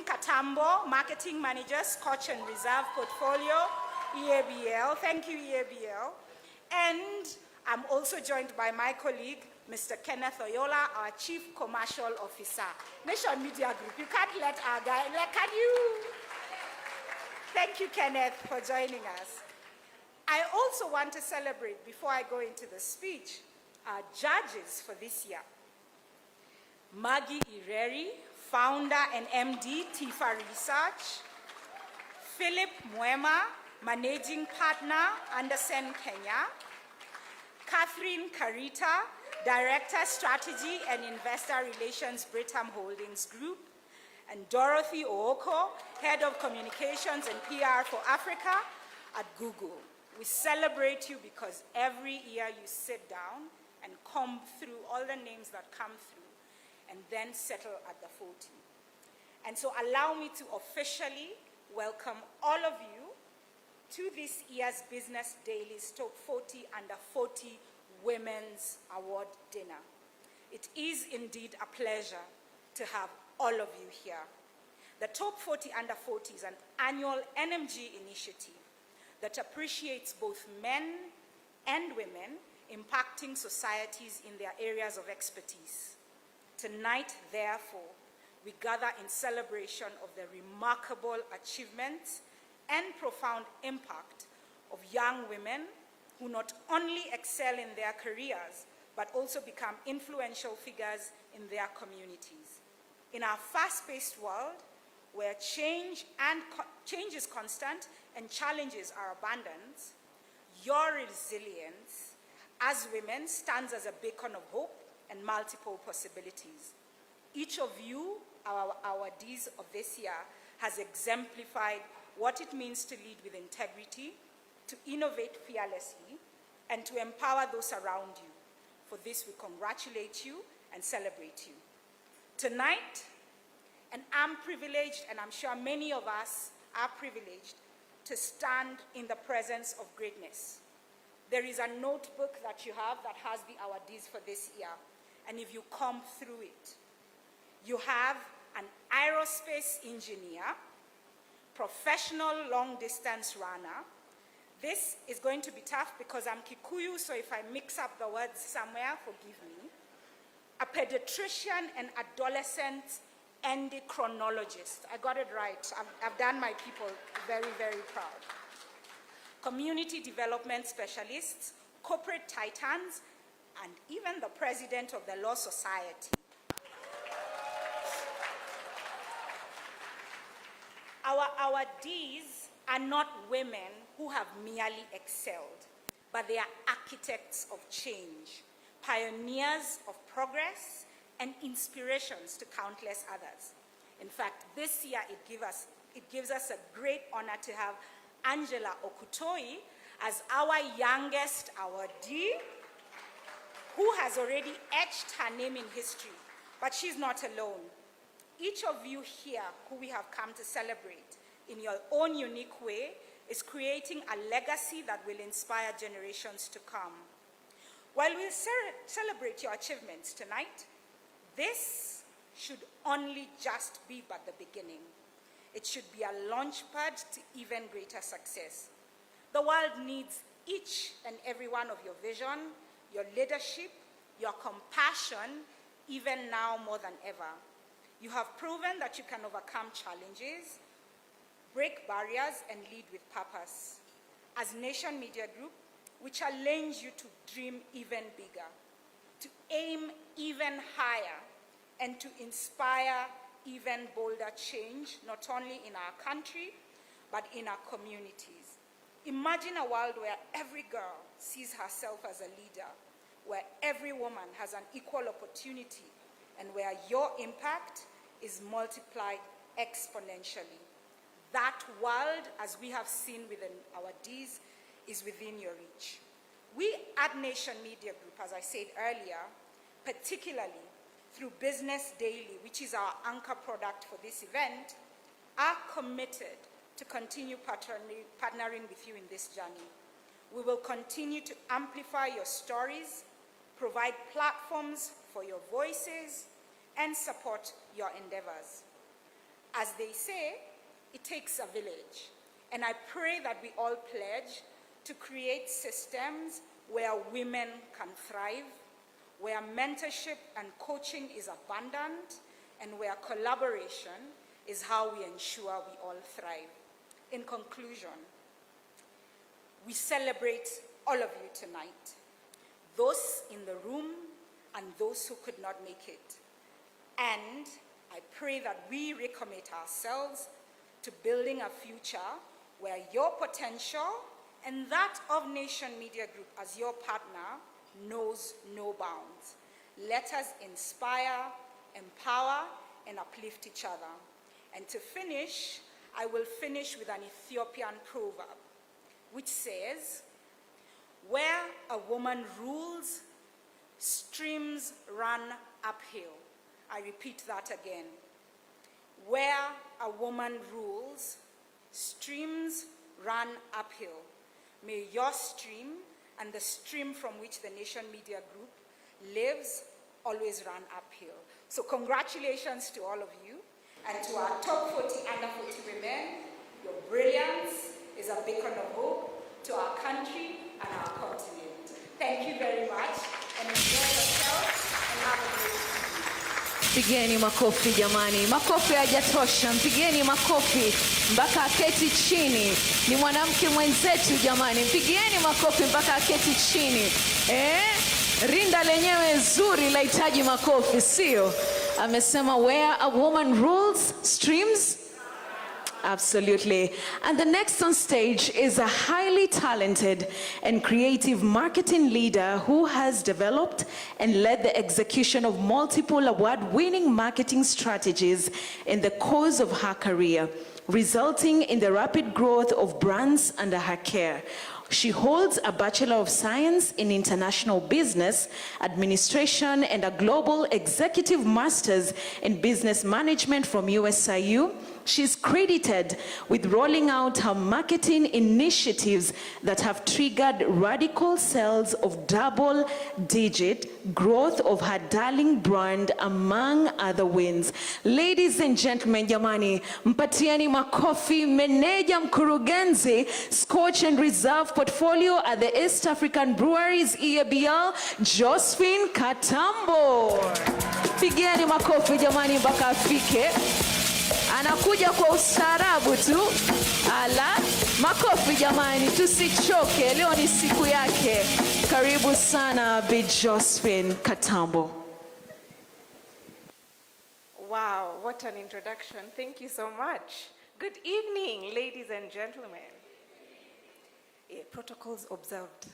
Katambo, Marketing Manager, Scotch and Reserve Portfolio, EABL. Thank you, EABL. And I'm also joined by my colleague, Mr. Kenneth Oyola, our Chief Commercial Officer. Nation Media Group, you can't let our guy, can you? Thank you, Kenneth, for joining us. I also want to celebrate, before I go into the speech, our judges for this year. Maggie Ireri, founder and MD, Tifa Research. Philip Mwema, managing partner, Anderson, Kenya. Catherine Karita, Director, Strategy and Investor Relations, Britam Holdings Group. And Dorothy Ooko, Head of Communications and PR for Africa at Google. We celebrate you because every year you sit down and comb through all the names that come through and then settle at the 40. And so allow me to officially welcome all of you to this year's Business Daily's Top 40 Under 40 Women's Award Dinner. It is indeed a pleasure to have all of you here. The Top 40 Under 40 is an annual NMG initiative that appreciates both men and women impacting societies in their areas of expertise. Tonight, therefore, we gather in celebration of the remarkable achievements and profound impact of young women who not only excel in their careers, but also become influential figures in their communities. In our fast-paced world, where change is constant and challenges are abundant, your resilience as women stands as a beacon of hope and multiple possibilities. Each of you, our awardees of this year, has exemplified what it means to lead with integrity, to innovate fearlessly, and to empower those around you. For this, we congratulate you and celebrate you. Tonight, and I'm privileged, and I'm sure many of us are privileged, to stand in the presence of greatness. There is a notebook that you have that has the awardees for this year, and if you comb through it, you have an aerospace engineer, professional long-distance runner. This is going to be tough because I'm Kikuyu, so if I mix up the words somewhere, forgive me. A pediatrician and adolescent endocrinologist. I got it right. I've done my people very, very proud. Community development specialists, corporate titans, and even the president of the Law Society. Our awardees are not women who have merely excelled, but they are architects of change, pioneers of progress, and inspirations to countless others. In fact, this year it gives us a great honor to have Angela Okutoi as our youngest awardee, who has already etched her name in history, but she's not alone. Each of you here who we have come to celebrate in your own unique way is creating a legacy that will inspire generations to come. While we celebrate your achievements tonight, this should only just be but the beginning. It should be a launchpad to even greater success. The world needs each and every one of your vision, your leadership, your compassion, even now more than ever. You have proven that you can overcome challenges, break barriers, and lead with purpose. As Nation Media Group, we challenge you to dream even bigger, to aim even higher, and to inspire even bolder change, not only in our country, but in our communities. Imagine a world where every girl sees herself as a leader, where every woman has an equal opportunity, and where your impact is multiplied exponentially. That world, as we have seen within our Ds, is within your reach. We at Nation Media Group, as I said earlier, particularly through Business Daily, which is our anchor product for this event, are committed to continue partnering with you in this journey. We will continue to amplify your stories, provide platforms for your voices, and support your endeavors. As they say, it takes a village. And I pray that we all pledge to create systems where women can thrive, where mentorship and coaching is abundant, and where collaboration is how we ensure we all thrive. In conclusion, we celebrate all of you tonight, those in the room and those who could not make it. And I pray that we recommit ourselves to building a future where your potential and that of Nation Media Group as your partner knows no bounds. Let us inspire, empower, and uplift each other. And to finish, I will finish with an Ethiopian proverb, which says, where a woman rules, streams run uphill. I repeat that again. Where a woman rules, streams run uphill. May your stream and the stream from which the Nation Media Group lives always run uphill. So congratulations to all of you, and to our top 40 under 40 women. Your brilliance is a beacon of hope to our country and our continent. Thank you very much, and enjoy yourselves, and have a great evening. Pigeni makofi jamani, makofi hayajatosha, mpigeni makofi mpaka aketi chini. Ni mwanamke mwenzetu jamani, mpigeni makofi mpaka aketi chini. Rinda lenyewe zuri lahitaji makofi, sio? Amesema where a woman rules, streams. Absolutely. And the next on stage is a highly talented and creative marketing leader who has developed and led the execution of multiple award-winning marketing strategies in the course of her career, resulting in the rapid growth of brands under her care. She holds a Bachelor of Science in International Business Administration and a Global Executive Masters in Business Management from USIU. She's credited with rolling out her marketing initiatives that have triggered radical sales of double-digit growth of her darling brand, among other wins. Ladies and gentlemen, jamani, mpatieni makofi meneja mkurugenzi Scotch and Reserve Portfolio at the East African Breweries EABL, Josephine Kambo. Pigeni makofi jamani mpaka afike. Anakuja kwa ustaarabu tu. Ala, makofi jamani, tusichoke. Leo ni siku yake. Karibu sana Bi Josephine Kambo. Wow, what an introduction. Thank you so much. Good evening, ladies and gentlemen. Yeah, protocols observed.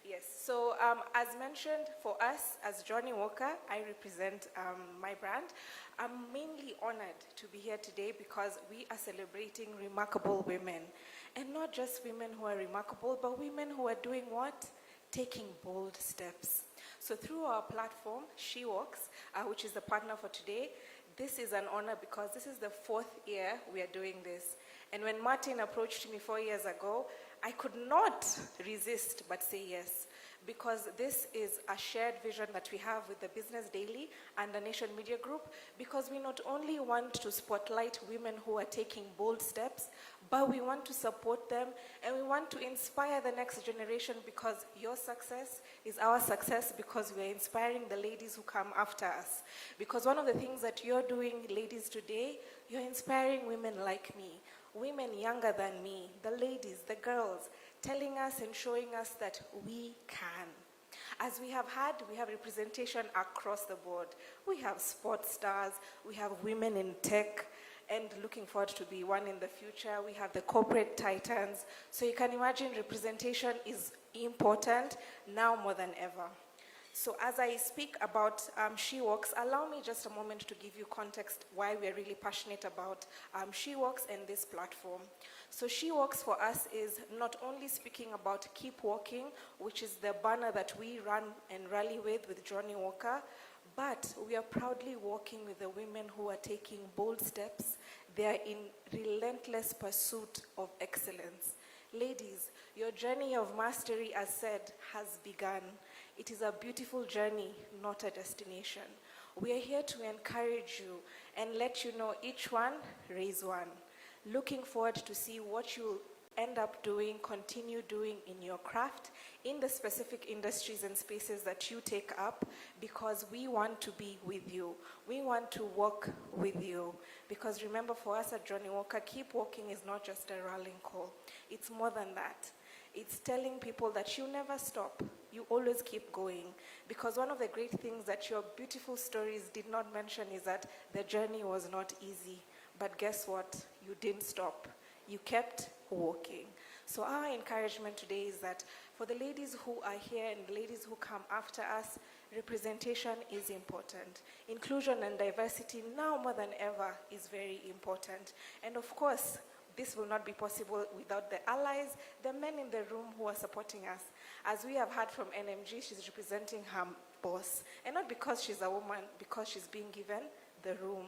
Yes, so as mentioned, for us as Johnny Walker, I represent my brand. I'm mainly honored to be here today because we are celebrating remarkable women. And not just women who are remarkable, but women who are doing what? Taking bold steps. So through our platform, She Walks, which is the partner for today, this is an honor because this is the 4th year we are doing this. And when Martin approached me 4 years ago, I could not resist but say yes, because this is a shared vision that we have with the Business Daily and the Nation Media Group, because we not only want to spotlight women who are taking bold steps, but we want to support them and we want to inspire the next generation, because your success is our success, because we are inspiring the ladies who come after us. Because one of the things that you're doing, ladies, today, you're inspiring women like me, women younger than me, the ladies, the girls, telling us and showing us that we can. As we have representation across the board. We have sports stars, we have women in tech, and looking forward to be one in the future. We have the corporate titans. So you can imagine representation is important now more than ever. So as I speak about She Walks, allow me just a moment to give you context why we're really passionate about She Walks and this platform. So She Walks for us is not only speaking about Keep Walking, which is the banner that we run and rally with Johnny Walker, but we are proudly walking with the women who are taking bold steps. They are in relentless pursuit of excellence. Ladies, your journey of mastery, as said, has begun. It is a beautiful journey, not a destination. We are here to encourage you and let you know each one, raise one. Looking forward to see what you'll end up doing, continue doing in your craft, in the specific industries and spaces that you take up, because we want to be with you. We want to walk with you. Because remember, for us at Johnny Walker, keep walking is not just a rallying call. It's more than that. It's telling people that you never stop. You always keep going. Because one of the great things that your beautiful stories did not mention is that the journey was not easy. But guess what? You didn't stop. You kept walking. So our encouragement today is that for the ladies who are here and the ladies who come after us, representation is important. Inclusion and diversity now more than ever is very important. And of course, this will not be possible without the allies, the men in the room who are supporting us. As we have heard from NMG, she's representing her boss. And not because she's a woman, because she's being given the room.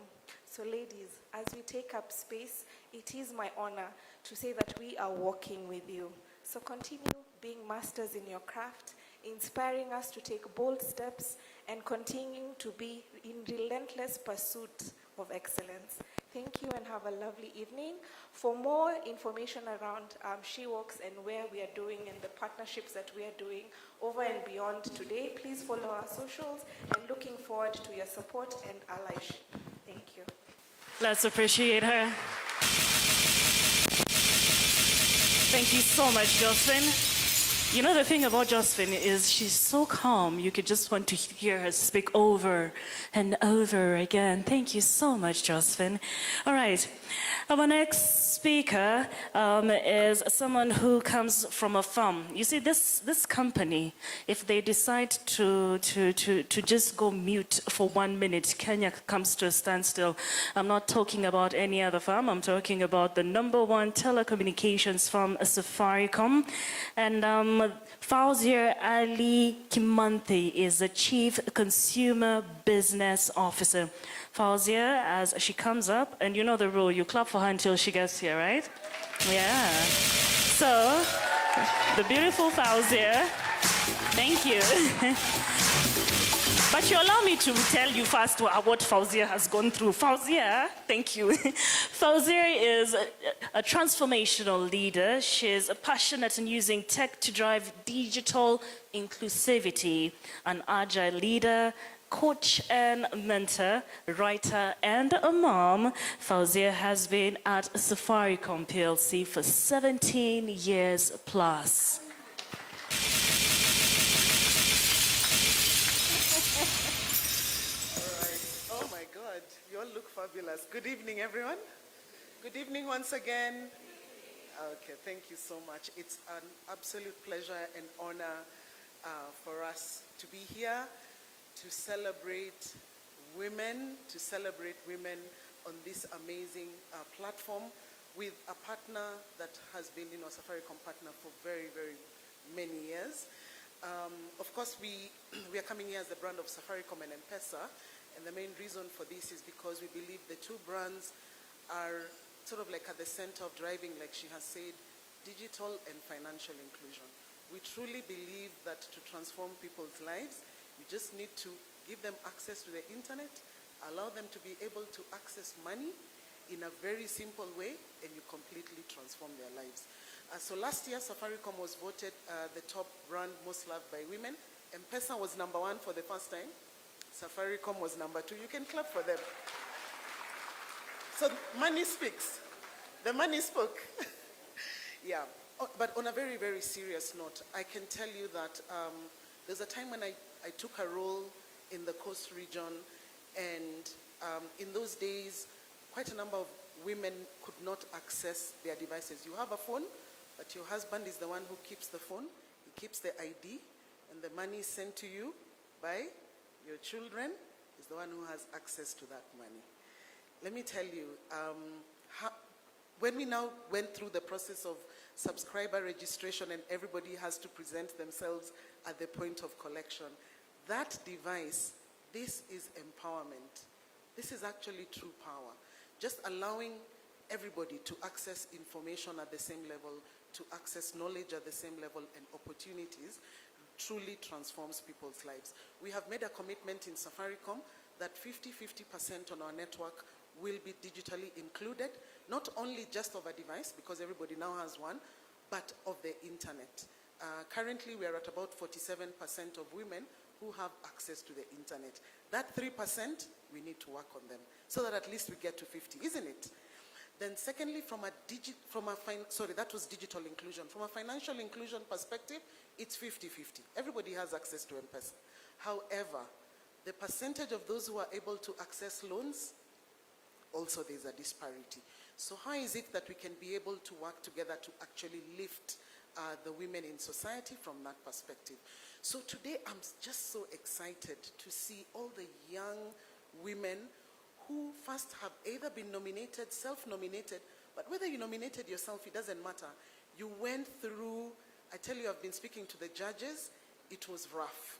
So ladies, as we take up space, it is my honor to say that we are walking with you. So continue being masters in your craft, inspiring us to take bold steps and continuing to be in relentless pursuit of excellence. Thank you and have a lovely evening. For more information around She Walks and where we are doing and the partnerships that we are doing over and beyond today, please follow our socials and looking forward to your support and allyship. Thank you. Let's appreciate her. Thank you so much, Josephine. You know, the thing about Josephine is she's so calm. You could just want to hear her speak over and over again. Thank you so much, Josephine. All right. Our next speaker is someone who comes from a farm. You see, this company, if they decide to just go mute for 1 minute, Kenya comes to a standstill. I'm not talking about any other firm. I'm talking about the #1 telecommunications firm, Safaricom. And Fauzia Ali Kimanthi is the Chief Consumer Business Officer. Fauzia, as she comes up, and you know the rule, you clap for her until she gets here, right? Yeah. So, the beautiful Fauzia, thank you. But you allow me to tell you first what Fauzia has gone through. Fauzia, thank you. Fauzia is a transformational leader. She's passionate in using tech to drive digital inclusivity, an agile leader, coach and mentor, writer, and a mom. Fauzia has been at Safaricom PLC for 17 years plus. Oh my God, you all look fabulous. Good evening, everyone. Good evening once again. Okay, thank you so much. It's an absolute pleasure and honor for us to be here to celebrate women, on this amazing platform with a partner that has been, Safaricom partner for very, very many years. Of course, we are coming here as the brand of Safaricom and M-Pesa, and the main reason for this is because we believe the two brands are sort of like at the center of driving, like she has said, digital and financial inclusion. We truly believe that to transform people's lives, you just need to give them access to the internet, allow them to be able to access money in a very simple way, and you completely transform their lives. So last year, Safaricom was voted the top brand most loved by women. M-Pesa was #1 for the first time. Safaricom was #2. You can clap for them. So money speaks. The money spoke. Yeah. But on a very, very serious note, I can tell you that there's a time when I took a role in the Coast region, and in those days, quite a number of women could not access their devices. You have a phone, but your husband is the one who keeps the phone. He keeps the ID, and the money is sent to you by your children is the one who has access to that money. Let me tell you, when we now went through the process of subscriber registration and everybody has to present themselves at the point of collection, that device, this is empowerment. This is actually true power. Just allowing everybody to access information at the same level, to access knowledge at the same level and opportunities truly transforms people's lives. We have made a commitment in Safaricom that 50% on our network will be digitally included, not only just of a device, because everybody now has one, but of the internet. Currently, we are at about 47% of women who have access to the internet. That 3%, we need to work on them, so that at least we get to 50, isn't it? Then secondly, that was digital inclusion. From a financial inclusion perspective, it's 50-50. Everybody has access to M-Pesa. However, the percentage of those who are able to access loans, also there's a disparity. So how is it that we can be able to work together to actually lift the women in society from that perspective? So today I'm just so excited to see all the young women who first have either been nominated, self-nominated, but whether you nominated yourself, it doesn't matter. You went through, I tell you, I've been speaking to the judges, it was rough.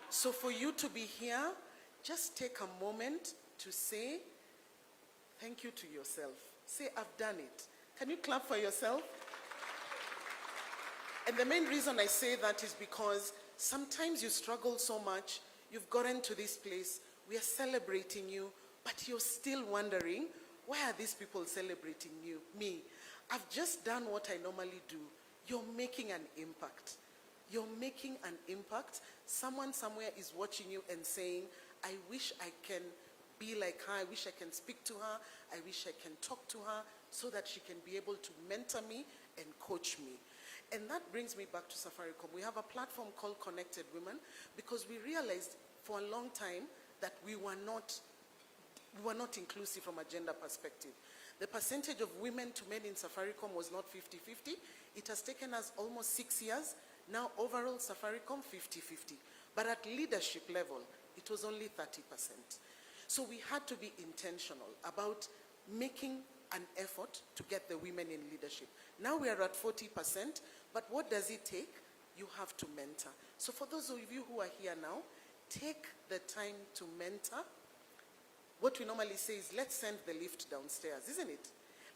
So for you to be here, just take a moment to say thank you to yourself. Say, I've done it. Can you clap for yourself? And the main reason I say that is because sometimes you struggle so much, you've gotten to this place, we are celebrating you, but you're still wondering, why are these people celebrating me? I've just done what I normally do. You're making an impact. You're making an impact. Someone somewhere is watching you and saying, I wish I can be like her, I wish I can speak to her, I wish I can talk to her so that she can be able to mentor me and coach me. And that brings me back to Safaricom. We have a platform called Connected Women because we realized for a long time that we were not inclusive from a gender perspective. The percentage of women to men in Safaricom was not 50-50. It has taken us almost 6 years. Now overall Safaricom 50-50. But at leadership level, it was only 30%. So we had to be intentional about making an effort to get the women in leadership. Now we are at 40%, but what does it take? You have to mentor. So for those of you who are here now, take the time to mentor. What we normally say is, let's send the lift downstairs, isn't it?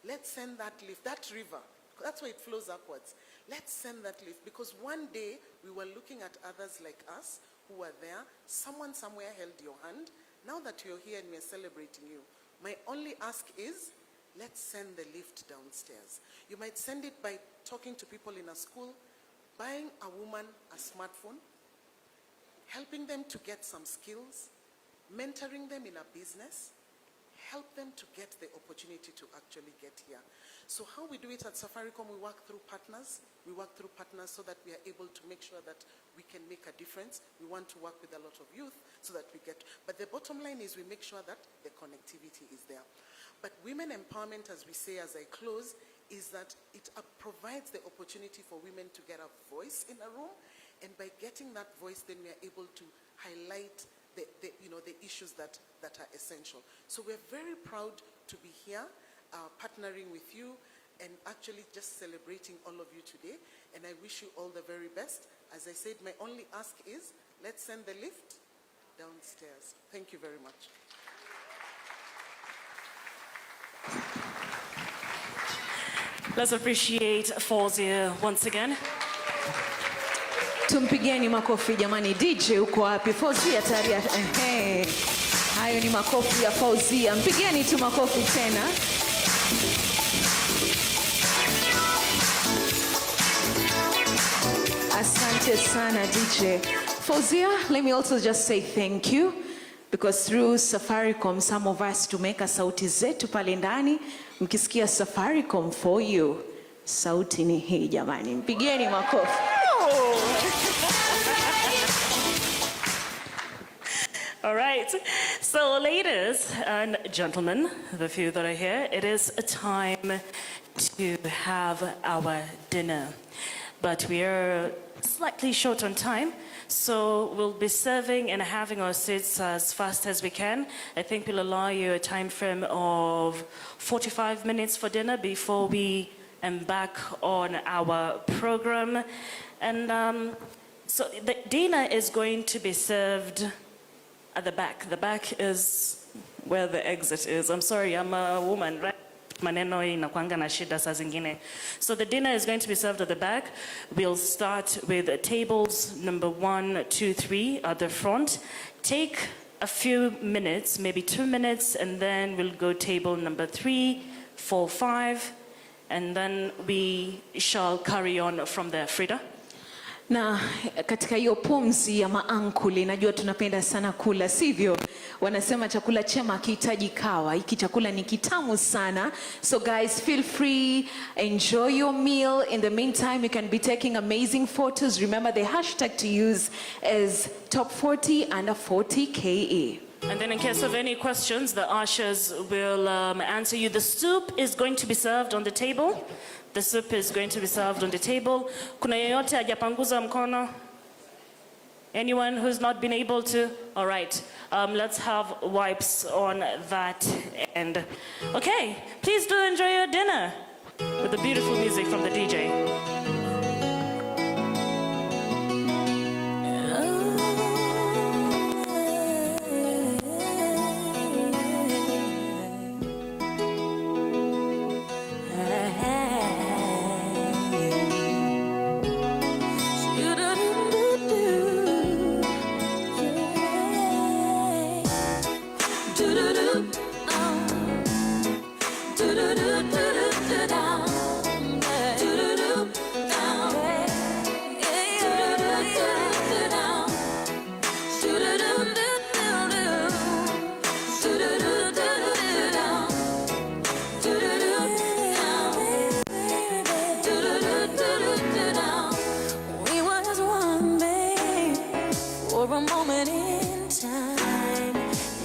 Let's send that lift, that river, that's why it flows upwards. Let's send that lift, because one day we were looking at others like us who were there. Someone somewhere held your hand. Now that you're here and we're celebrating you, my only ask is, let's send the lift downstairs. You might send it by talking to people in a school, buying a woman a smartphone, helping them to get some skills, mentoring them in a business, help them to get the opportunity to actually get here. So how we do it at Safaricom, we work through partners. We work through partners so that we are able to make sure that we can make a difference. We want to work with a lot of youth so that we get, but the bottom line is we make sure that the connectivity is there. But women empowerment, as we say as I close, is that it provides the opportunity for women to get a voice in a room, and by getting that voice, then we are able to highlight the issues that are essential. So we're very proud to be here, partnering with you, and actually just celebrating all of you today. And I wish you all the very best. As I said, my only ask is, let's send the lift downstairs. Thank you very much. Let's appreciate Fauzia once again. Tumpigeni makofi jamani. DJ uko wapi? Fauzia tayari. Hayo ni makofi ya Fauzia. Mpigeni tu makofi tena. Asante sana DJ. Fauzia, let me also just say thank you, because through Safaricom some of us tumeka sauti zetu pale ndani. Mkisikia Safaricom for you, sauti ni hii jamani. Mpigeni makofi. All right, so ladies and gentlemen, the few that are here, it is a time to have our dinner. But we are slightly short on time, so we'll be serving and having our seats as fast as we can. I think we'll allow you a time frame of 45 minutes for dinner before we embark on our program. And so the dinner is going to be served at the back. The back is where the exit is. I'm sorry, I'm a woman, right? Maneno inakuanga na shida saa zingine. So the dinner is going to be served at the back. We'll start with tables number 1, 2, 3 at the front. Take a few minutes, maybe 2 minutes, and then we'll go table number 3, 4, 5, and then we shall carry on from there. Frida? Na katika hiyo pumzi ya maankuli, najua tunapenda sana kula, sivyo? Wanasema chakula chema hakihitaji kawa. Hiki chakula ni kitamu sana. So guys, feel free, enjoy your meal. In the meantime, you can be taking amazing photos. Remember, the hashtag to use is top 40 under 40 KE. And then in case of any questions, the ushers will answer you. The soup is going to be served on the table. The soup is going to be served on the table. Kuna yeyote hajapanguza mkono? Anyone who's not been able to? All right, let's have wipes on that end. Okay, please do enjoy your dinner with the beautiful music from the DJ.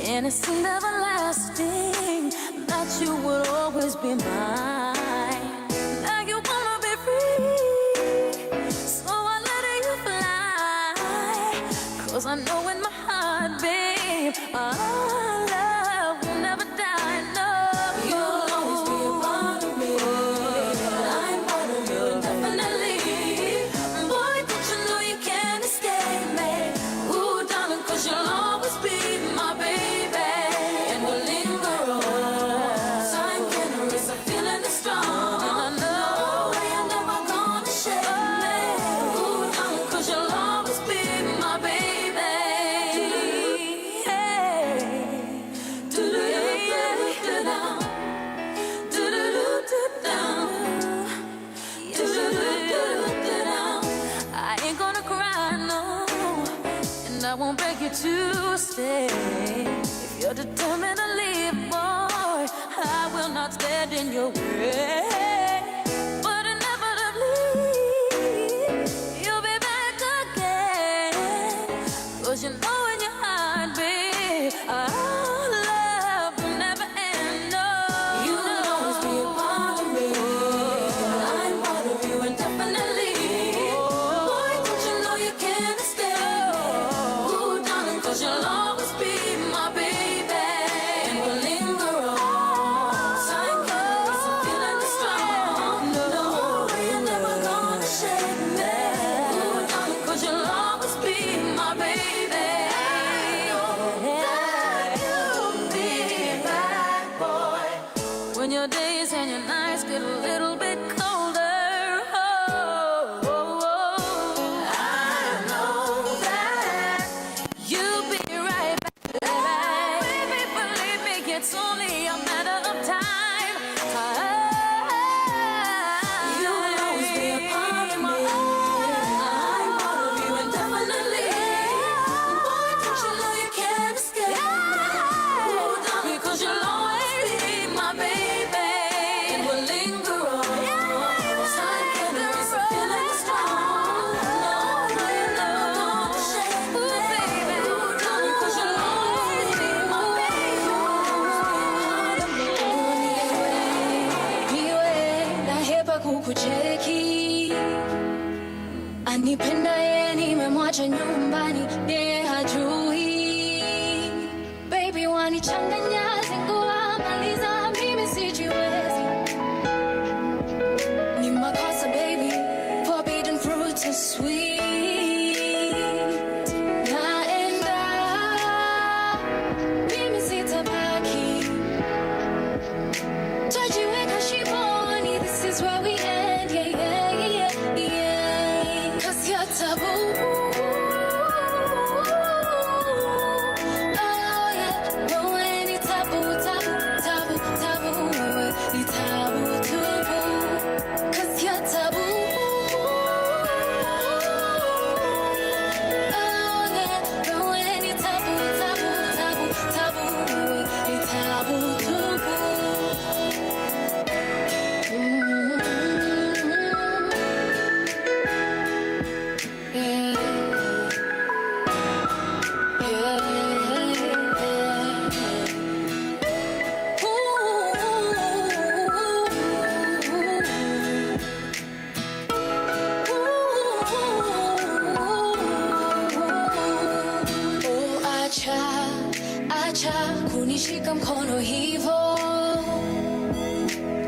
And it seemed everlasting that you would always be mine. Now you wanna be free, so I let you fly. 'Cause I know in my heart, babe, our love will never die. No, you'll always be a part of me. I'm part of you indefinitely. Boy, don't you know you can't escape me? Ooh, darling, 'cause you'll always be my baby. I won't beg you to stay. If you're determined to leave, boy, I will not stand in your way. But inevitably, you'll be back again. 'Cause you know in your heart, babe, our love will never end. No, you'll always be a part of me. I'm part of you indefinitely. Boy, don't you know you can't escape? You'll always be my baby, and we'll linger on. Sign cause I'm feeling strong. No, you're never gonna shake me. Ooh, darling, 'cause you'll always be my baby. That you'll be back, boy. When your days and your nights get a little bit colder. It's only a matter of time. You'll always be a part of me. I'm part of you indefinitely. Boy, don't you know you can't escape? Ooh, darling, because you'll always be my baby. And we'll linger on. Time can erase a feeling strong. No, you're never gonna shake me. Ooh, baby. Ooh, darling, because you'll always be my baby. Kukucheki anipenda yeye, nimemwacha nyumbani, yeye hajui. Baby wanichanganya, zingua maliza, mimi sijiwezi. Ni makosa baby, forbidden fruit is sweet. Naenda, mimi sitabaki. Tajiweka shimoni, this is where we end, yeah, yeah, yeah, yeah. 'Cause you're taboo. Oh. umenishika mkono hivo.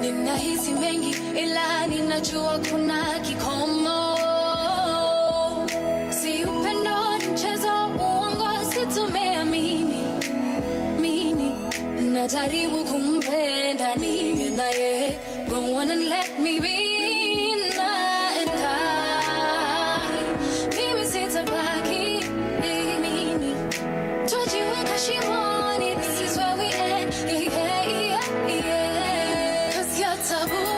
Ninahisi mengi ila ninajua kuna kikomo. Si upendo ni mchezo, uongo situmeamini. Najaribu kumpenda niwe naye, go on and let me be. Mimi sitabaki, mimi twajiweka shimoni, this is where we end, yeah. 'Cause you're taboo.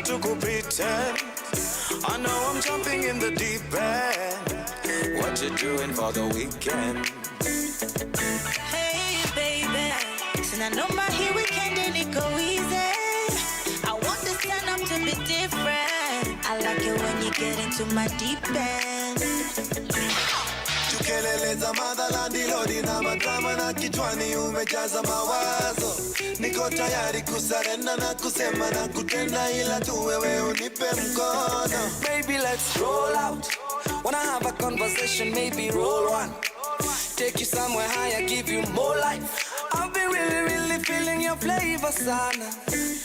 To go pretend. I know I'm jumping in the deep end. What you doing for the weekend? Hey baby, listen, I know my here weekend and it go easy. I want to stand up to be different. I like it when you get into my deep end. Kelele za madhalandi lodi na madrama na kichwani umejaza mawazo. Niko tayari kusarenda na kusema na kutenda ila tu wewe unipe mkono. Baby let's roll out. Wanna have a conversation, maybe roll one. Take you somewhere higher, give you more life. I've been really feeling your flavor, sana.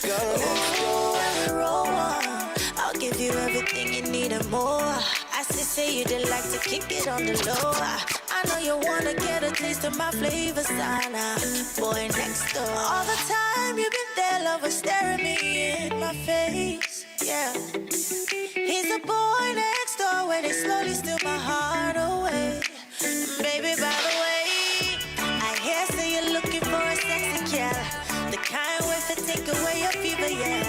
Girl, let's go and roll one. I'll give you everything you need and more. I say you did like to kick it on the low. I know you wanna get a taste of my flavor, sana. Boy next door. All the time you've been there, lover, staring me in my face. Yeah. He's the boy next door where they slowly steal my heart away. Baby, by the way, I hear say you're looking for a sexy gal. The kind way to take away your fever, yeah.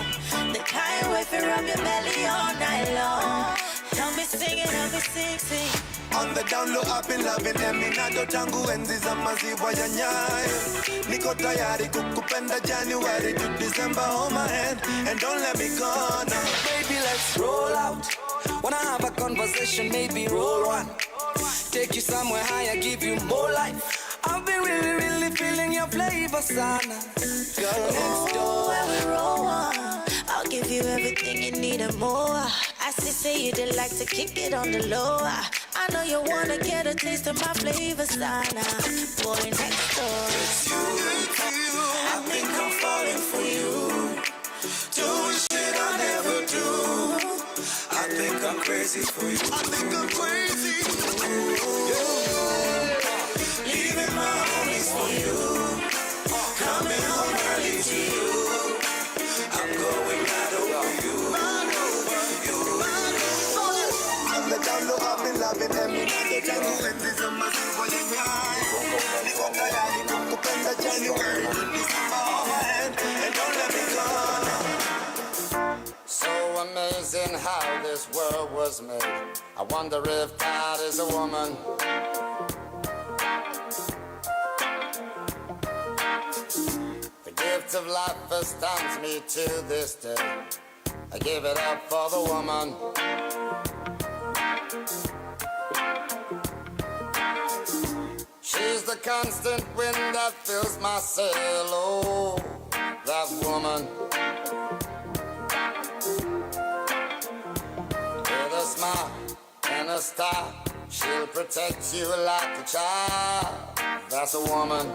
The kind way to rub your belly all night long. Help me sing it, help me sing. On the down low, I've been loving them. Minado tangu enzi za maziwa ya nyayo. Niko tayari kukupenda January to December. Hold my hand and don't let me go now. Baby, let's roll out. Wanna have a conversation, maybe roll one. Take you somewhere higher, give you more life. I've been really feeling your flavor, sana. Girl, let's go when we roll one. I'll give you everything you need and more. I say you did like to kick it on the low. I know you wanna get a taste of my flavor, sana. Boy next door. It's you. I think I'm falling for you. Doing shit I never do. I think I'm crazy for you. I think I'm crazy. Leaving my homies for you. Coming home early to you. I'm going mad over you. I'm the down low, I've been loving them. The jungle and this is my silver Niko tayari kukupenda January to December. Hold my hand and don't let me go now. So amazing how this world was made. I wonder if God is a woman. The gift of life astounds me to this day. I give it up for the woman. She's the constant wind that fills my sail. Oh, that woman. With a smile and a star, she'll protect you like a child. That's a woman.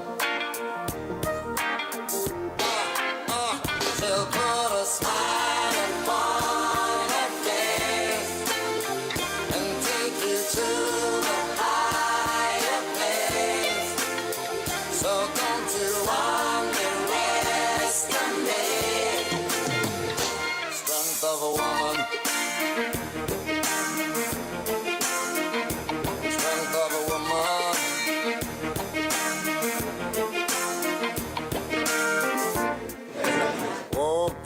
She'll put a smile upon her face and take you to the higher place.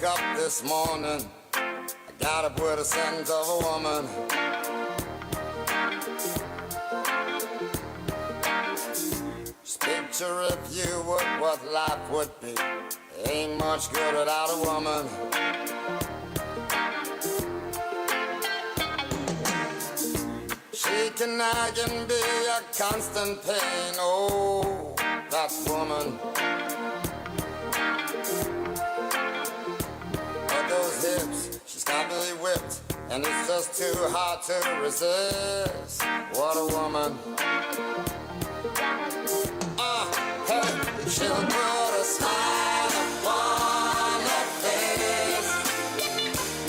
woke up this morning, I got up with a scent of a woman. Just picture if you would what life would be. Ain't much good without a woman. She can nag and be a constant pain. Oh, that woman. But those hips, she's got me whipped, and it's just too hard to resist. What a woman. Hey, she'll put a smile upon her face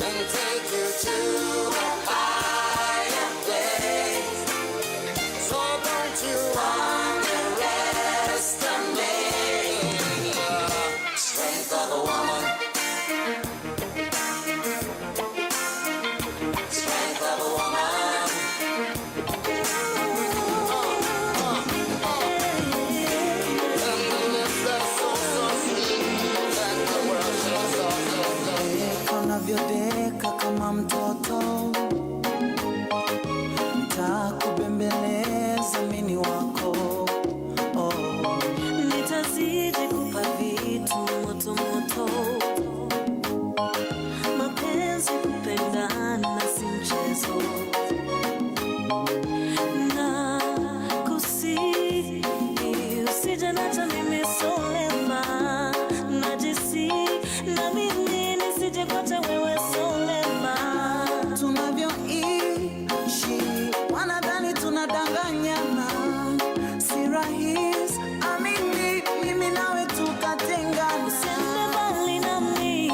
and take you to a higher place. So don't you underestimate the strength of a woman. Strength of a woman. Unavyodeka kama mtoto, nitakubembeleza mini wako. Oh, nitazidi kupa vitu moto moto. Mapenzi kupendana si mchezo. Na kusihi usije nacha mimi solema. Najisi na mimi nisije kwacha wewe solema. tunavyoishi wanadhani tunadanganyana, si rahisi amini mimi nawe tukatengana. Usiende mbali nami,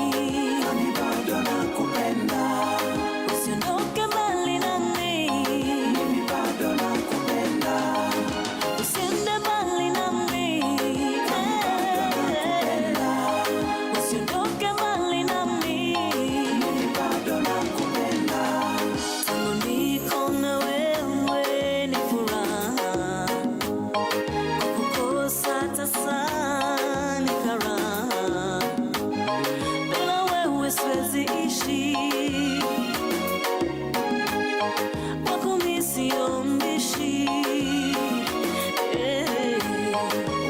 Kwani bado nakupenda, usiondoke mbali nami. mimi bado nakupenda, Usiende mbali nami, usiondoke mbali nami. mimi bado nakupenda. Tangu niko na wewe ni furaha, kukukosa tasa ni karaha. Bila wewe siwezi ishi, kwako mimi sio mbishi.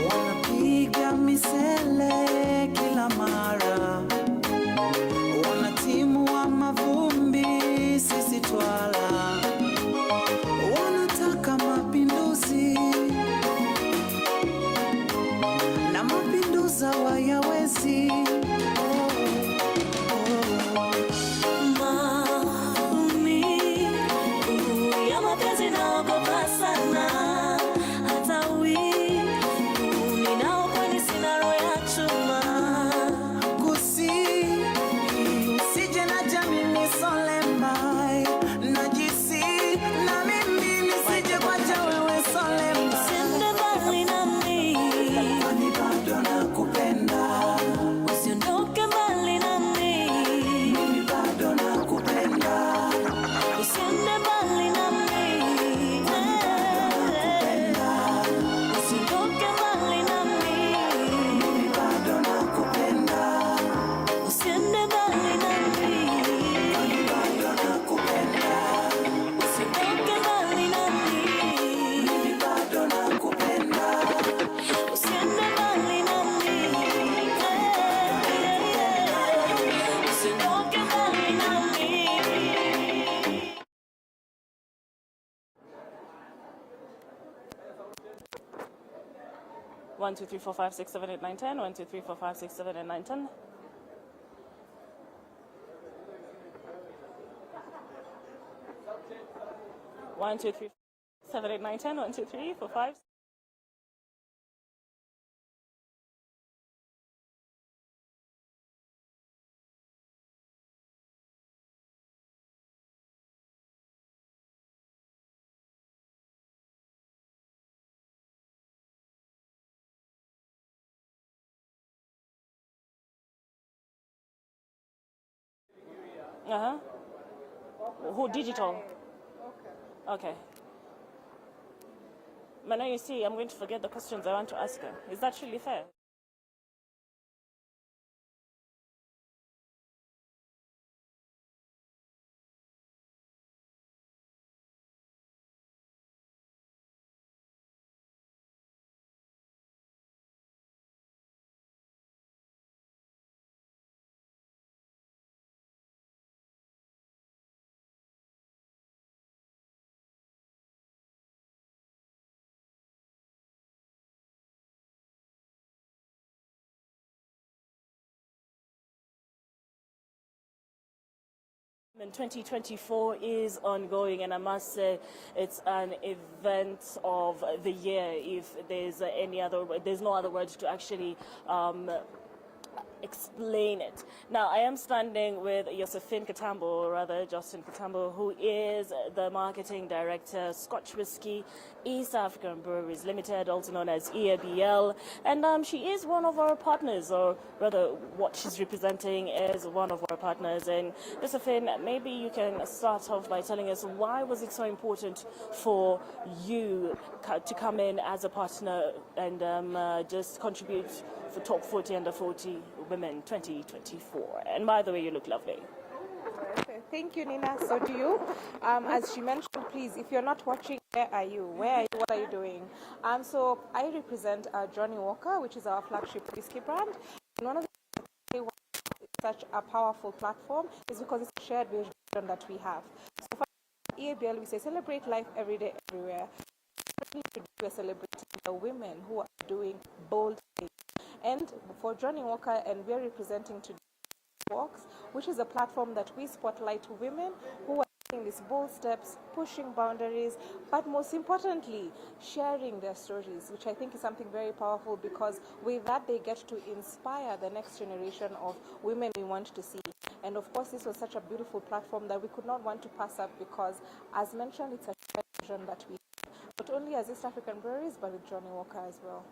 Wanapiga misele kila mara, wanatimua mavumbi sisi twala, wanataka mapinduzi na mapinduza wayawezi. Maumivu ya mapenzi naogopa sana, hata wivu ninao kwani sina roho ya chuma. Kusihi usije na jamii solembai, najisi na mimi nisije kwacha wewe solemba. Usiende mbali nami, Kwani bado nakupenda, usiondoke mbali nami. mimi bado nakupenda, Usiende mbali nami, usiondoke mbali nami. mimi bado nakupenda, Usiende mbali nami, bado nakupenda, usiondoke mbali nami. mimi bado nakupenda. Usiende mbali nami, usiondoke mbali nami. 1, 2, 3, 4, 5, 6, 7, 8, 9, 10. 1, 2, 3, 4, 5, 6, 7, 8, 9, 10. 1, 2, 3, 7, 8, 9, 10. 1, 2, 3, 4, 5. Who digital? Okay. But now you see, I'm going to forget the questions I want to ask her. Is that really fair? 2024 is ongoing, and I must say it's an event of the year. If there's there's no other words to actually explain it. Now, I am standing with Josephine Kambo, or rather Josephine Kambo, who is the marketing director, Scotch Whisky, East African Breweries Limited, also known as EABL, and she is one of our partners, or rather what she's representing is one of our partners. And Josephine, maybe you can start off by telling us why was it so important for you to come in as a partner and just contribute for Top 40 Under 40 Women 2024. And by the way, you look lovely. Thank you, Nina. So do you. As she mentioned, please, if you're not watching, where are you? Where are you? What are you doing? So I represent Johnny Walker, which is our flagship whiskey brand. And one of the reasons such a powerful platform is because it's a shared vision that we have. So for EABL, we say celebrate life every day, everywhere. We're celebrating the women who are doing bold things. And for Johnny Walker, and we're representing today Walks, which is a platform that we spotlight women who are taking these bold steps, pushing boundaries, but most importantly, sharing their stories, which I think is something very powerful, because with that they get to inspire the next generation of women we want to see. And of course, this was such a beautiful platform that we could not want to pass up, because as mentioned, it's a vision that we have, not only as East African Breweries, but with Johnny Walker as well.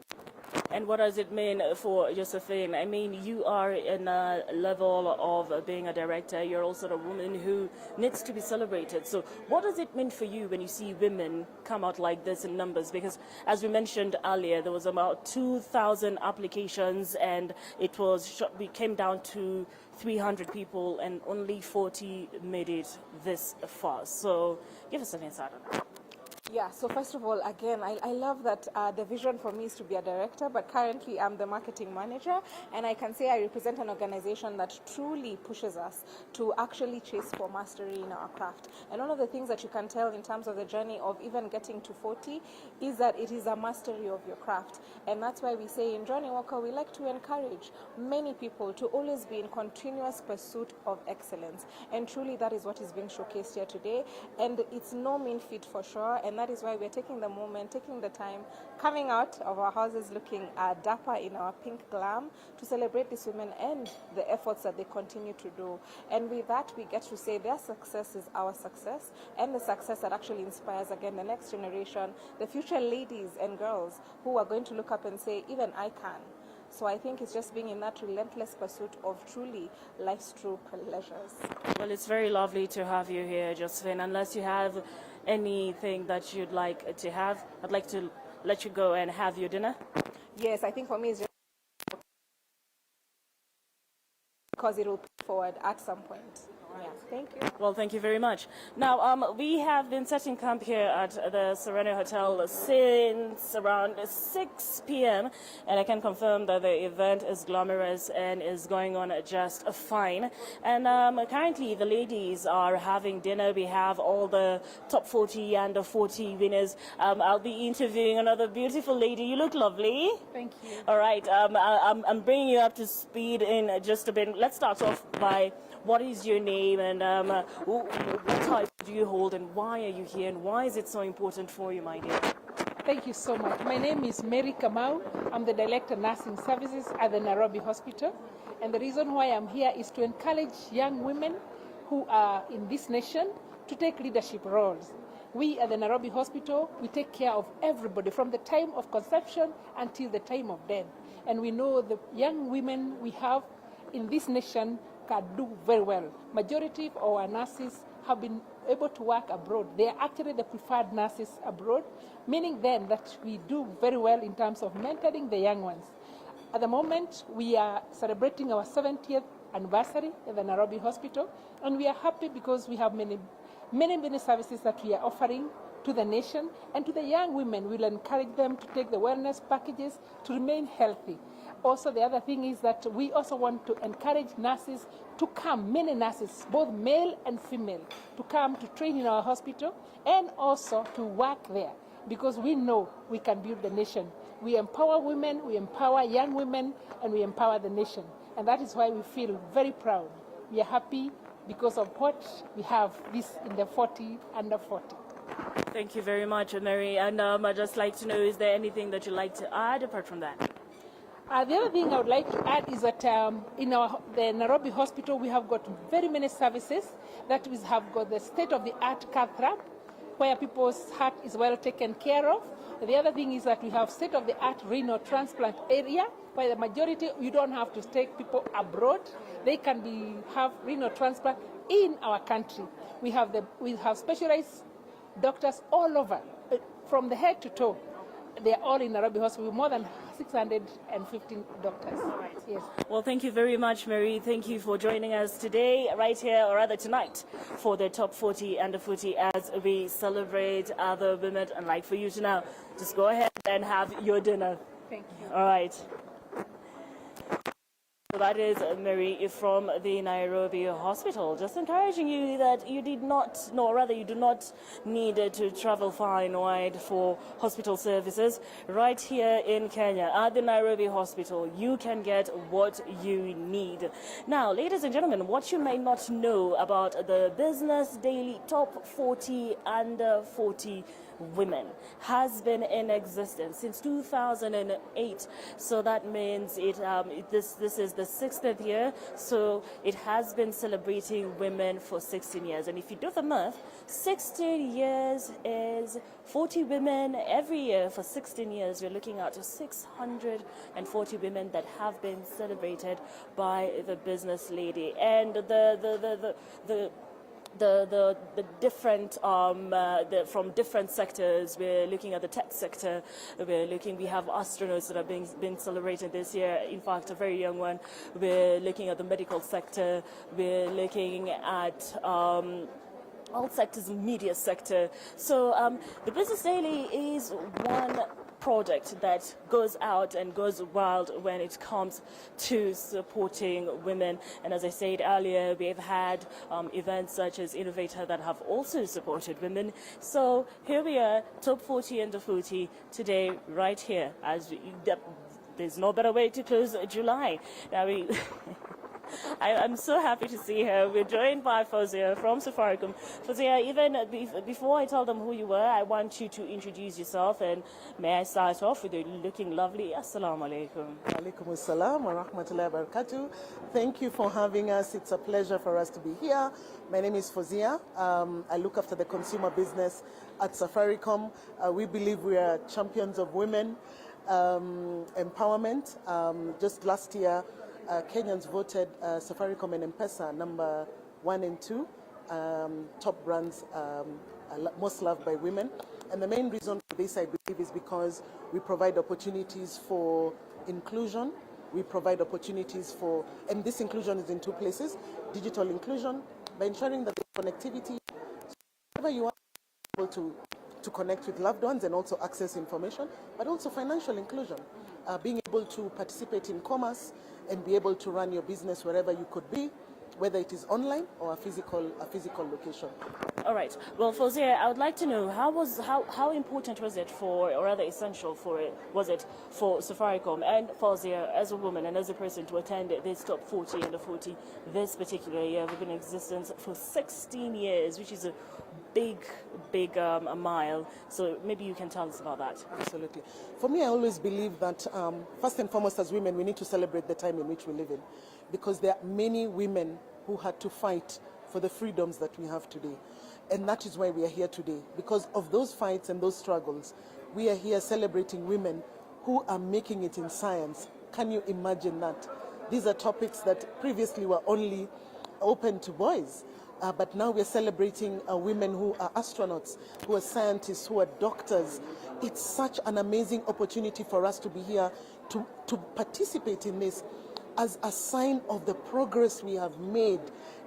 And what does it mean for Josephine? I mean, you are in a level of being a director. You're also a woman who needs to be celebrated. So what does it mean for you when you see women come out like this in numbers? Because as we mentioned earlier, there was about 2,000 applications, and we came down to 300 people, and only 40 made it this far. So give us an insight on that. Yeah, so first of all, again, I love that the vision for me is to be a director, but currently I'm the marketing manager, and I can say I represent an organization that truly pushes us to actually chase for mastery in our craft. And one of the things that you can tell in terms of the journey of even getting to 40 is that it is a mastery of your craft. And that's why we say in Johnny Walker, we like to encourage many people to always be in continuous pursuit of excellence. And truly that is what is being showcased here today. And it's no mean feat for sure. And that is why we're taking the moment, taking the time, coming out of our houses looking dapper in our pink glam to celebrate these women and the efforts that they continue to do. And with that, we get to say their success is our success, and the success that actually inspires, again, the next generation, the future ladies and girls who are going to look up and say, even I can. So I think it's just being in that relentless pursuit of truly life's true pleasures. Well, it's very lovely to have you here, Josephine. Unless you have anything that you'd like to have, I'd like to let you go and have your dinner. Yes, I think for me it's just because it will pay forward at some point. Yeah, thank you. Well, thank you very much. Now, we have been setting camp here at the Sereno Hotel since around 6 p.m. and I can confirm that the event is glamorous and is going on just fine. And currently, the ladies are having dinner. We have all the top 40 and the 40 winners. I'll be interviewing another beautiful lady. You look lovely. Thank you. All right, I'm bringing you up to speed in just a bit. Let's start off by what is your name, and what type do you hold, and why are you here, and why is it so important for you, my dear? Thank you so much. My name is Mary Kamau. I'm the Director of Nursing Services at the Nairobi Hospital. And the reason why I'm here is to encourage young women who are in this nation to take leadership roles. We at the Nairobi Hospital, we take care of everybody from the time of conception until the time of death. And we know the young women we have in this nation can do very well. Majority of our nurses have been able to work abroad. They are actually the preferred nurses abroad, meaning then that we do very well in terms of mentoring the young ones. At the moment, we are celebrating our 70th anniversary at the Nairobi Hospital, and we are happy because we have many services that we are offering to the nation, and to the young women. We'll encourage them to take the wellness packages to remain healthy. Also, the other thing is that we also want to encourage nurses to come, many nurses, both male and female, to come to train in our hospital and also to work there, because we know we can build the nation. We empower women, we empower young women, and we empower the nation. And that is why we feel very proud. We are happy because of what we have this in the 40, under 40. Thank you very much, Mary. And I'd just like to know, is there anything that you'd like to add apart from that? The other thing I would like to add is that in the Nairobi Hospital, we have got very many services. That we have got the state-of-the-art cath lab, where people's heart is well taken care of. The other thing is that we have state-of-the-art renal transplant area, where the majority, you don't have to take people abroad. They can have renal transplant in our country. We have specialized doctors all over, from the head to toe. They are all in Nairobi Hospital, more than 615 doctors. Right. Yes. Well, thank you very much, Mary. Thank you for joining us today, right here, or rather tonight, for the Top 40 Under 40 as we celebrate other women. And like for you to now, just go ahead and have your dinner. Thank you. All right. So that is Mary from the Nairobi Hospital. Just encouraging you that you do not need to travel far and wide for hospital services. Right here in Kenya, at the Nairobi Hospital, you can get what you need. Now, ladies and gentlemen, what you may not know about the Business Daily Top 40 Under 40 Women has been in existence since 2008. So that means this is the 16th year. So it has been celebrating women for 16 years. And if you do the math, 16 years is 40 women every year for 16 years. We're looking at 640 women that have been celebrated by the business lady. And the different from different sectors. We're looking at the tech sector. We have astronauts that are being celebrated this year. In fact, a very young one. We're looking at the medical sector. We're looking at all sectors, media sector. So the Business Daily is one product that goes out and goes wild when it comes to supporting women. And as I said earlier, we've had events such as Innovator that have also supported women. So here we are, Top 40 Under 40 today, right here. There's no better way to close July. Now I'm so happy to see her. We're joined by Fozia from Safaricom. Fozia, even before I tell them who you were, I want you to introduce yourself. And may I start off with you looking lovely? Assalamu alaikum. Alaikum assalam wa rahmatullahi wa barakatuh. Thank you for having us. It's a pleasure for us to be here. My name is Fozia. I look after the consumer business at Safaricom. We believe we are champions of women empowerment. Just last year, Kenyans voted Safaricom and M-Pesa number 1 and 2 top brands most loved by women. And the main reason for this, I believe, is because we provide opportunities for inclusion. We provide opportunities for, and this inclusion is in two places: digital inclusion, by ensuring that the connectivity, so wherever you are able to connect with loved ones and also access information, but also financial inclusion, being able to participate in commerce and be able to run your business wherever you could be, whether it is online or a physical location. All right. Well, Fozia, I would like to know how important was it for, or rather essential for it, was it for Safaricom and Fozia as a woman and as a person to attend this Top 40 Under 40 this particular year? We've been in existence for 16 years, which is a big a mile. So maybe you can tell us about that. Absolutely. For me, I always believe that first and foremost, as women, we need to celebrate the time in which we live in, because there are many women who had to fight for the freedoms that we have today. And that is why we are here today. Because of those fights and those struggles, we are here celebrating women who are making it in science. Can you imagine that? These are topics that previously were only open to boys. But now we're celebrating women who are astronauts, who are scientists, who are doctors. It's such an amazing opportunity for us to be here to participate in this as a sign of the progress we have made.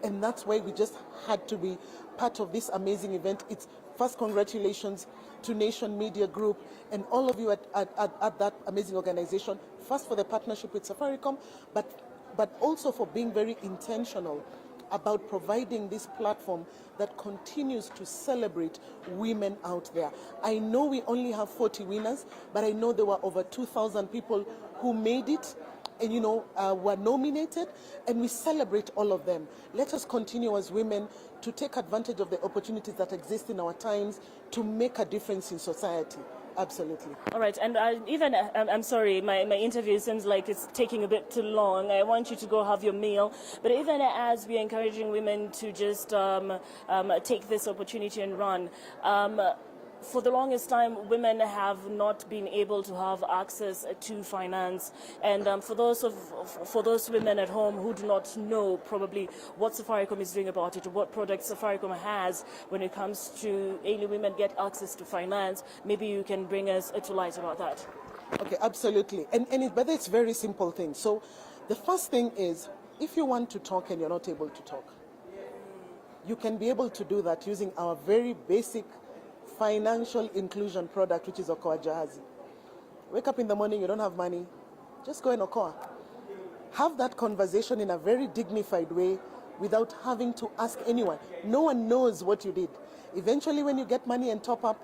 And that's why we just had to be part of this amazing event. It's first, congratulations to Nation Media Group and all of you at that amazing organization. First, for the partnership with Safaricom, but also for being very intentional about providing this platform that continues to celebrate women out there. I know we only have 40 winners, but I know there were over 2,000 people who made it, and were nominated, and we celebrate all of them. Let us continue as women to take advantage of the opportunities that exist in our times to make a difference in society. Absolutely. All right, and I'm sorry, my interview seems like it's taking a bit too long. I want you to go have your meal. But even as we're encouraging women to just take this opportunity and run, for the longest time, women have not been able to have access to finance. And for those women at home who do not know probably what Safaricom is doing about it, or what products Safaricom has when it comes to aiding women get access to finance, maybe you can bring us to light about that. Okay, absolutely. But it's very simple thing. So the first thing is, if you want to talk and you're not able to talk, you can be able to do that using our very basic financial inclusion product, which is Okoa Jahazi. Wake up in the morning, you don't have money, just go in Okoa. Have that conversation in a very dignified way without having to ask anyone. No one knows what you did. Eventually, when you get money and top up,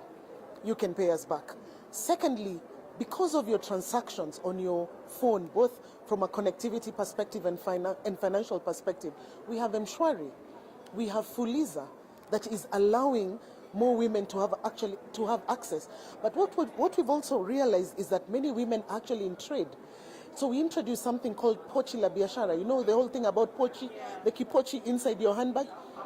you can pay us back. Secondly, because of your transactions on your phone, both from a connectivity perspective and financial perspective, we have Mshwari, we have Fuliza, that is allowing more women to have access. But what we've also realized is that many women are actually in trade. So we introduced something called Pochi la Biashara. You know the whole thing about Pochi, the Kipochi inside your handbag?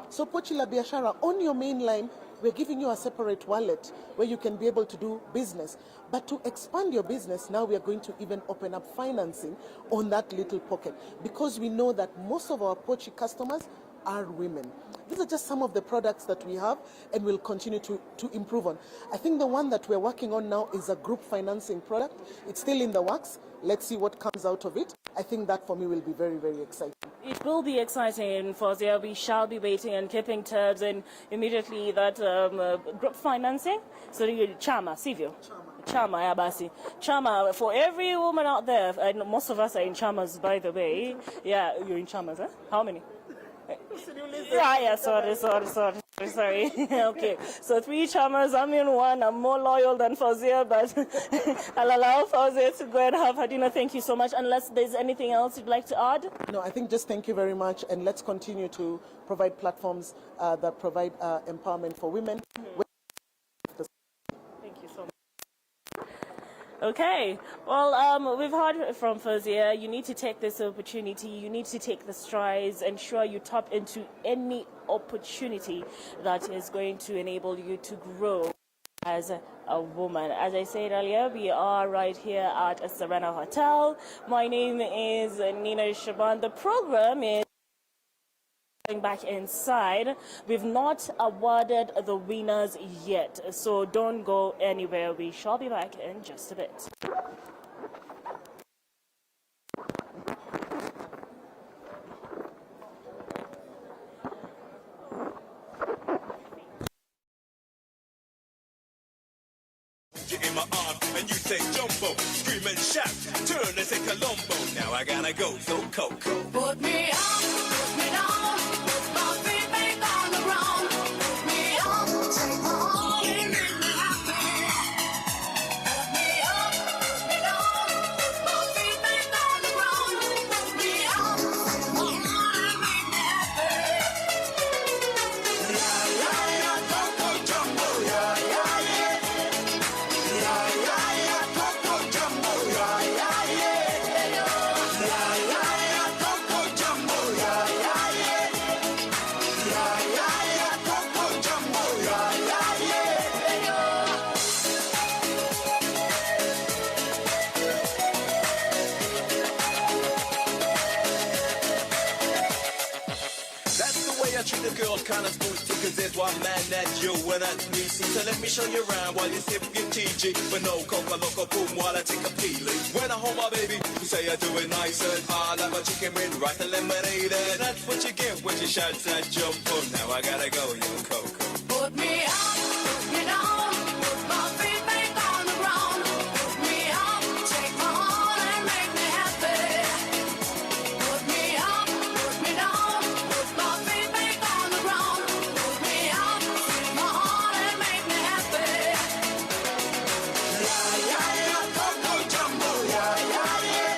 So Pochi la Biashara, on your main line, we're giving you a separate wallet where you can be able to do business. But to expand your business, now we are going to even open up financing on that little pocket, because we know that most of our Pochi customers are women. These are just some of the products that we have and will continue to improve on. I think the one that we're working on now is a group financing product. It's still in the works. Let's see what comes out of it. I think that for me will be very, very exciting. It will be exciting, Fawzia. We shall be waiting and keeping tabs, and immediately that group financing. So you Chama, Sivyo? Chama, yeah, basi. Chama, for every woman out there, and most of us are in Chamas, by the way. Yeah, you're in Chamas, huh? How many? Yeah, sorry. Okay, so 3 Chamas, I'm in one. I'm more loyal than Fawzia, but I'll allow Fawzia to go and have her dinner. Thank you so much. Unless there's anything else you'd like to add? No, I think just thank you very much, and let's continue to provide platforms that provide empowerment for women. Thank you so much. Okay, well, we've heard from Fawzia. You need to take this opportunity. You need to take the strides. Ensure you tap into any opportunity that is going to enable you to grow as a woman. As I said earlier, we are right here at a Serena Hotel. My name is Nina Shaban. The program is going back inside. We've not awarded the winners yet, so don't go anywhere. We shall be back in just a bit. In my arm, and you say jumbo, scream and shout, turn and say Colombo. Now I gotta go, so Coco. Put me up, put me down, put my feet back on the ground. Put me up, take my all and make me happy. Put me up, put me down, put my feet back on the ground. Put me up, take my all and make me happy. Yeah, yeah, yeah, Coco Jumbo, yeah, yeah, yeah. Yeah, yeah, yeah, Coco Jumbo, yeah, yeah, yeah. Yeah, yeah, yeah, Coco Jumbo, yeah, yeah, yeah. Yeah, yeah, yeah, Coco Jumbo, yeah, yeah, yeah. That's the way I treat a girl, kinda smooth too, cause there's one man that you and that's me. So let me show you around while you sip your TG. But no coca loco boom while I take a peeling. When I hold my baby, you say I do it nice and hard like a chicken with rice and lemonade. And that's what you get when you shout that jump up. Now I gotta go, yo Coco. Put me up, put me down, put my feet back on the ground. Put me up, take my all and make me happy. Put me up, put me down, put my feet back on the ground. Put me up, take my all and make me happy. Yeah, yeah, yeah, Coco Jumbo, yeah, yeah, yeah.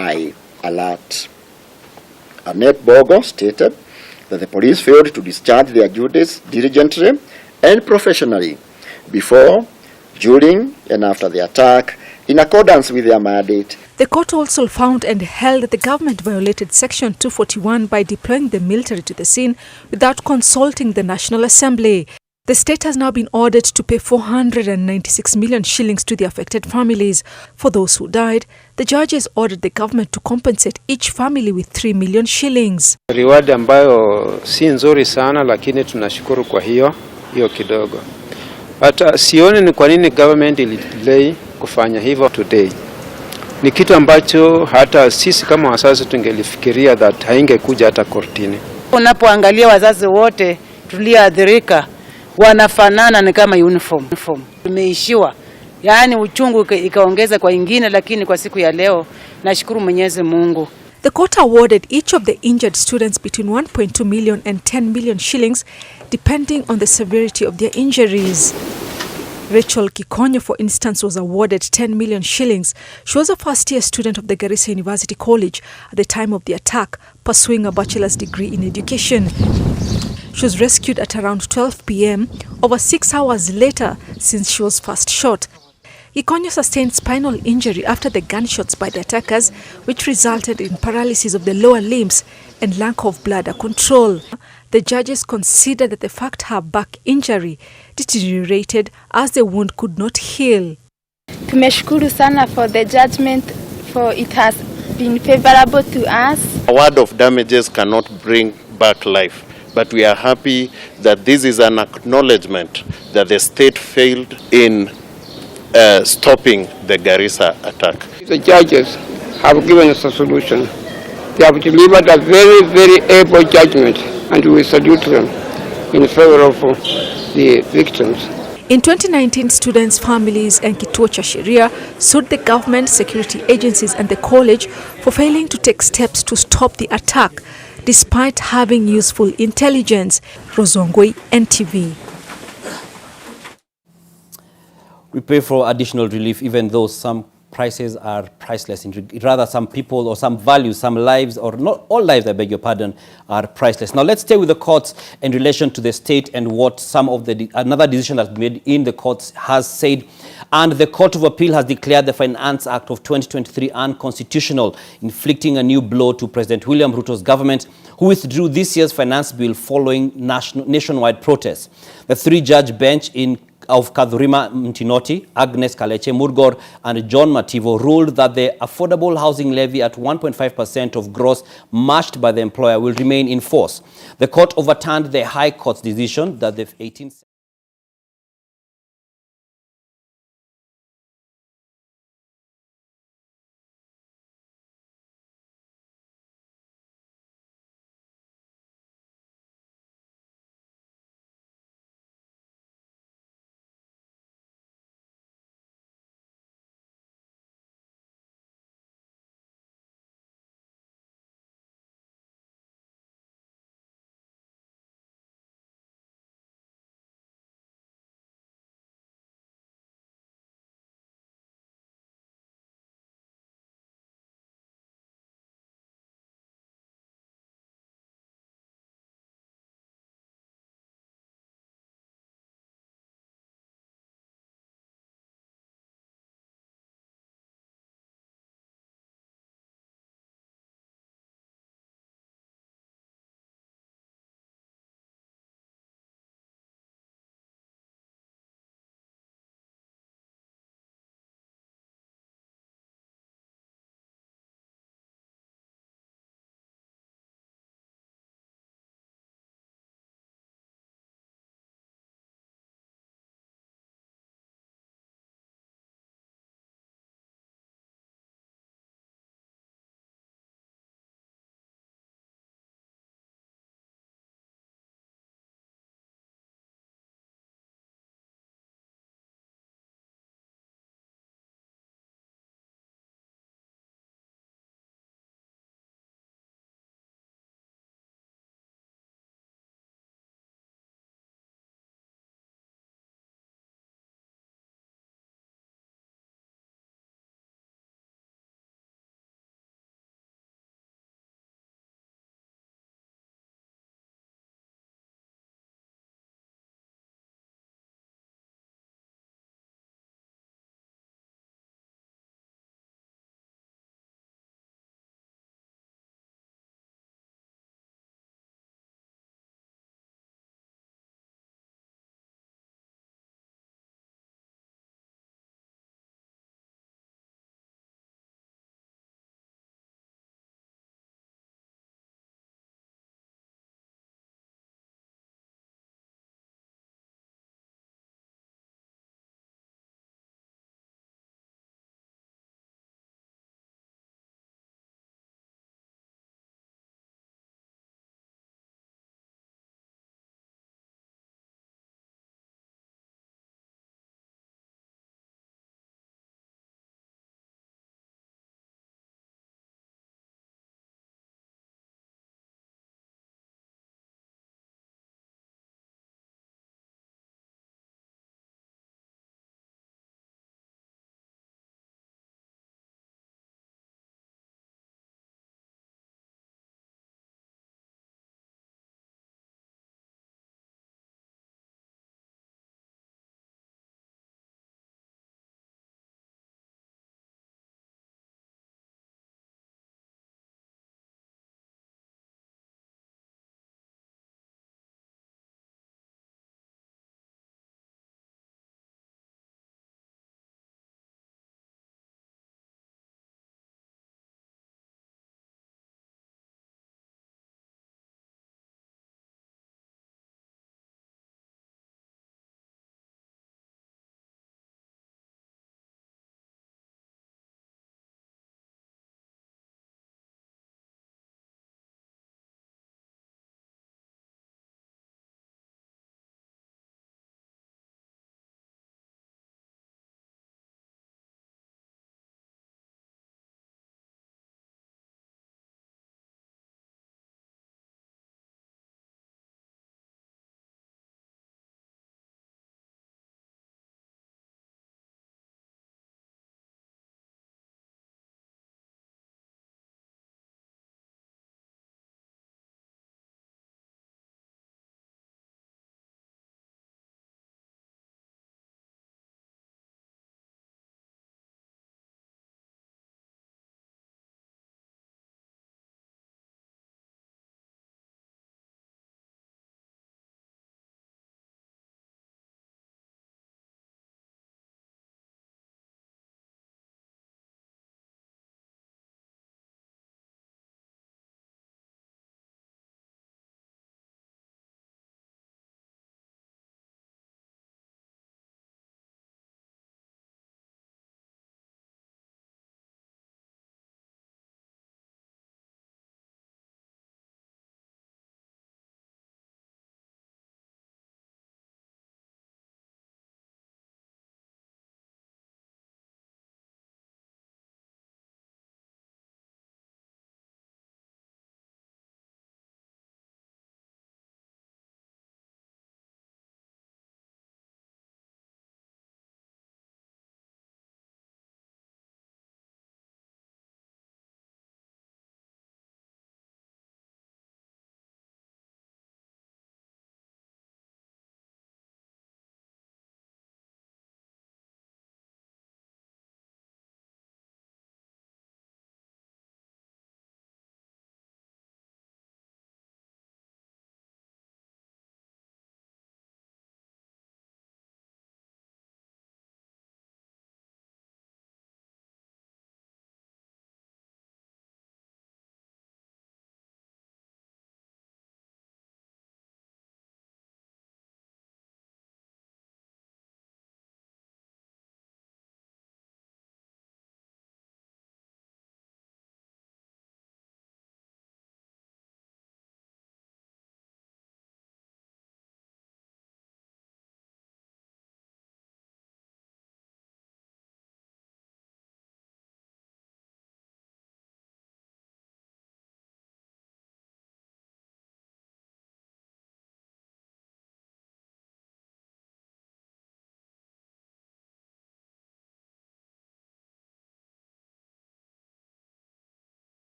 high alert. Annette Bogo stated that the police failed to discharge their duties diligently and professionally before, during, and after the attack, in accordance with their mandate. The court also found and held that the government violated Section 241 by deploying the military to the scene without consulting the National Assembly. The state has now been ordered to pay 496 million shillings to the affected families. For those who died, the judges ordered the government to compensate each family with 3 million shillings. Reward ambayo si nzuri sana, lakini tunashukuru kwa hiyo kidogo. Hata sioni ni kwa nini government ilidelay kufanya hivyo today. Ni kitu ambacho hata sisi kama wazazi tungelifikiria that haingekuja hata kortini. Unapoangalia wazazi wote tulioathirika wanafanana, ni kama uniform. Tumeishiwa, yaani uchungu ikaongeza kwa ingine, lakini kwa siku ya leo nashukuru Mwenyezi Mungu. The court awarded each of the injured students between 1.2 million and 10 million shillings, depending on the severity of their injuries. Rachel Kikonyo, for instance, was awarded 10 million shillings. She was a first-year student of the Garissa University College at the time of the attack, pursuing a bachelor's degree in education. She was rescued at around 12 p.m., over 6 hours later since she was first shot. Kikonyo sustained spinal injury after the gunshots by the attackers, which resulted in paralysis of the lower limbs and lack of bladder control. The judges considered that the fact her back injury deteriorated as the wound could not heal. Tumeshukuru sana for the judgment, for it has been favorable to us. A word of damages cannot bring back life, but we are happy that this is an acknowledgement that the state failed in stopping the Garissa attack. The judges have given us a solution. They have delivered a very, very able judgment, and we salute them in favor of the victims. In 2019, students, families and Kituo cha Sheria sued the government, security agencies and the college for failing to take steps to stop the attack despite having useful intelligence. Rozongwe, NTV. We pray for additional relief, even though some prices are priceless. Rather, some people or some values, some lives, or not all lives, I beg your pardon, are priceless. Now, let's stay with the courts in relation to the state and what some of another decision that's made in the courts has said. And the Court of Appeal has declared the Finance Act of 2023 unconstitutional, inflicting a new blow to President William Ruto's government, who withdrew this year's finance bill following nationwide protests. The three-judge bench of Kadhurima Mtinoti, Agnes Kaleche Murgor, and John Mativo ruled that the affordable housing levy at 1.5% of gross matched by the employer will remain in force. The court overturned the High Court's decision that the 18th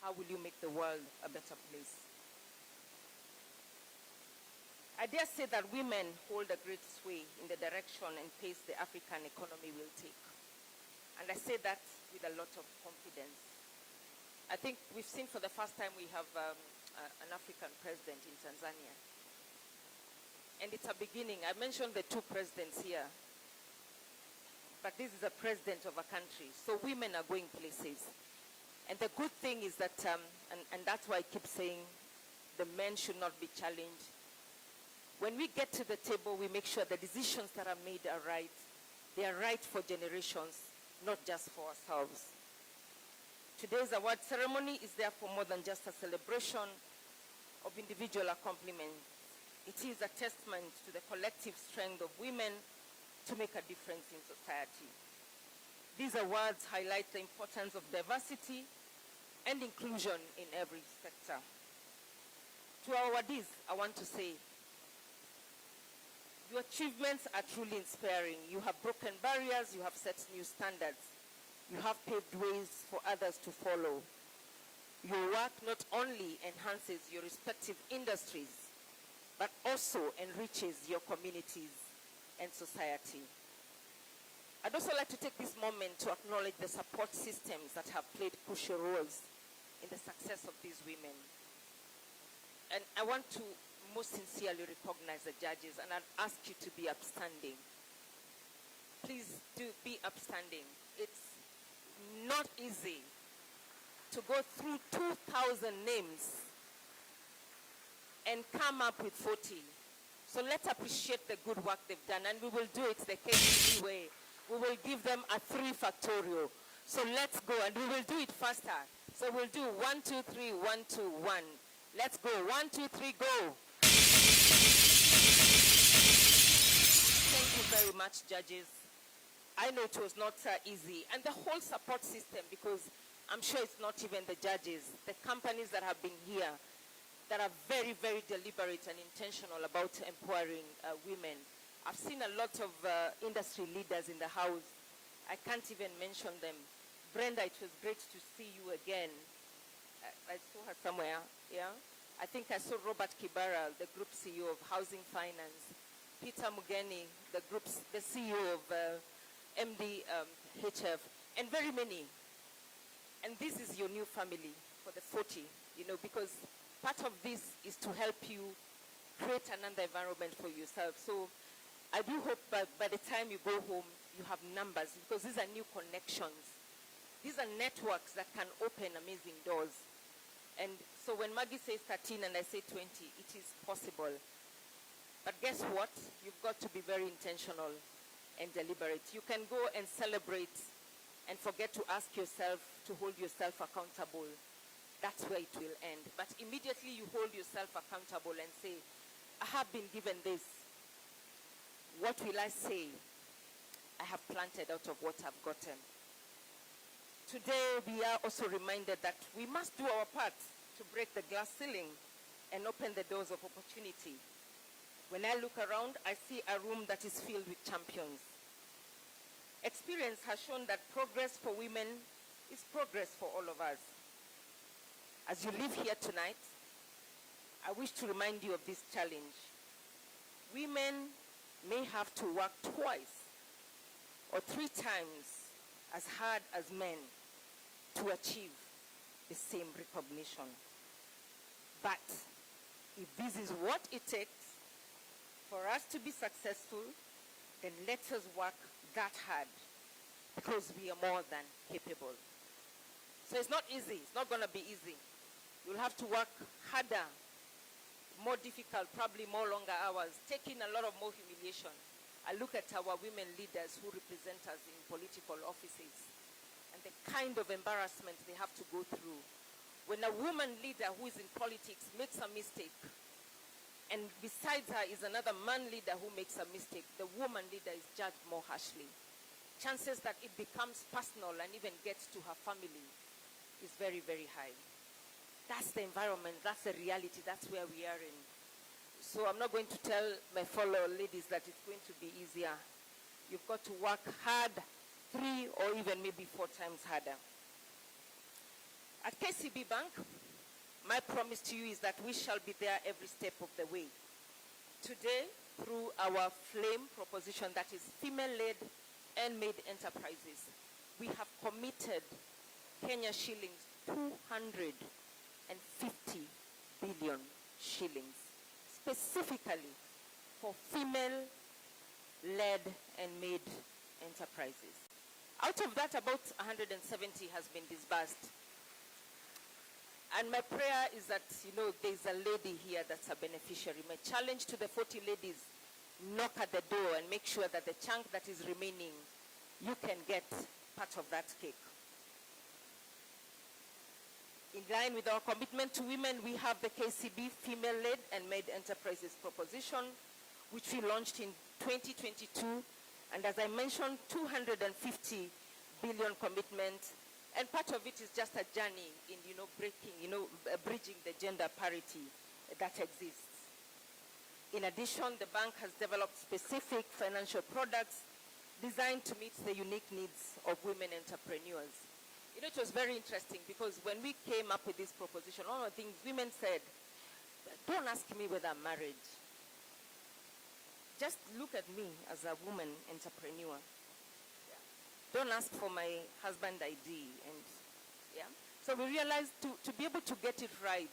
how will you make the world a better place? I dare say that women hold a great sway in the direction and pace the African economy will take. And I say that with a lot of confidence. I think we've seen for the first time we have an African president in Tanzania. And it's a beginning. I mentioned the two presidents here. But this is a president of a country. So women are going places. And the good thing is that, and that's why I keep saying the men should not be challenged. When we get to the table, we make sure the decisions that are made are right. They are right for generations, not just for ourselves. Today's award ceremony is therefore more than just a celebration of individual accomplishments. It is a testament to the collective strength of women to make a difference in society. These awards highlight the importance of diversity and inclusion in every sector. To our awardees, I want to say, your achievements are truly inspiring. You have broken barriers, you have set new standards. You have paved ways for others to follow. Your work not only enhances your respective industries, but also enriches your communities and society. I'd also like to take this moment to acknowledge the support systems that have played crucial roles in the success of these women. And I want to most sincerely recognize the judges, and I'd ask you to be upstanding. Please do be upstanding. It's not easy to go through 2,000 names and come up with 40. So let's appreciate the good work they've done, and we will do it the KCB way. We will give them a 3 factorial. So let's go, and we will do it faster. So we'll do 1, 2, 3, 1, 2, 1. Let's go. 1, 2, 3, go. Thank you very much, judges. I know it was not easy. And the whole support system, because I'm sure it's not even the judges, the companies that have been here that are very, very deliberate and intentional about empowering women. I've seen a lot of industry leaders in the house. I can't even mention them. Brenda, it was great to see you again. I saw her somewhere, yeah? I think I saw Robert Kibara, the Group CEO of Housing Finance. Peter Mugeni, the CEO of MD HF, and very many. And this is your new family for the 40, you know, because part of this is to help you create another environment for yourself. So I do hope by the time you go home, you have numbers, because these are new connections. These are networks that can open amazing doors. And so when Maggie says 13 and I say 20, it is possible. But guess what? You've got to be very intentional and deliberate. You can go and celebrate and forget to ask yourself, to hold yourself accountable. That's where it will end. But immediately you hold yourself accountable and say, I have been given this. What will I say? I have planted out of what I've gotten. Today, we are also reminded that we must do our part to break the glass ceiling and open the doors of opportunity. When I look around, I see a room that is filled with champions. Experience has shown that progress for women is progress for all of us. As you live here tonight, I wish to remind you of this challenge. Women may have to work twice or 3 times as hard as men to achieve the same recognition. But if this is what it takes for us to be successful, then let us work that hard, because we are more than capable. So it's not easy. It's not going to be easy. You'll have to work harder, more difficult, probably more longer hours, taking a lot of more humiliation. I look at our women leaders who represent us in political offices and the kind of embarrassment they have to go through. When a woman leader who is in politics makes a mistake, and besides her is another man leader who makes a mistake, the woman leader is judged more harshly. Chances that it becomes personal and even gets to her family is very, very high. That's the environment, that's the reality, that's where we are in. So I'm not going to tell my fellow ladies that it's going to be easier. You've got to work hard, 3 or even maybe 4 times harder. At KCB Bank, my promise to you is that we shall be there every step of the way. Today, through our flame proposition that is female-led and made enterprises, we have committed Kenya shillings 250 billion shillings, specifically for female-led and made enterprises. Out of that, about 170 has been disbursed. And my prayer is that, there's a lady here that's a beneficiary. My challenge to the 40 ladies, knock at the door and make sure that the chunk that is remaining, you can get part of that cake. In line with our commitment to women, we have the KCB Female-Led and Made Enterprises proposition, which we launched in 2022. And as I mentioned, 250 billion commitment. And part of it is just a journey in, bridging the gender parity that exists. In addition, the bank has developed specific financial products designed to meet the unique needs of women entrepreneurs. It was very interesting because when we came up with this proposition, one of the things women said, don't ask me whether I'm married. Just look at me as a woman entrepreneur. Don't ask for my husband ID. So we realized to be able to get it right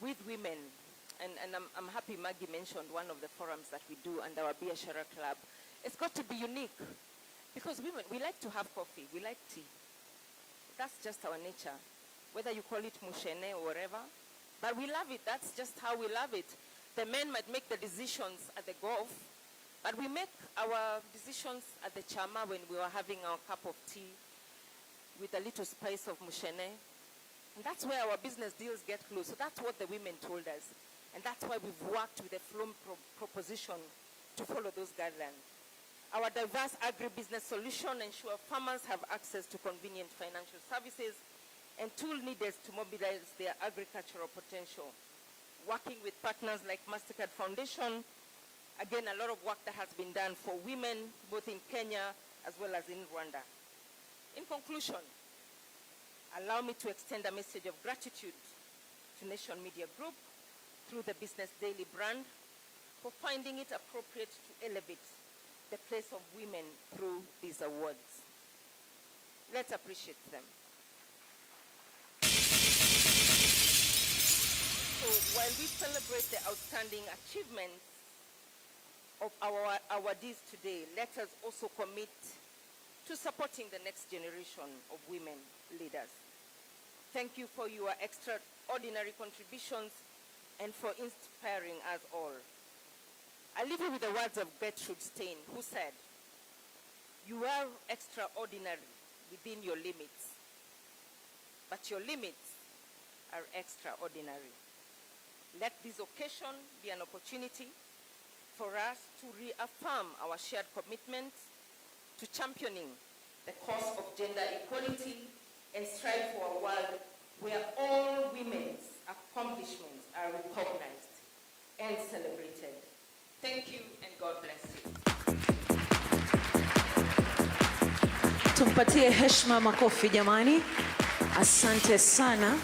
with women, and I'm happy Maggie mentioned one of the forums that we do and our Biashara Club. It's got to be unique because women, we like to have coffee, we like tea. That's just our nature. Whether you call it mushene or whatever, but we love it. That's just how we love it. The men might make the decisions at the golf, but we make our decisions at the chama when we are having our cup of tea with a little spice of mushene. And that's where our business deals get close. So that's what the women told us. And that's why we've worked with the FLOM proposition to follow those guidelines. Our diverse agribusiness solution ensures farmers have access to convenient financial services and tools needed to mobilize their agricultural potential. Working with partners like MasterCard Foundation, again, a lot of work that has been done for women, both in Kenya as well as in Rwanda. In conclusion, allow me to extend a message of gratitude to Nation Media Group through the Business Daily brand for finding it appropriate to elevate the place of women through these awards. Let's appreciate them. So while we celebrate the outstanding achievements of our awardees today, let us also commit to supporting the next generation of women leaders. Thank you for your extraordinary contributions and for inspiring us all. I leave you with the words of Gertrude Stein, who said, "You are extraordinary within your limits, but your limits are extraordinary." Let this occasion be an opportunity for us to reaffirm our shared commitment to championing the cause of gender equality and strive for a world where all women's accomplishments are recognized and celebrated. Thank you and God bless you. Tumpatie heshima makofi jamani. Asante sana.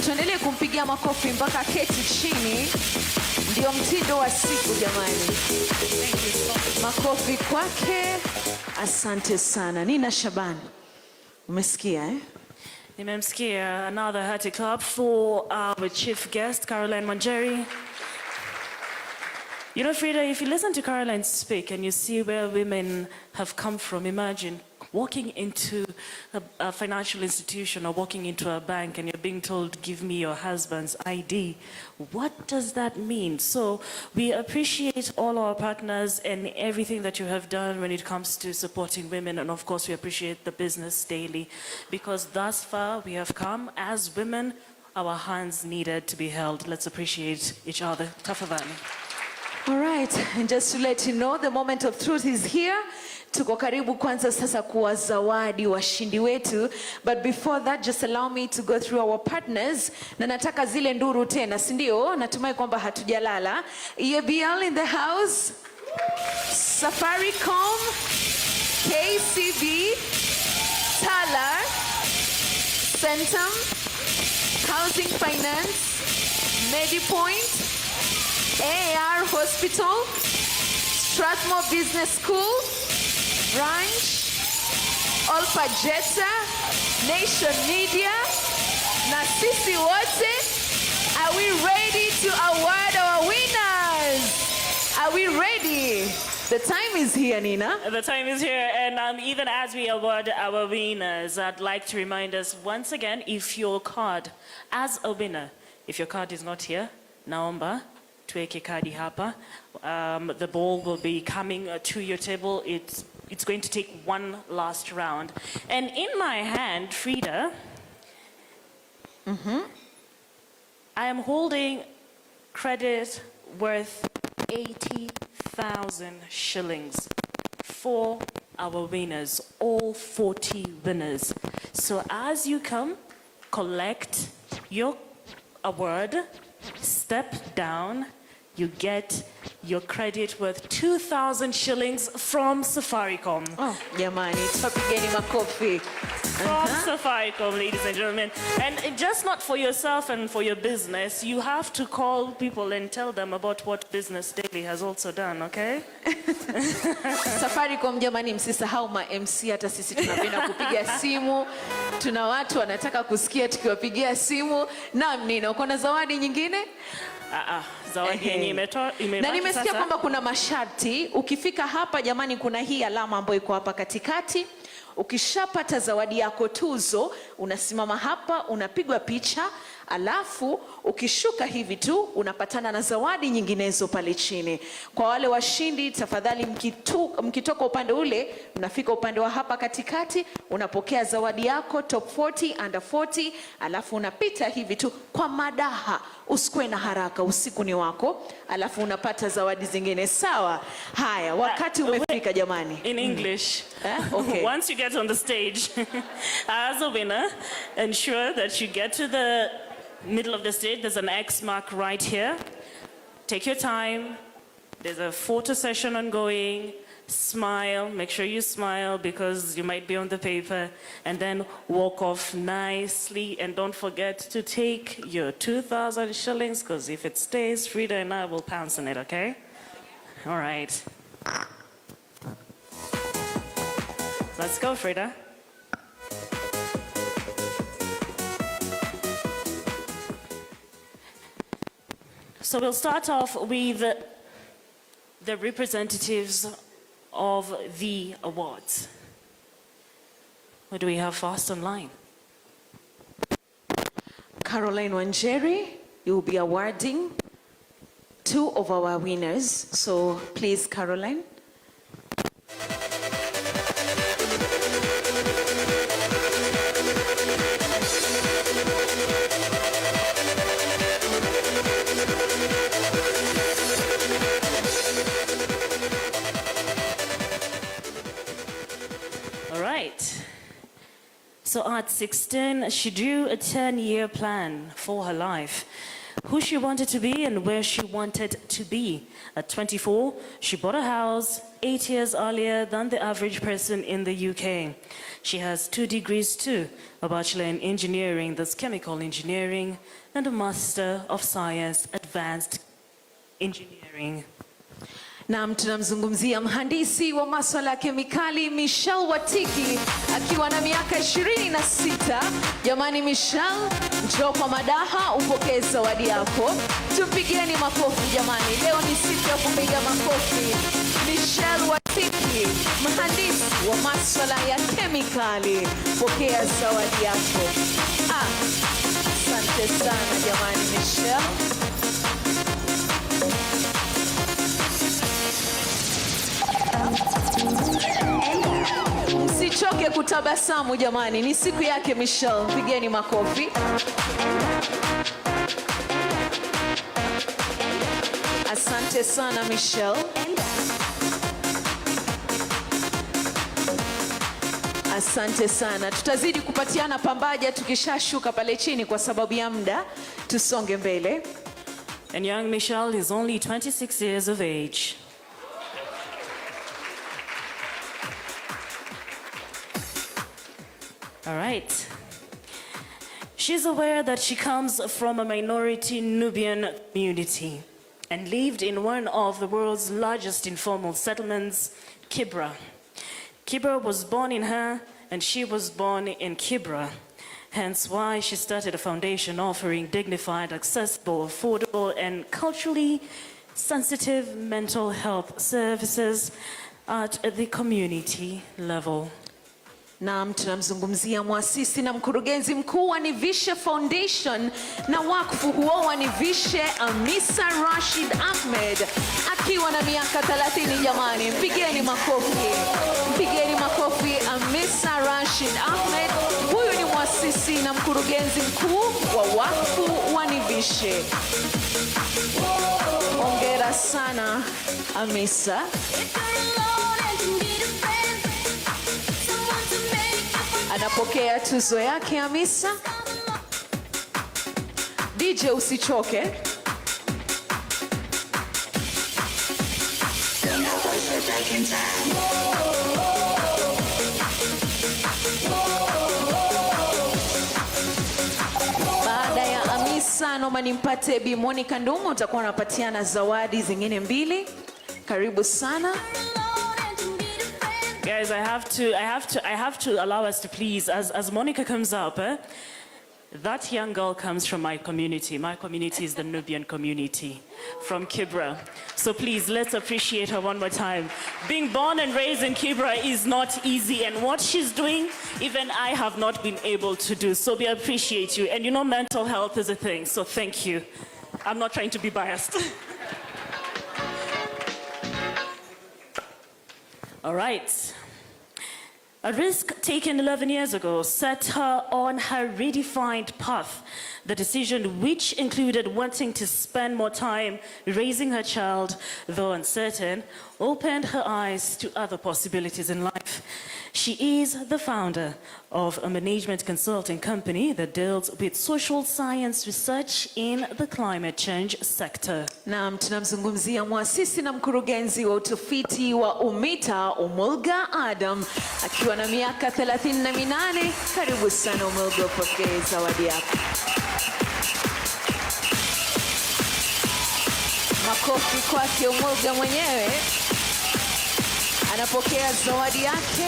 Tuendelee kumpigia makofi mpaka keti chini. Ndio mtindo wa siku jamani. Makofi kwake. Asante sana. Nina Shaban. Umesikia eh? Nimemsikia. Another hearty clap for our chief guest, Caroline Manjeri. You know, Frida, if you listen to Caroline speak and you see where women have come from, imagine walking into a financial institution or walking into a bank and you're being told, give me your husband's ID. What does that mean? So we appreciate all our partners and everything that you have done when it comes to supporting women. And of course, we appreciate the Business Daily because thus far we have come as women, our hands needed to be held. Let's appreciate each other. Tafadhali. All right, and just to let you know, the moment of truth is here. Tuko karibu kwanza sasa kuwazawadi washindi wetu. But before that, just allow me to go through our partners. Na nataka zile nduru tena, si ndio? Natumai kwamba hatujalala. EABL in the house. Safaricom, KCB, Tala, Centum, Housing Finance, MediPoint, AAR Hospital, Strathmore Business School, Ranch, Olpajeta, Nation Media, na sisi wote. Are we ready to award our winners? Are we ready? The time is here, Nina. The time is here, and even as we award our winners, I'd like to remind us once again, if your card, as a winner, if your card is not here, naomba tuweke kadi hapa. The ball will be coming to your table. It's going to take one last round. And in my hand, Frida, I am holding credit worth 80,000 shillings for our winners, all 40 winners. So as you come, collect your award, step down, you get your credit worth 2,000 shillings from Safaricom. Oh, jamani, tupigeni makofi. From Safaricom, ladies and gentlemen. And just not for yourself and for your business, you have to call people and tell them about what Business Daily has also done, okay? Safaricom, jamani, msisahau ma MC, hata sisi tunapenda kupiga simu. Tuna watu wanataka kusikia tukiwapigia simu. Naam, Nina, uko na zawadi nyingine? Zawadi yenye imebaki na nimesikia sasa. kwamba kuna masharti. Ukifika hapa jamani, kuna hii alama ambayo iko hapa katikati. Ukishapata zawadi yako tuzo, unasimama hapa, unapigwa picha, alafu ukishuka hivi tu unapatana na zawadi nyinginezo pale chini. Kwa wale washindi, tafadhali mkitoka upande ule, mnafika upande wa hapa katikati, unapokea zawadi yako top 40 under 40, alafu unapita hivi tu kwa madaha. Usikwe na haraka, usiku ni wako, alafu unapata zawadi zingine. Sawa? Haya, wakati umefika jamani. In English. Okay. Once you get on the stage, as a winner, ensure that you get to the middle of the stage. There's an X mark right here. Take your time. There's a photo session ongoing. Smile. Make sure you smile because you might be on the paper. And then walk off nicely. And don't forget to take your 2,000 shillings because if it stays, Frida and I will pounce on it, okay? All right. Let's go, Frida. So we'll start off with the representatives of the awards. What do we have first online? Caroline Wanjeri, you will be awarding 2 of our winners. So please, Caroline. All right. So at 16, she drew a 10-year plan for her life, who she wanted to be and where she wanted to be. At 24, she bought a house 8 years earlier than the average person in the UK. She has 2 degrees too, a bachelor in engineering, that's chemical engineering, and a master of science, advanced engineering. Na tunamzungumzia mhandisi wa masuala ya kemikali Michelle Watiki akiwa na miaka 26. Jamani Michelle, njoo kwa madaha upokee zawadi yako. Tupigieni makofi jamani. Leo ni siku ya kupiga makofi. Michelle Watiki, mhandisi wa masuala ya kemikali, pokea zawadi yako. Asante sana jamani Michelle. Msichoke kutabasamu jamani, ni siku yake Michelle. Pigeni makofi. Asante sana Michelle. Asante sana. Tutazidi kupatiana pambaja tukishashuka pale chini kwa sababu ya muda. Tusonge mbele. And young Michelle is only 26 years of age. All right. She's aware that she comes from a minority Nubian community and lived in one of the world's largest informal settlements, Kibra. Kibra was born in her, and she was born in Kibra. Hence why she started a foundation offering dignified, accessible, affordable, and culturally sensitive mental health services at the community level. Naam, tunamzungumzia muasisi na mkurugenzi mkuu wa Nivishe Foundation na wakfu huo wa Nivishe, Amisa Rashid Ahmed, akiwa na miaka 30 jamani. Mpigeni makofi. Mpigeni makofi Amisa Rashid Ahmed. Huyu ni muasisi na mkurugenzi mkuu wa wakfu wa Nivishe. Hongera sana Amisa. Anapokea tuzo yake Amisa. DJ usichoke. Baada ya Amisa, naomba nimpate Bi Monica Ndumo, utakuwa unapatiana zawadi zingine 2. Karibu sana. Guys, I have to allow us to please, as Monica comes up, that young girl comes from my community. My community is the Nubian community from Kibra. So please, let's appreciate her one more time. Being born and raised in Kibra is not easy, and what she's doing, even I have not been able to do. So we appreciate you. And you know, mental health is a thing, so thank you. I'm not trying to be biased. All right. A risk taken 11 years ago set her on her redefined path. The decision, which included wanting to spend more time raising her child, though uncertain, opened her eyes to other possibilities in life. She is the founder of a management consulting company that deals with social science research in the climate change sector. Naam, tunamzungumzia muasisi na mkurugenzi wa utafiti wa UMITA, Umulga Adam, akiwa na miaka 38. Karibu sana Umulga, upokee zawadi yako. Makofi kwake Umulga mwenyewe. Anapokea zawadi yake.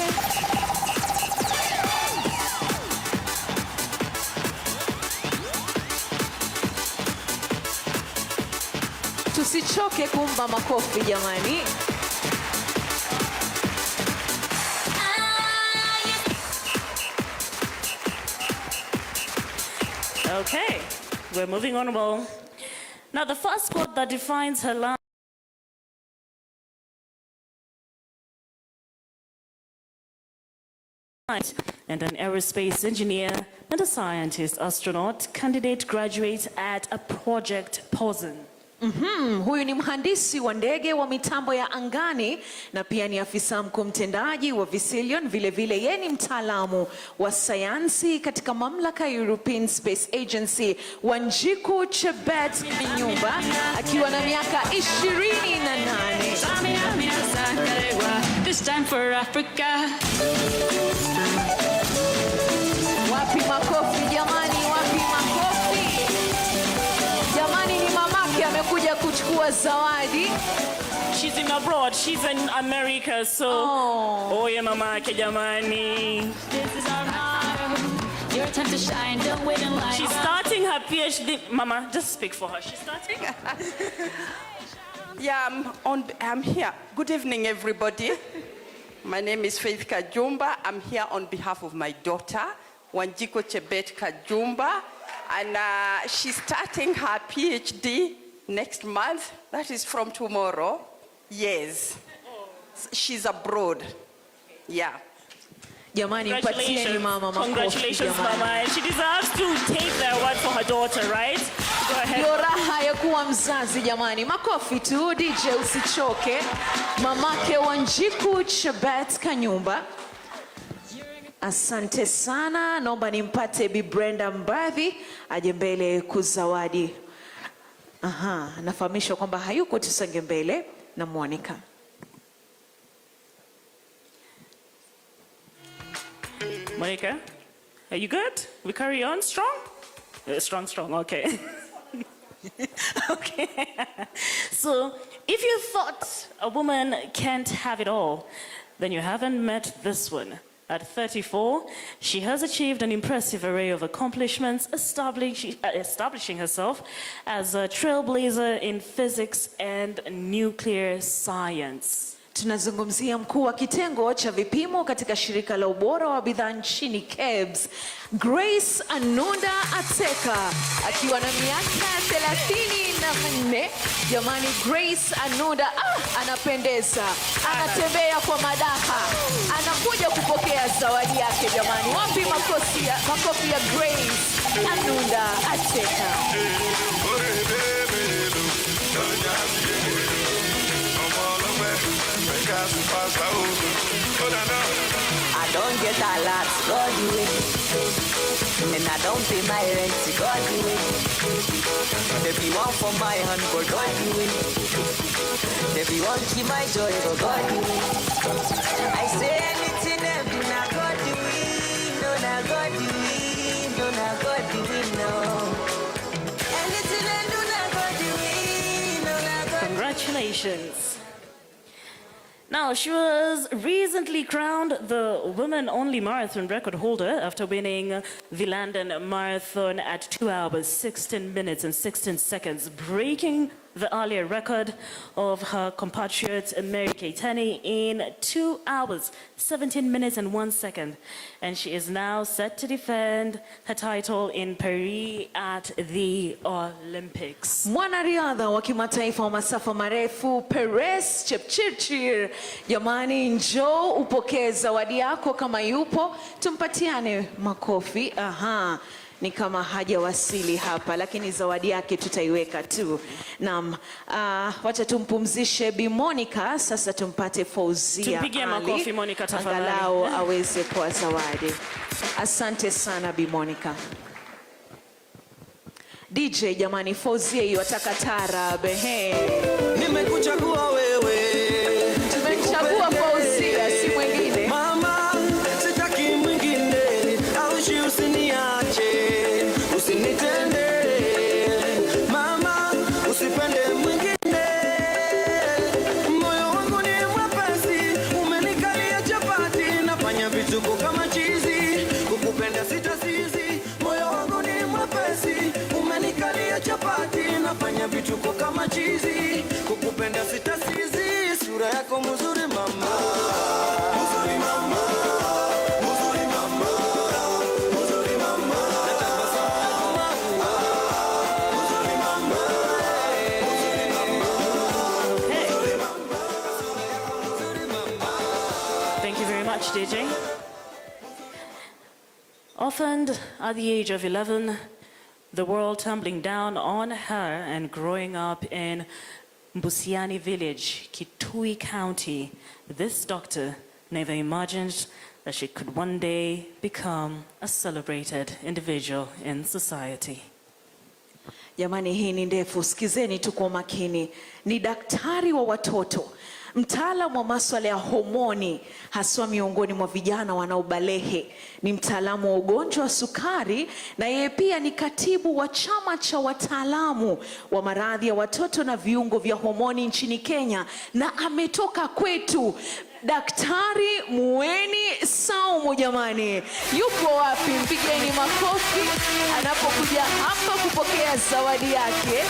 Tusichoke kumba makofi jamani. Okay, we're moving on well. Now the first quote that defines her life and an aerospace engineer and a scientist, astronaut, candidate graduate at a project POSN. Huyu ni mhandisi wa ndege wa mitambo ya angani na pia ni afisa mkuu mtendaji wa Visilion. Vile vile yeye ni mtaalamu wa sayansi katika mamlaka ya European Space Agency. Wanjiku Chebet Nyumba akiwa na miaka 28. This time for Africa. Wapi makofi jamani, wapi makofi. Jamani, ni mamake amekuja kuchukua zawadi. She's in abroad, she's in America, so oh yeah, mamake jamani. This is our motto. Your time to shine, don't wait in line. She's starting her PhD. Mama, just speak for her. She's starting. Yeah, I'm here. Good evening, everybody. My name is Faith Kajumba. I'm here on behalf of my daughter, Wanjiko Chebet Kajumba, and she's starting her PhD next month. That is from tomorrow. Yes. She's abroad. Yeah. Jamani, mpatieni mama makofi. Congratulations, mama. And she deserves to take the award for her daughter, right? Go ahead. Ndio raha ya kuwa mzazi jamani. Makofi tu, DJ usichoke. Mamake Wanjiku Chebet Kanyumba. Asante sana. Naomba nimpate Bi Brenda Mbadhi aje mbele kuzawadi. Nafahamishwa kwamba hayuko, tusonge mbele na Monica. Monica, are you good? We carry on strong? Strong, okay. Okay. So, if you thought a woman can't have it all, then you haven't met this one. At 34, she has achieved an impressive array of accomplishments, establishing herself as a trailblazer in physics and nuclear science. Tunazungumzia mkuu wa kitengo cha vipimo katika shirika la ubora wa bidhaa nchini KEBS, Grace Anunda Ateka, akiwa na miaka 34. Jamani, Grace Anunda anapendeza, anatembea kwa madaha, anakuja kupokea zawadi yake. Jamani, wapi makofi ya Grace Anunda Ateka. I don't get a lot, God do it. And I don't pay my rent, God do it. If you want for my hand, God do it. If you want keep my joy, God do it. I say anything, do not God do it. No, not God do it. No, not God do it, no. Anything I do not God do it. No, not God. Congratulations. Now, she was recently crowned the women-only marathon record holder after winning the London Marathon at 2 hours, 16 minutes and 16 seconds, breaking the earlier record of her compatriot Mary Keitany in 2 hours, 17 minutes and 1 second. And she is now set to defend her title in Paris at the Olympics. Mwanariadha wa kimataifa wa masafa marefu Perez Chepchirchir, jamani, njoo upokee zawadi yako kama yupo, tumpatiane makofi. Aha. Ni kama hajawasili hapa, lakini zawadi yake tutaiweka tu. Naam, wacha tumpumzishe Bi Monica, sasa tumpate Fauzia. Tumpigie makofi Monica tafadhali. Angalau aweze kwa zawadi. Asante sana Bi Monica. DJ jamani, Fauzia hiyo atakatara behe. Nimekuchagua wewe. Tumechagua Fauzia, si mwingine. Mama, sitaki mwingine. Aushi usiniache. Usinitende. Mama, usipende mwingine. Moyo wangu ni mwepesi. Umenikalia chapati. Nafanya vituko kama chizi. Kukupenda sitasizi. Moyo wangu ni mwepesi. Umenikalia chapati. Nafanya vituko kama chizi. Kukupenda sitasizi. Sura yako mzuri mama. Mzuri mama. Mzuri mama. Mzuri mama. Natabasamu mama. Mzuri mama. Mzuri mama. Mzuri mama. Mzuri mama. Thank you very much, DJ. Orphaned at the age of 11, the world tumbling down on her and growing up in Mbusiani village, Kitui County, this doctor never imagined that she could one day become a celebrated individual in society. Jamani, hii ni ndefu, sikizeni tu kwa makini. Ni daktari wa watoto, mtaalamu wa masuala ya homoni, haswa miongoni mwa vijana wanaobalehe. Ni mtaalamu wa ugonjwa wa sukari, na yeye pia ni katibu wa chama cha wataalamu wa maradhi ya watoto na viungo vya homoni nchini Kenya, na ametoka kwetu. Daktari Mueni Saumu jamani, yupo wapi? Mpigeni makofi anapokuja hapa kupokea zawadi yake.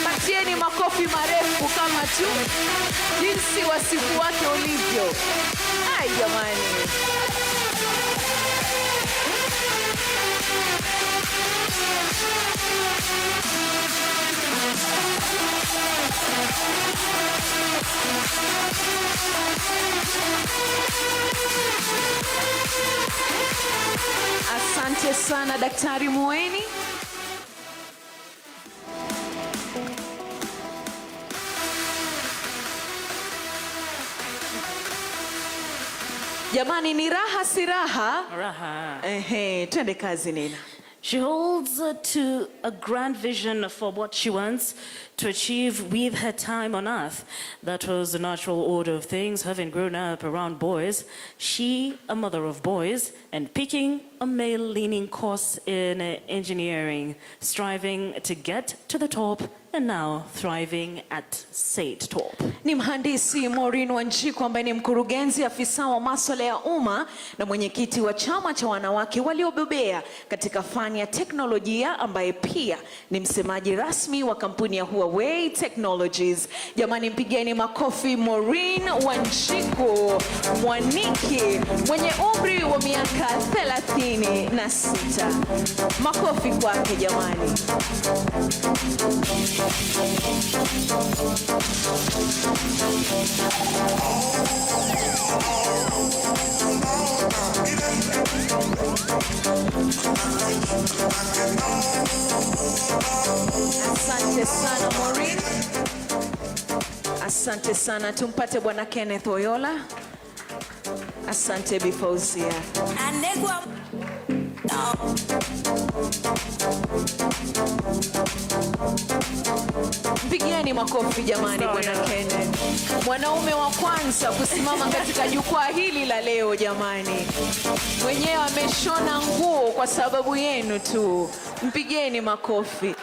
Mpatieni makofi marefu kama tu jinsi wasifu wake ulivyo. Hai jamani. Asante sana Daktari Mueni. Jamani, ni raha si raha? Raha. Twende kazi Nina. She holds to a grand vision for what she wants to achieve with her time on earth. That was the natural order of things, having grown up around boys. She, a mother of boys, and picking a male-leaning course in engineering, striving to get to the top and now thriving at said top. Ni mhandisi Maureen Wanjiku ambaye ni mkurugenzi afisa wa masuala ya umma na mwenyekiti wa chama cha wanawake waliobobea katika fani ya teknolojia, ambaye pia ni msemaji rasmi wa kampuni ya Huawei Technologies. Jamani, mpigeni makofi Maureen Wanjiku, mwaniki mwenye umri wa miaka 36. Makofi kwake jamani. Asante sana Maureen. Asante sana. Tumpate Bwana Kenneth Oyola. Asante Bi Fauzia. Mpigieni makofi jamani Bwana Kenneth. Mwanaume wa kwanza kusimama katika jukwaa hili la leo jamani. Mwenyewe ameshona nguo kwa sababu yenu tu. Mpigieni makofi.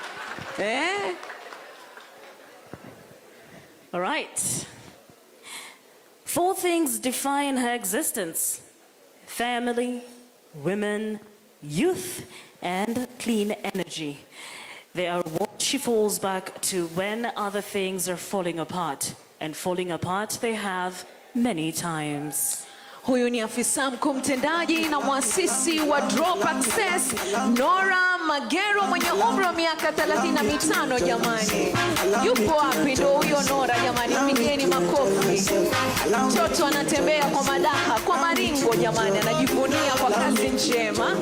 All right. 4 things define her existence: family, women, youth, and clean energy. They are what she falls back to when other things are falling apart. And falling apart they have many times. Huyu ni afisa mkuu mtendaji na mwasisi wa Drop Access, Nora Magero, mwenye umri wa miaka 35 jamani. Yupo wapi ndo huyo Nora jamani? Mpigieni makofi. Mtoto anatembea kwa madaha, kwa maringo jamani, anajivunia kwa kazi njema.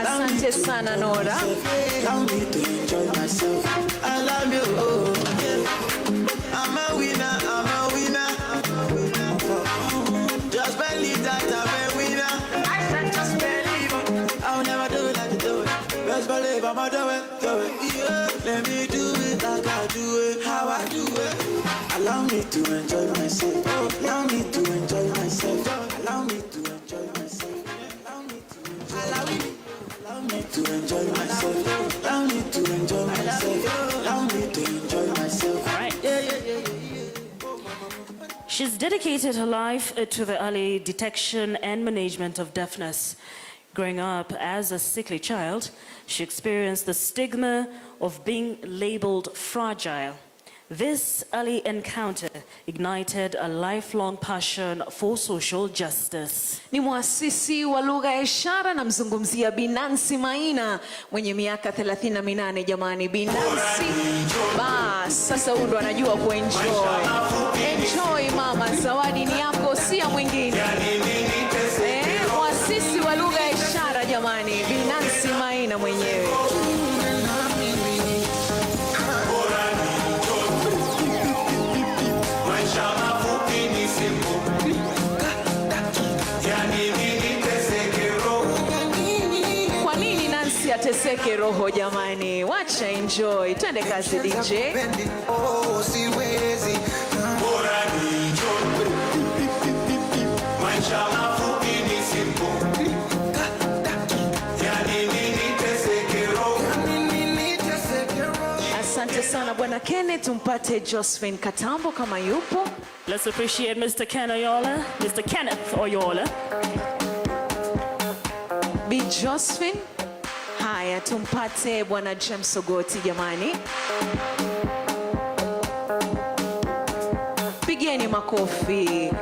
Asante sana Nora. I'm a winner, I'm a winner. Just believe that I'm a winner. I said just believe. I'll never do it like you do it. Just believe I'ma do it, yeah. Let me do it like I do it, how I do it. Allow me to enjoy myself. Allow me to enjoy myself. Allow me to enjoy myself. Allow me to enjoy myself. Allow me to enjoy myself. Allow me to enjoy myself. Right. She's dedicated her life to the early detection and management of deafness. Growing up as a sickly child, she experienced the stigma of being labeled fragile. This early encounter ignited a lifelong passion for social justice. Ni mwasisi wa lugha ya ishara, na mzungumzia Binansi Maina mwenye miaka 38 jamani. Binansi sasa huyu ndo anajua kuenjoy. Enjoy mama, zawadi ni yako, si ya mwingine. Mwasisi wa lugha ya ishara jamani, Binansi Maina mwenyewe. Kwa nini Nancy ateseke roho jamani? Wacha enjoy. Twende kazi DJ. Oh, siwezi. Bora ni enjoy. Maisha mafupi ni simple. Yani nini teseke roho? Asante sana Bwana Kenneth. Tumpate Josephine Kambo kama yupo. Let's appreciate Mr. Ken Oyola, Mr. Kenneth Oyola. Bi Josephine. Haya, tumpate Bwana James Ogoti jamani. Pigeni makofi.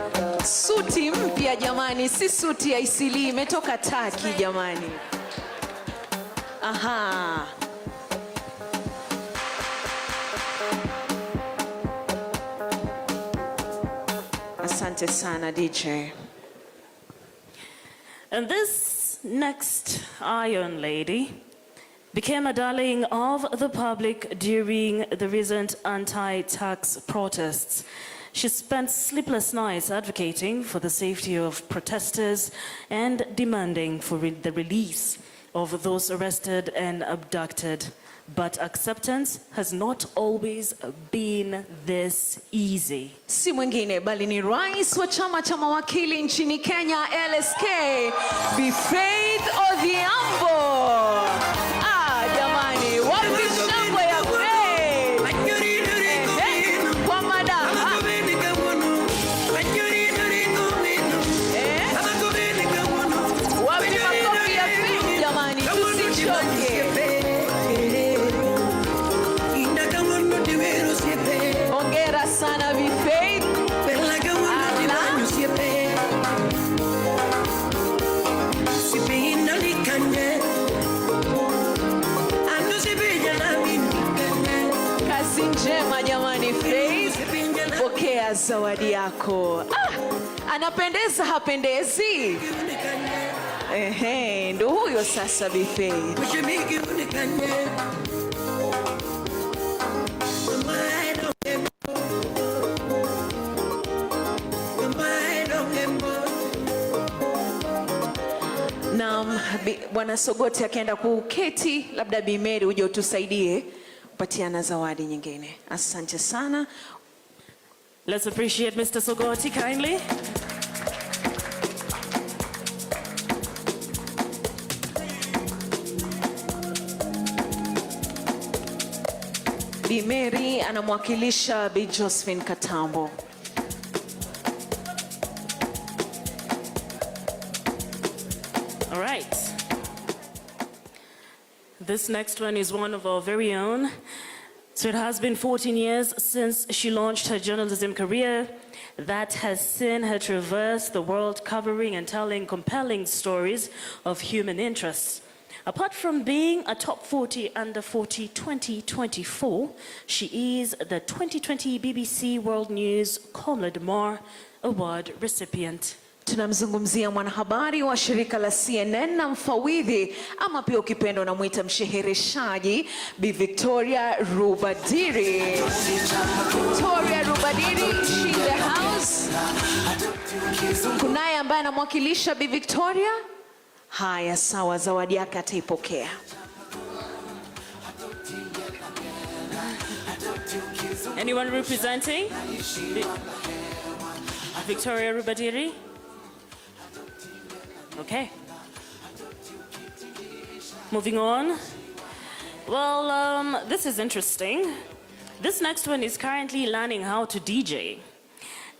Suti mpya jamani, si suti ya Isili, imetoka Taki jamani. Aha. Asante sana DJ. And this next Iron Lady became a darling of the public during the recent anti-tax protests. She spent sleepless nights advocating for the safety of protesters and demanding for the release of those arrested and abducted. But acceptance has not always been this easy. Si mwingine bali ni rais wa chama cha mawakili nchini Kenya LSK, Bi Faith Faith Odhiambo. Jamani, wapi shangwe ya Faith? Kwa madam. Wapi makofi ya Faith jamani, tusichoke. Hongera sana Bi Faith. Kazi njema jamani Faith. Pokea zawadi yako. Anapendeza hapendezi? Ndo huyo sasa Bi Faith. Na Bwana Sogoti akaenda kuketi, labda Bi Mary uje utusaidie kupatiana zawadi nyingine. Asante sana. Let's appreciate Mr. Sogoti kindly. Bi Mary anamwakilisha Bi Josephine Kambo. All right. This next one is one of our very own. So it has been 14 years since she launched her journalism career that has seen her traverse the world covering and telling compelling stories of human interest. Apart from being a top 40 under 40 2024, she is the 2020 BBC World News Comrade d'Amour Award recipient. Tunamzungumzia mwanahabari wa shirika la CNN na mfawidhi ama pia ukipenda unamuita mshehereshaji Bi Victoria Rubadiri. Victoria Rubadiri, she in the house. Kunaye ambaye anamwakilisha Bi Victoria? Haya sawa, zawadi yake ataipokea. Anyone representing Victoria Rubadiri? Okay. Moving on. Well, this is interesting. This next one is currently learning how to DJ.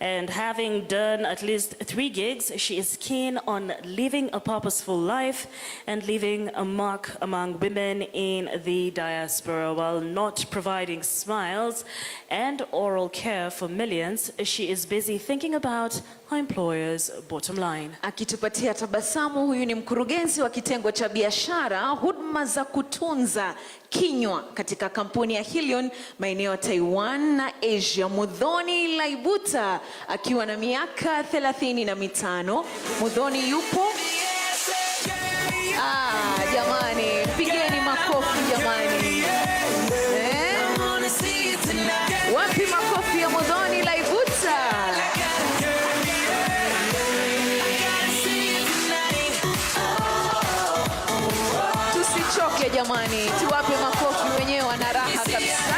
And having done at least 3 gigs, she is keen on living a purposeful life and leaving a mark among women in the diaspora. While not providing smiles and oral care for millions, she is busy thinking about her employer's bottom line. Akitupatia tabasamu, huyu ni mkurugenzi wa kitengo cha biashara, huduma za kutunza kinywa katika kampuni ya Helion maeneo ya Taiwan na Asia, Muthoni Laibuta akiwa na miaka 35. Muthoni yupo? Jamani, pigeni makofi jamani. Wapi makofi ya Muthoni Laibuta? Tusichoke jamani, tuwape makofi, wenyewe wana raha kabisa.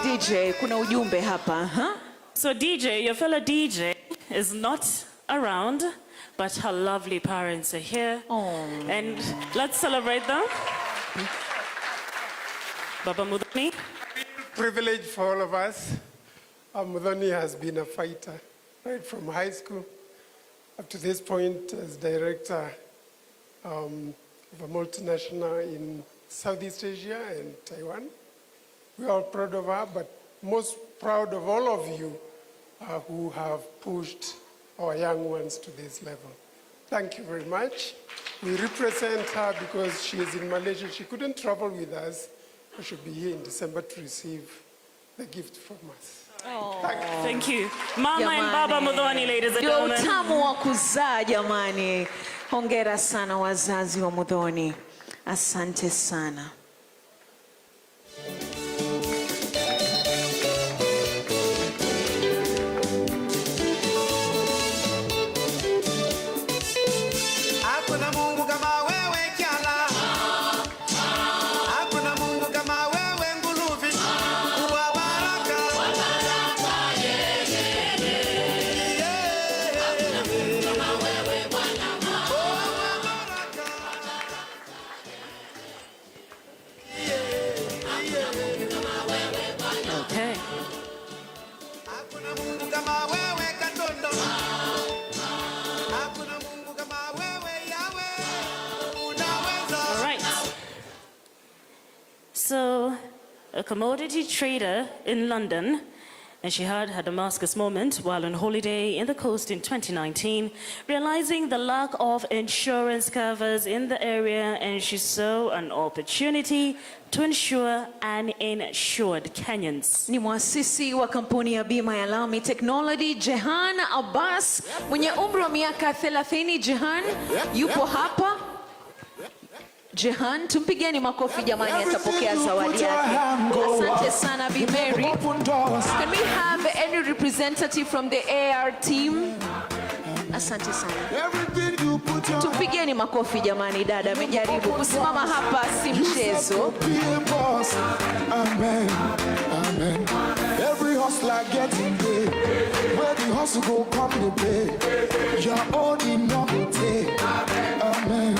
DJ, kuna ujumbe hapa, huh? So DJ, your fellow DJ is not around, but her lovely parents are here. And let's celebrate them. Baba Muthoni. Privilege for all of us. Muthoni has been a fighter right from high school up to this point as director of a multinational in Southeast Asia and Taiwan. We are proud of her, but most proud of all of you who have pushed our young ones to this level. Thank you very much. We represent her because she is in Malaysia. She couldn't travel with us, but she'll be here in December to receive the gift from us. Thank you. Mama and Baba Muthoni, ladies and gentlemen. Ndio utamu wa kuzaa jamani. Hongera sana wazazi wa Muthoni. Asante sana. a commodity trader in London, and she had her Damascus moment while on holiday in the coast in 2019, realizing the lack of insurance covers in the area, and she saw an opportunity to insure uninsured Kenyans. Ni mwasisi wa kampuni ya bima ya Lami Technology, Jehan Abbas, mwenye umri wa miaka 30. Jehan yupo hapa. Jehan, tumpigeni makofi jamani, atapokea zawadi yake. Asante sana Bi Mary. Can we have any representative from the AR team? Asante sana. Tumpigeni makofi jamani, dada amejaribu kusimama hapa, si mchezo. Amen. Amen. Every hustler getting paid. Where the hustle go come to pay. Your own inoculate. Amen.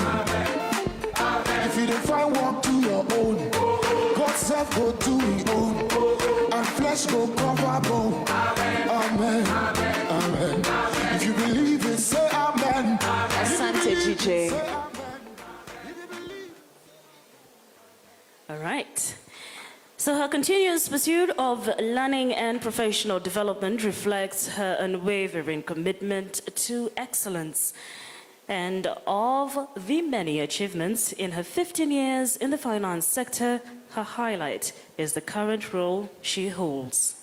If you don't find work to your own, God self go do his own, and flesh go cover bone. Amen. Amen. If you believe it, say amen. Asante DJ. All right. So her continuous pursuit of learning and professional development reflects her unwavering commitment to excellence. And of the many achievements in her 15 years in the finance sector, her highlight is the current role she holds.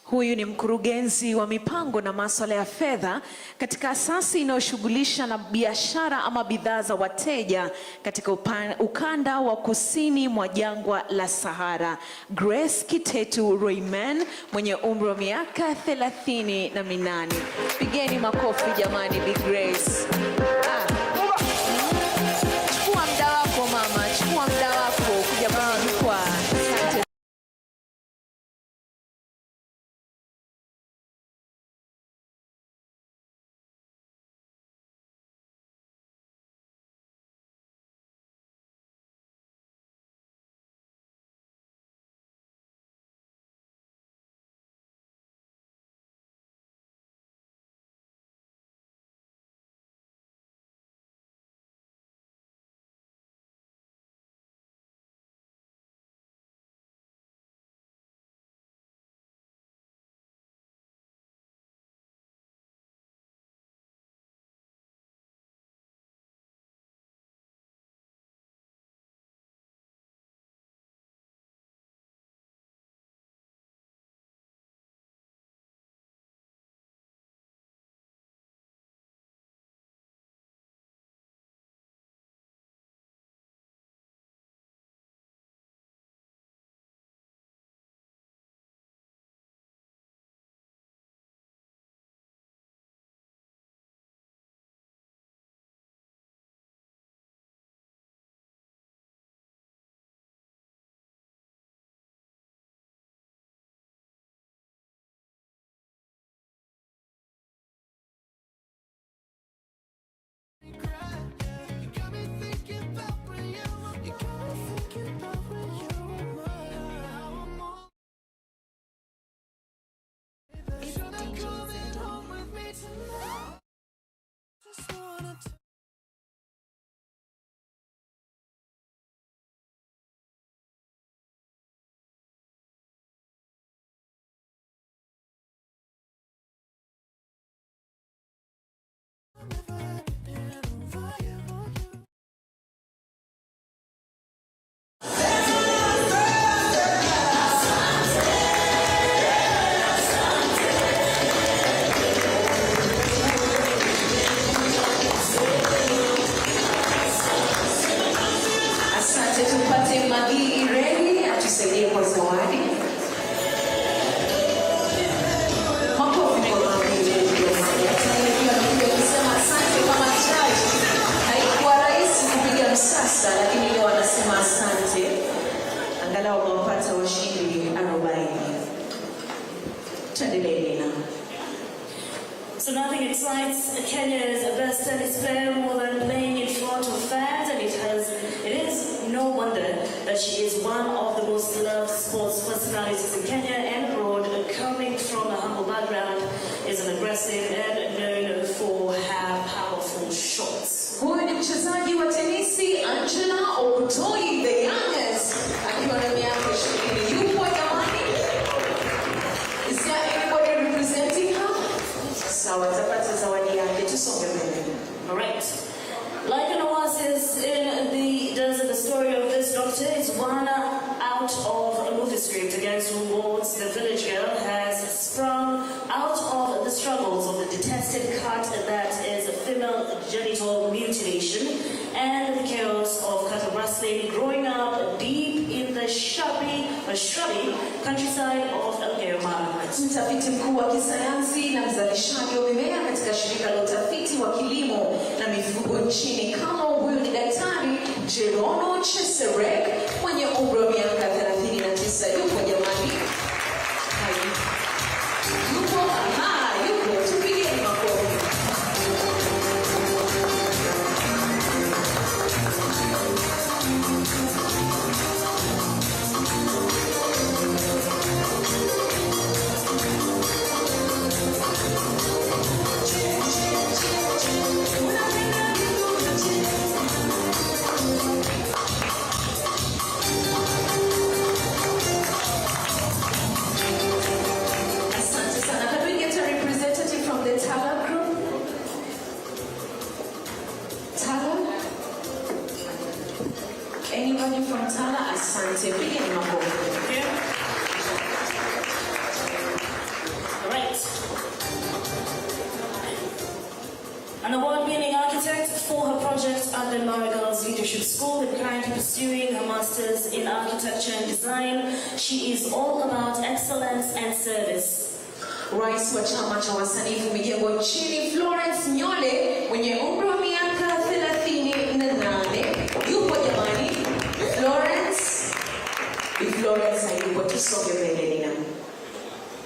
Huyu ni mkurugenzi wa mipango na masuala ya fedha katika asasi inayoshughulisha na biashara ama bidhaa za wateja katika ukanda wa kusini mwa jangwa la Sahara. Grace Kitetu Royman mwenye umri wa miaka 38. Pigeni makofi jamani Bi Grace. Chukua muda wako mama, chukua muda wako kuja kwenye jukwaa. Asante. So nothing excites Kenya's best tennis player more than playing in front of fans, and it is no wonder that she is one of the most loved sports personalities in Kenya and abroad. Coming from a humble background, is an aggressive and known for her powerful shots. Huyu ni mchezaji wa tenisi Angela Otoi the youngest, akiwa na miaka 20. Yupo struggles of the detested cut that is female genital mutilation and the chaos of cattle rustling growing up deep in the shrubby countryside of Elgeyo Marakwet. Mtafiti mkuu wa kisayansi na mzalishaji wa mimea katika shirika la utafiti wa kilimo na mifugo nchini kama huyu ni Daktari Jerono Cheserek mwenye umri wa miaka 39. Yupo jamani? Yupo, tupigeni makofi. Anybody from Tala? Asante. Pigeni makofi. Right. An award-winning architect for her project under Marigall's Leadership School and currently pursuing her master's in architecture and design. She is all about excellence and service. Rais wa chama cha wasanifu mijengo nchini Florence Nyole mwenye umri wa miaka 38 yupo jamani. Florence hayupo, tusonge mbele nina.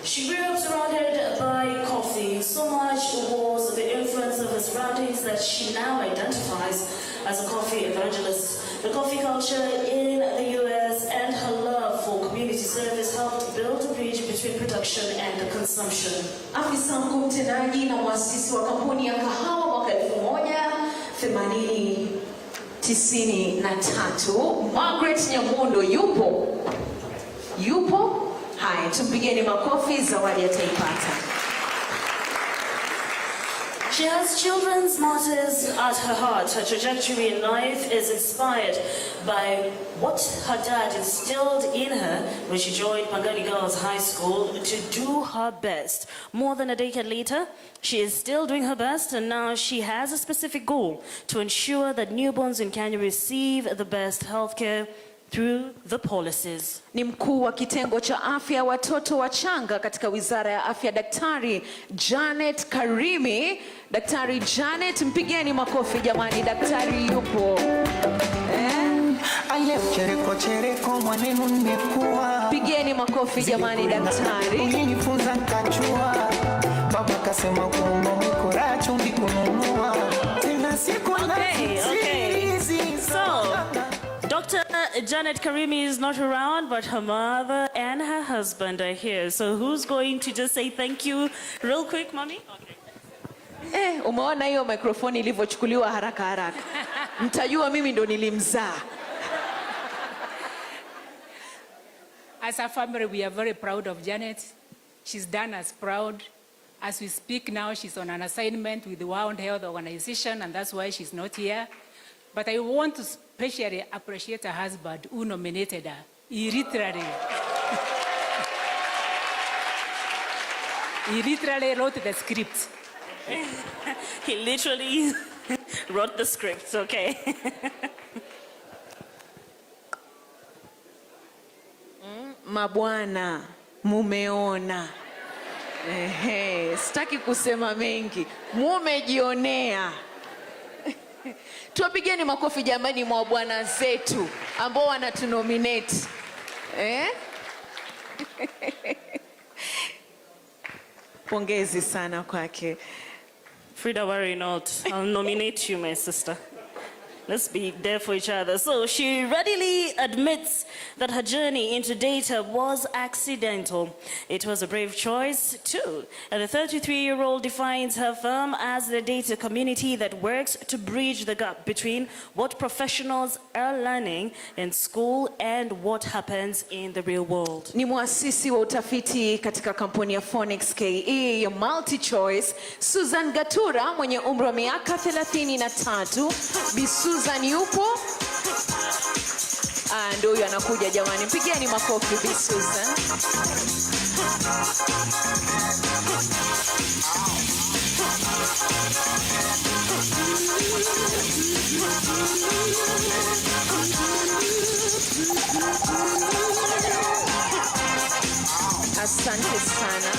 She grew up surrounded by coffee. So much was the influence of her surroundings that she now identifies as a coffee evangelist. The coffee culture in the US and her love for community service helped build a bridge between production and the consumption. Afisa mkuu mtendaji na muasisi wa kampuni ya kahawa mwaka 1993, Margaret Nyamundo yupo. Haya, tumpigeni makofi, zawadi ataipata. She has children's martyrs at her heart. Her trajectory in life is inspired by what her dad instilled in her when she joined Pangani Girls High School to do her best. More than a decade later, she is still doing her best, and now she has a specific goal to ensure that newborns in Kenya receive the best healthcare through the policies. Ni mkuu wa kitengo cha afya watoto wachanga katika Wizara ya Afya, Daktari Janet Karimi. Daktari Janet, mpigeni makofi jamani, daktari yupo. Chereko mwanenu nimekuwa. Pigeni makofi jamani, daktari. Ulinifunza nikajua. Baba kasema kuomba mkora chumbi kununua. Tena siku Okay. So, Dr. Janet Karimi is not around, but her mother and her husband are here. So who's going to just say thank you real quick, mommy? Okay. Umeona hiyo mikrofoni ilivyochukuliwa haraka haraka. Mtajua mimi ndo nilimzaa. As a family, we are very proud of Janet. She's done us proud. As we speak now, she's on an assignment with the World Health Organization, and that's why she's not here. But I want to especially appreciate her husband who nominated her. He literally wrote the script. He literally wrote the script, okay. Mabwana, mumeona. Sitaki kusema mengi. Mumejionea. Tuwapigeni makofi jamani mwa bwana zetu ambao wanatunominate. Pongezi sana kwake. Frida, worry not. I'll nominate you, my sister. Let's be there for each other. So she readily admits that her journey into data was accidental. It was a brave choice too. And the 33-year-old defines her firm as the data community that works to bridge the gap between what professionals are learning in school and what happens in the real world. Ni muasisi wa utafiti katika kampuni ya Phonics KE ya Multi Choice, Susan Gatura mwenye umri wa miaka 33. Susan yupo? Ndio huyu anakuja jamani. Mpigeni makofi Bi Susan. Asante sana.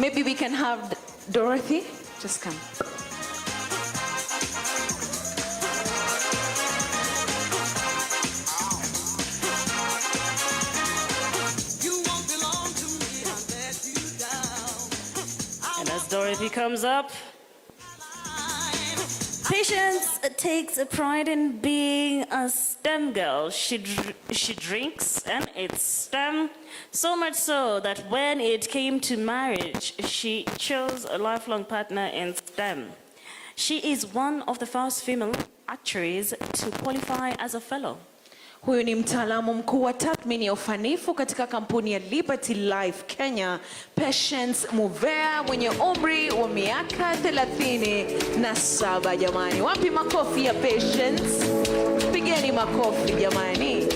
Maybe we can have Dorothy just come. And as Dorothy comes up, Patience takes a pride in being a STEM girl. She drinks and eats STEM, so much so that when it came to marriage, she chose a lifelong partner in STEM. She is one of the first female actuaries to qualify as a fellow. Huyu ni mtaalamu mkuu wa tathmini ya ufanifu katika kampuni ya Liberty Life Kenya, Patience Muvea, mwenye umri wa miaka 37 jamani. Wapi makofi ya Patience? Pigeni makofi jamani.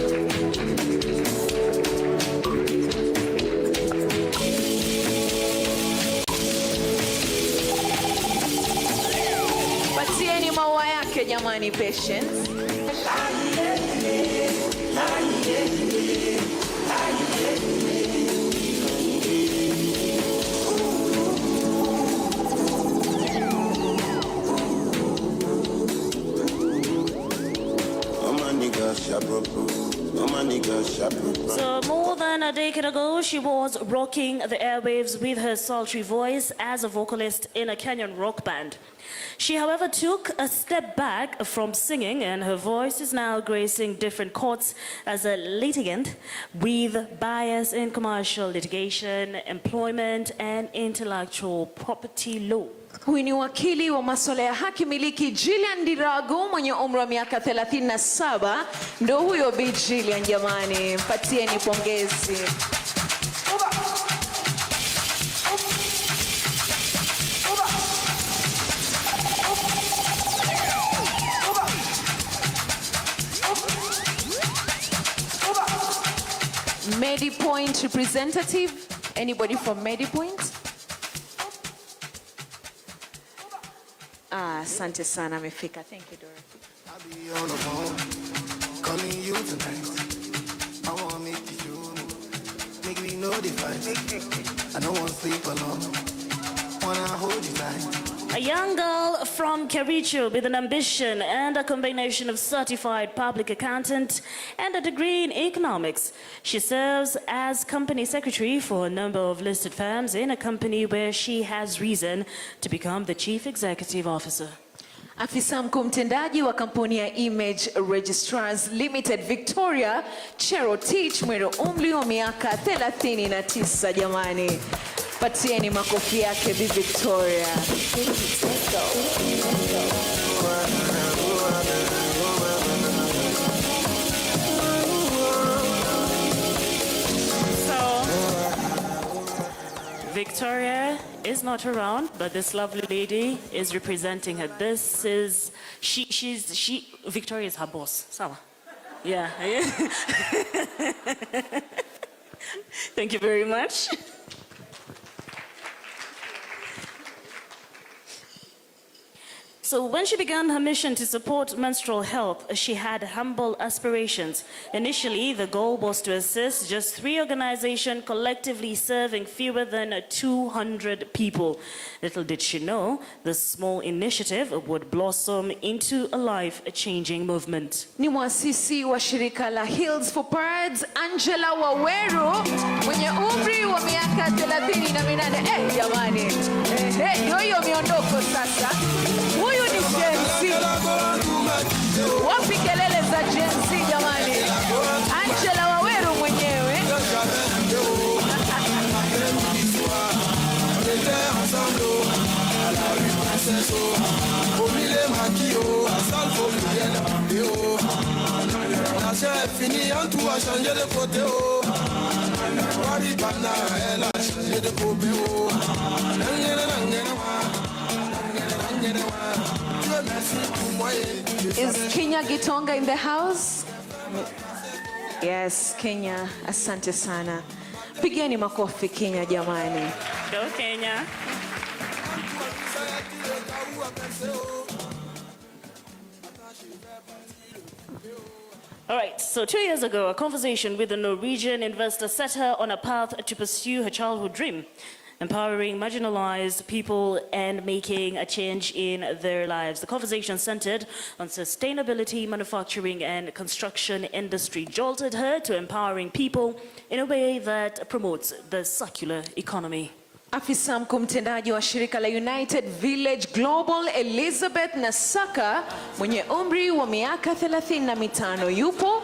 Patieni maua yake jamani Patience. So more than a decade ago, she was rocking the airwaves with her sultry voice as a vocalist in a Kenyan rock band. She, however, took a step back from singing, and her voice is now gracing different courts as a litigant with bias in commercial litigation, employment, and intellectual property law. Huyu ni wakili wa masuala ya haki miliki Jillian Dirago mwenye umri wa miaka 37. Ndo huyo Bi Jillian jamani, mpatieni pongezi. MediPoint representative, anybody from MediPoint? Asante sana amefika. Thank you, Dorothy. I'll be on the phone, calling you tonight. I wanna make me know the fight. I don't wanna sleep alone, wanna hold you tight. A young girl from Kericho with an ambition and a combination of certified public accountant and a degree in economics. She serves as company secretary for a number of listed firms in a company where she has reason to become the chief executive officer. Afisa mkuu mtendaji wa kampuni ya Image Registrars Limited Victoria, Cherotich, mwenye umri wa miaka 39 jamani. Patieni makofi yake Bi Victoria. Victoria is not around, but this lovely lady is representing her. This is, Victoria is her boss. Sawa. Yeah. Thank you very much. So when she began her mission to support menstrual health, she had humble aspirations. Initially, the goal was to assist just 3 organizations collectively serving fewer than 200 people. Little did she know, this small initiative would blossom into a life-changing movement. Ni mwasisi wa shirika la Hills for Parents, Angela Waweru, mwenye umri wa miaka 38. Jamani. Yoyo miondoko sasa. Huyu ni Gen Z. Wapi kelele za Gen Z jamani? Angela Waweru mwenyewe. Is Kenya Gitonga in the house? Yes, Kenya. Asante sana. Pigeni makofi Kenya jamani. Go Kenya. All right, so 2 years ago, a conversation with a Norwegian investor set her on a path to pursue her childhood dream, empowering marginalized people and making a change in their lives. The conversation centered on sustainability, manufacturing, and construction industry, jolted her to empowering people in a way that promotes the circular economy. Afisa mkuu mtendaji wa shirika la United Village Global Elizabeth Nasaka mwenye umri wa miaka 35 yupo.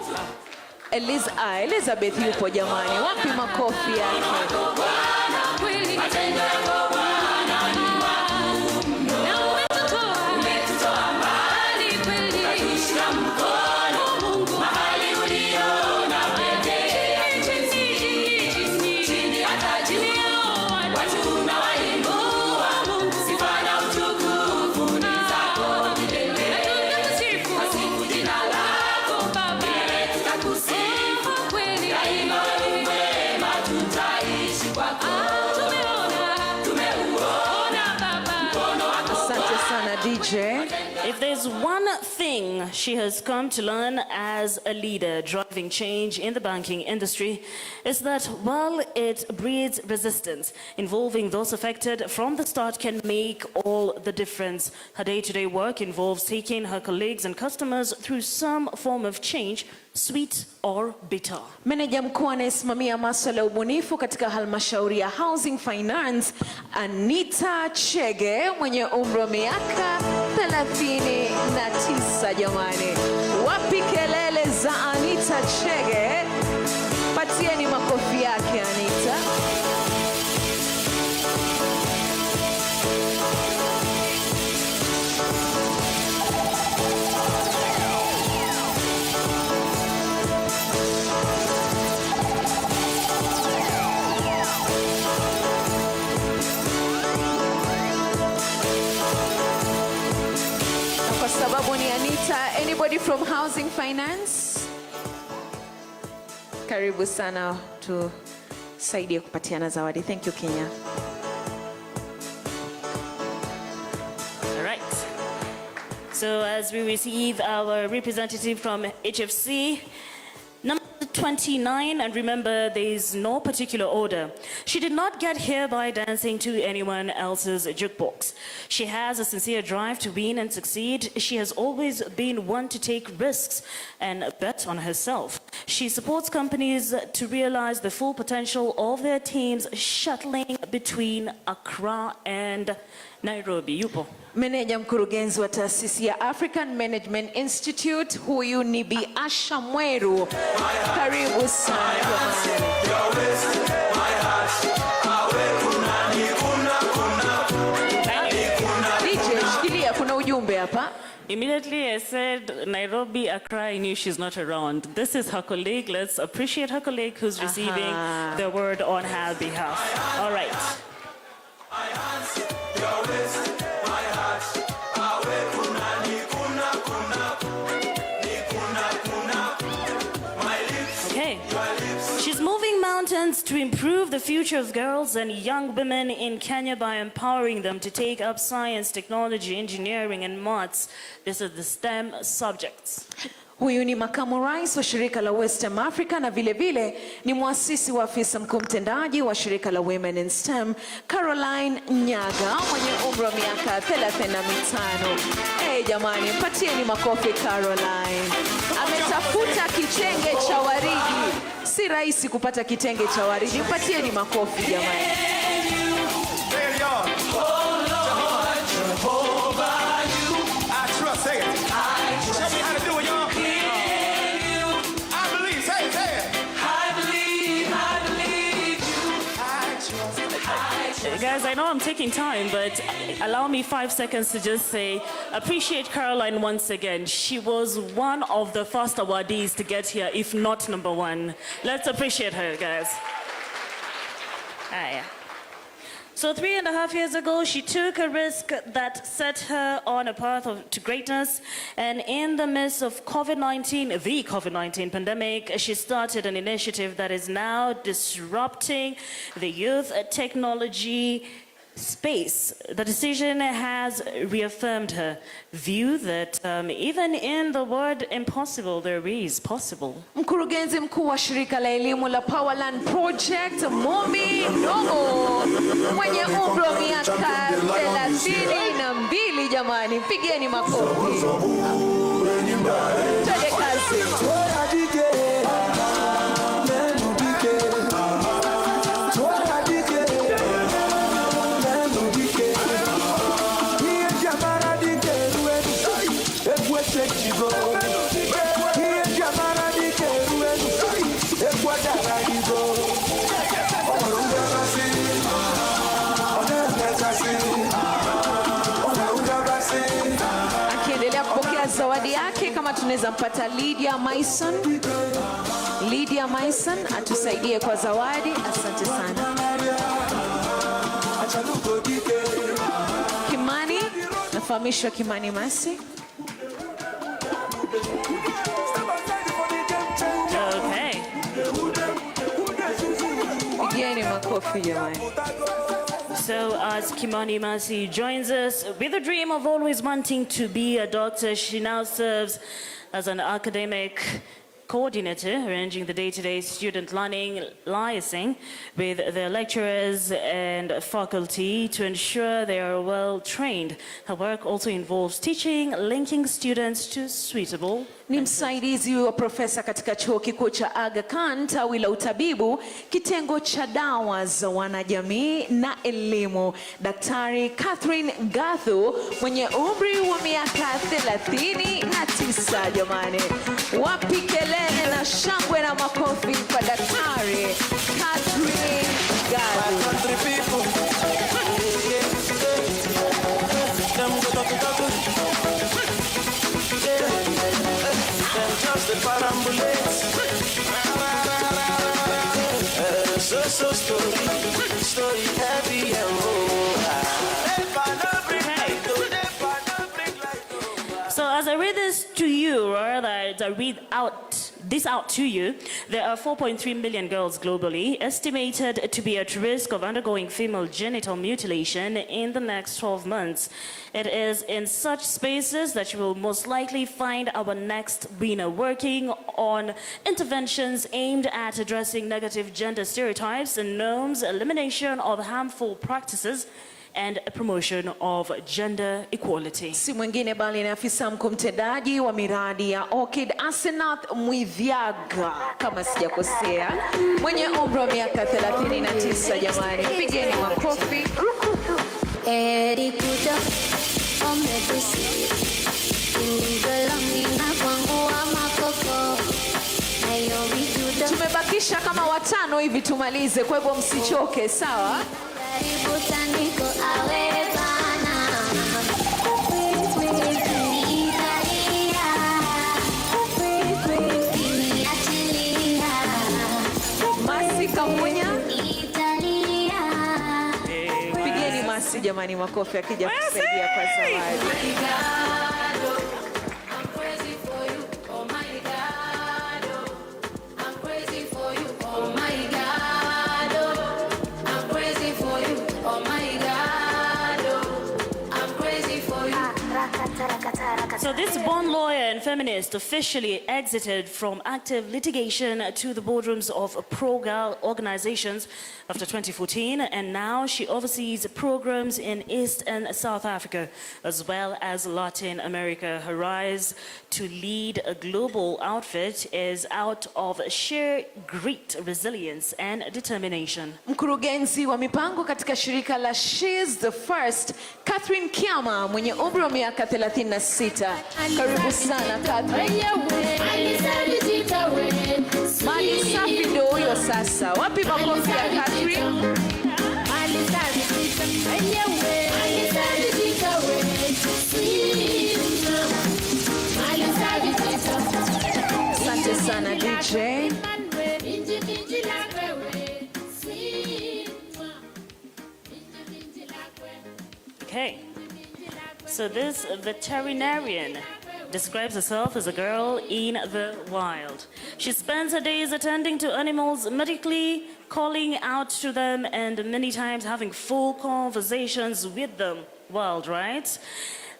Elizabeth yupo jamani, wapi makofi yake? If there's one thing she has come to learn as a leader driving change in the banking industry, is that while it breeds resistance, involving those affected from the start can make all the difference. Her day-to-day work involves taking her colleagues and customers through some form of change, sweet or bitter. Meneja mkuu anayesimamia masuala ya ubunifu katika halmashauri ya Housing Finance, Anita Chege mwenye umri wa miaka 39 jamani. Wapi kelele za Anita Chege? Patieni makofi yake Anita. Sababu ni Anita. Anybody from Housing Finance? Karibu sana tusaidie kupatiana zawadi. Thank you, Kenya. All right. So as we receive our representative from HFC, number 29, and remember there is no particular order. She did not get here by dancing to anyone else's jukebox. She has a sincere drive to win and succeed. She has always been one to take risks and bet on herself. She supports companies to realize the full potential of their teams, shuttling between Accra and Nairobi. Yupo. Meneja mkurugenzi wa taasisi ya African Management Institute, huyu ni Bi Asha Mweru. Karibu sana jamani. DJ, shikilia kuna ujumbe hapa. Immediately I said Nairobi, Accra, I knew she's not around. This is her colleague. Let's appreciate her colleague who's receiving the word on her behalf. All right. Okay. She's moving mountains to improve the future of girls and young women in Kenya by empowering them to take up science, technology, engineering, and maths. This is the STEM subjects. Huyu ni makamu rais wa shirika la Western Africa na vile vile ni muasisi wa afisa mkuu mtendaji wa shirika la Women in STEM, Caroline Nyaga mwenye umri wa miaka 35. Hey jamani, patieni makofi Caroline. Ametafuta kitenge cha waridi. Si rahisi kupata kitenge cha waridi. Patieni makofi jamani. Guys, I know I'm taking time, but allow me 5 seconds to just say, appreciate Caroline once again. She was one of the first awardees to get here, if not number one. Let's appreciate her, guys. Yeah. So 3.5 years ago, she took a risk that set her on a path to greatness. And in the midst of the COVID-19 pandemic, she started an initiative that is now disrupting the youth technology space. The decision has reaffirmed her view that even in the word impossible, there is possible. Mkurugenzi mkuu wa shirika la elimu la Powerland Project, Mumbi Ndongo, mwenye umri wa miaka 32, jamani, mpigeni makofi. Twende kazi. Akiendelea kupokea zawadi yake, kama tunaweza mpata Lydia Mason. Lydia Mason atusaidie kwa zawadi. Asante sana. Kimani, nafahamishwa Kimani Masi. Okay. Pigeni makofi jamani. So as Kimani Masi joins us with a dream of always wanting to be a doctor, she now serves as an academic coordinator, arranging the day-to-day student learning, liaising with their lecturers and faculty to ensure they are well trained. Her work also involves teaching, linking students to suitable. Ni msaidizi wa profesa katika chuo kikuu cha Aga Khan, tawi la utabibu, kitengo cha dawa za wanajamii na elimu. Daktari Catherine Gathu, mwenye umri wa miaka 39, jamani. Wapi kelele na shangwe na makofi kwa Daktari Catherine Gathu. Story heavy and So as I read this to you, or rather as I read this out to you, there are 4.3 million girls globally estimated to be at risk of undergoing female genital mutilation in the next 12 months. It is in such spaces that you will most likely find our next winner, working on interventions aimed at addressing negative gender stereotypes and norms, elimination of harmful practices, and promotion of gender equality. Si mwingine bali ni afisa mkuu mtendaji wa miradi ya Orchid, Asenath Mwithiaga, kama sijakosea, mwenye umri wa miaka 39, jamani. Pigeni makofi. Tumebakisha kama 5 hivi tumalize, kwa hivyo msichoke, sawa? Masi Kamunya. Pigeni Masi jamani makofi akija kusaidia kwa zawadi. So this born lawyer and feminist officially exited from active litigation to the boardrooms of pro-girl organizations after 2014, and now she oversees programs in East and South Africa, as well as Latin America. Her rise to lead a global outfit is out of sheer grit, resilience, and determination. Mkurugenzi wa mipango katika shirika la She's the First, Catherine Kiama, mwenye umri wa miaka 36. Karibu sana Catherine. Mali safi ndio huyo sasa. Wapi makofi ya Catherine? Asante sana DJ. Okay, so this veterinarian describes herself as a girl in the wild. She spends her days attending to animals medically calling out to them and many times having full conversations with them. Wild, right?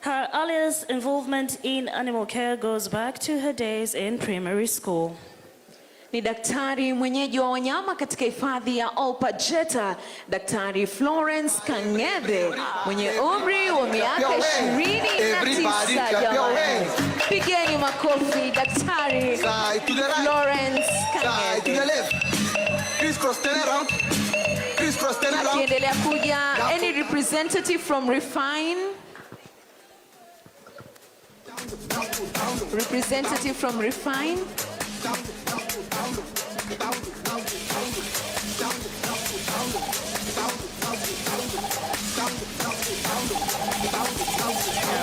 Her earliest involvement in animal care goes back to her days in primary school. Ni daktari mwenyeji wa wanyama katika hifadhi ya Olpajeta, Daktari Florence Kang'ethe, mwenye umri wa miaka 29 jamani. Pigeni makofi Daktari Florence Kang'ethe. Akiendelea kuja, any representative from Refine? Representative from Refine?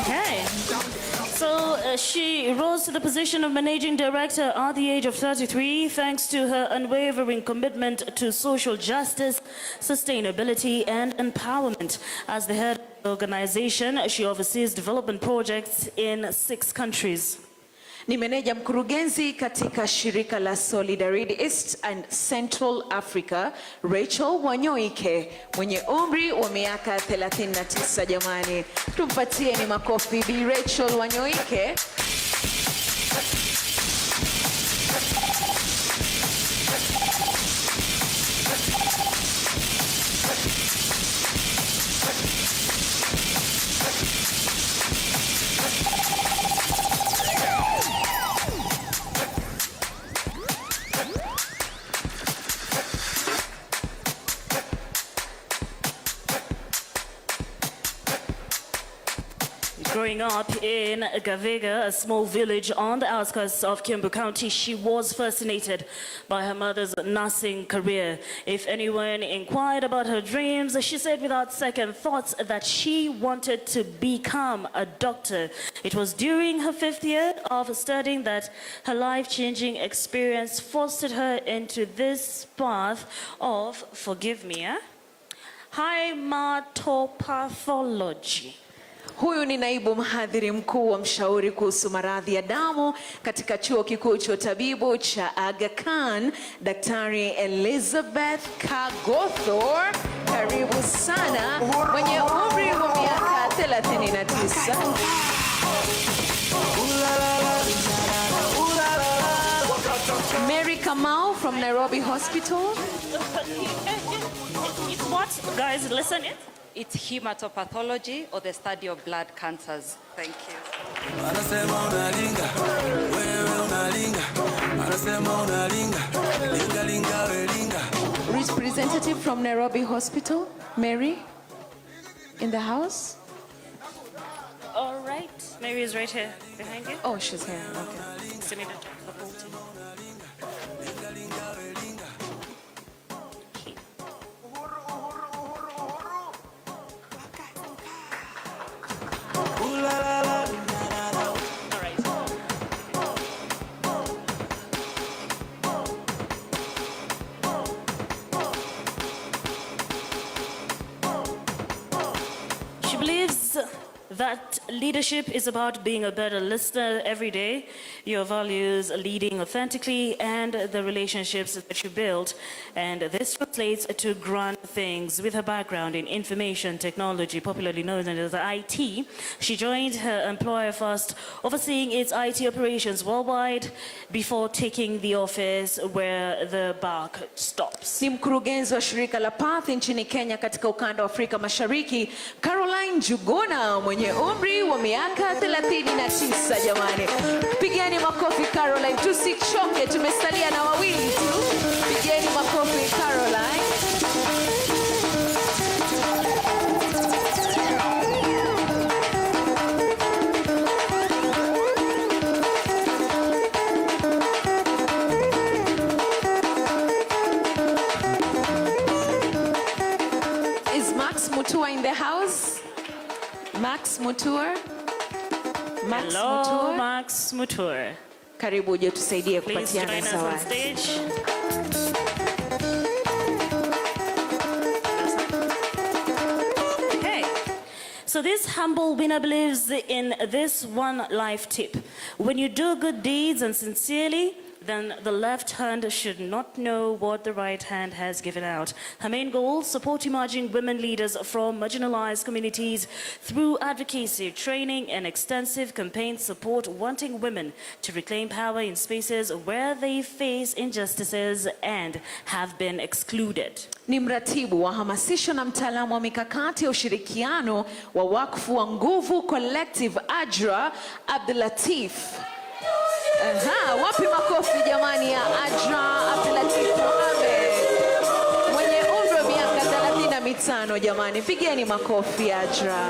Okay. So she rose to the position of managing director at the age of 33 thanks to her unwavering commitment to social justice, sustainability and empowerment. As the head of the organization, she oversees development projects in 6 countries. Ni meneja mkurugenzi katika shirika la Solidarity East and Central Africa, Rachel Wanyoike, mwenye umri wa miaka 39 jamani. Tumpatie ni makofi Bi Rachel Wanyoike. Growing up in Gavega, a small village on the outskirts of Kiambu County, she was fascinated by her mother's nursing career. If anyone inquired about her dreams, she said without second thoughts that she wanted to become a doctor. It was during her 5th year of studying that her life-changing experience fostered her into this path of, forgive me, hematopathology. Huyu ni naibu mhadhiri mkuu wa mshauri kuhusu maradhi ya damu katika chuo kikuu cha utabibu cha Aga Khan, Daktari Elizabeth Kagothor. Karibu sana, mwenye umri wa miaka 39. Mary Kamau from Nairobi Hospital. It's what? Guys, listen it. It's hematopathology, or the study of blood cancers. Thank you. Representative from Nairobi Hospital, Mary, in the house? All right. Mary is right here, behind you. Oh, she's here, okay. Send me the whole team. She believes that leadership is about being a better listener every day, your values leading authentically, and the relationships that you build. And this translates to grand things. With her background in information technology, popularly known as IT, she joined her employer first, overseeing its IT operations worldwide before taking the office where the buck stops. Ni mkurugenzi wa shirika la Path nchini Kenya katika ukanda wa Afrika Mashariki, Caroline Juguna, mwenye umri wa miaka 39 jamani. Pigeni makofi Caroline, tusichoke, tumesalia na wawili tu. Pigeni makofi Caroline. Is Max Mutua in the house? Max Mutua? Max Hello, Mutua? Max Mutua. Karibu uje tusaidie Please kupatiana join us on zawadi. stage. Okay. So this humble winner believes in this one life tip. When you do good deeds and sincerely, then the left hand should not know what the right hand has given out. Her main goal, support emerging women leaders from marginalized communities through advocacy, training, and extensive campaign support, wanting women to reclaim power in spaces where they face injustices and have been excluded. Ni mratibu wa hamasisho na mtaalamu wa mikakati ya ushirikiano wa wakfu wa nguvu Collective Ajra, Abdulatif. Wapi makofi jamani ya Ajra Abdulatif Mohamed mwenye umri wa miaka 35 jamani, pigeni makofi Ajra.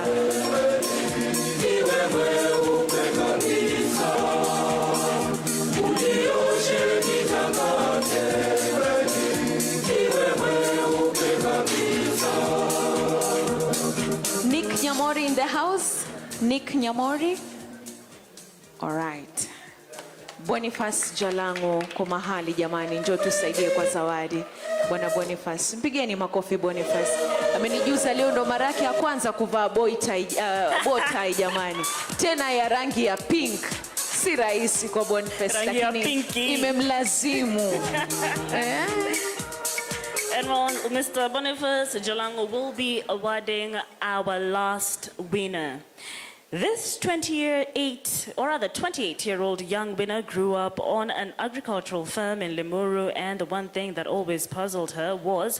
Nick Nyamori in the house. Nick Nyamori. All right. Boniface Jalango kwa mahali jamani, njoo tusaidie kwa zawadi. Bwana Boniface, mpigeni makofi Boniface. Amenijuza leo ndo mara yake ya kwanza kuvaa bow tie jamani. Tena ya rangi ya pink. Si rahisi kwa Boniface lakini imemlazimu. And Mr. Boniface Jalango will be awarding our last winner. This 28-year-old young winner grew up on an agricultural farm in Limuru, and the one thing that always puzzled her was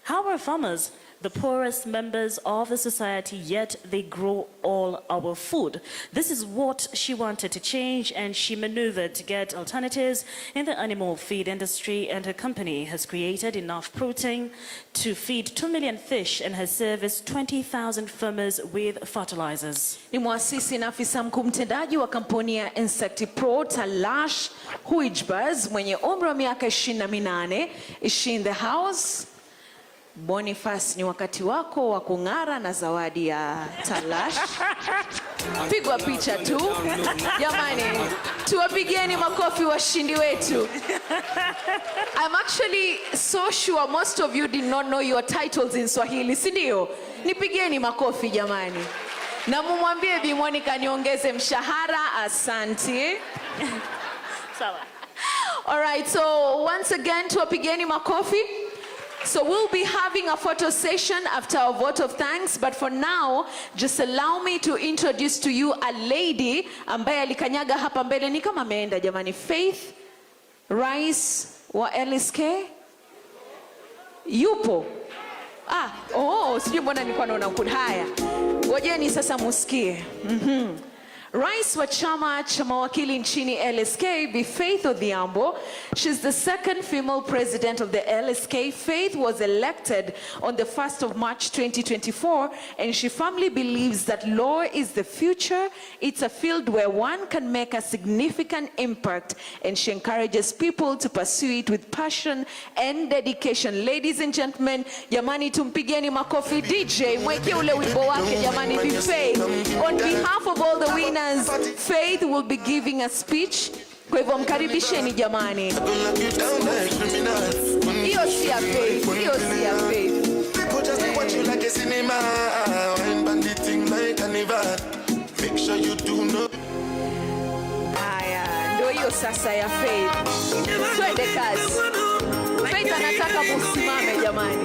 how are farmers the poorest members of the society, yet they grow all our food? This is what she wanted to change, and she maneuvered to get alternatives in the animal feed industry, and her company has created enough protein to feed 2 million fish and has serviced 20,000 farmers with fertilizers. Ni muasisi na afisa mkuu mtendaji wa kampuni ya Insectipro Talash Huijbaz mwenye umri wa miaka 28. Is she in the house? Boniface, ni wakati wako wa kung'ara na zawadi ya Talash. Pigwa picha tu. Jamani, tuwapigieni makofi washindi wetu. I'm actually so sure most of you did not know your titles in Swahili, si ndio? Nipigieni makofi jamani. Na mumwambie Bi Monica niongeze mshahara, asante. Sawa. All right, so once again tuwapigieni makofi. So we'll be having a photo session after our vote of thanks, but for now, just allow me to introduce to you a lady ambaye alikanyaga hapa mbele ni kama ameenda jamani. Faith Rice wa LSK yupo. Sijui mbona nilikuwa naona huko. Haya, ngojeni sasa musikie. Rais wa chama cha mawakili nchini LSK, Bi Faith Odhiambo. She's the second female president of the LSK. Faith was elected on the 1st of March 2024, and she firmly believes that law is the future. It's a field where one can make a significant impact, and she encourages people to pursue it with passion and dedication. Ladies and gentlemen, jamani tumpigeni makofi DJ. Mweke ule wimbo wake jamani Bi Faith. On behalf of all the winners, Faith will be giving a speech. Kwa hivyo mkaribisheni jamani. Hiyo si ya Faith. Haya, ndio hiyo sasa ya Faith. Twende kazi. Faith anataka musimame jamani.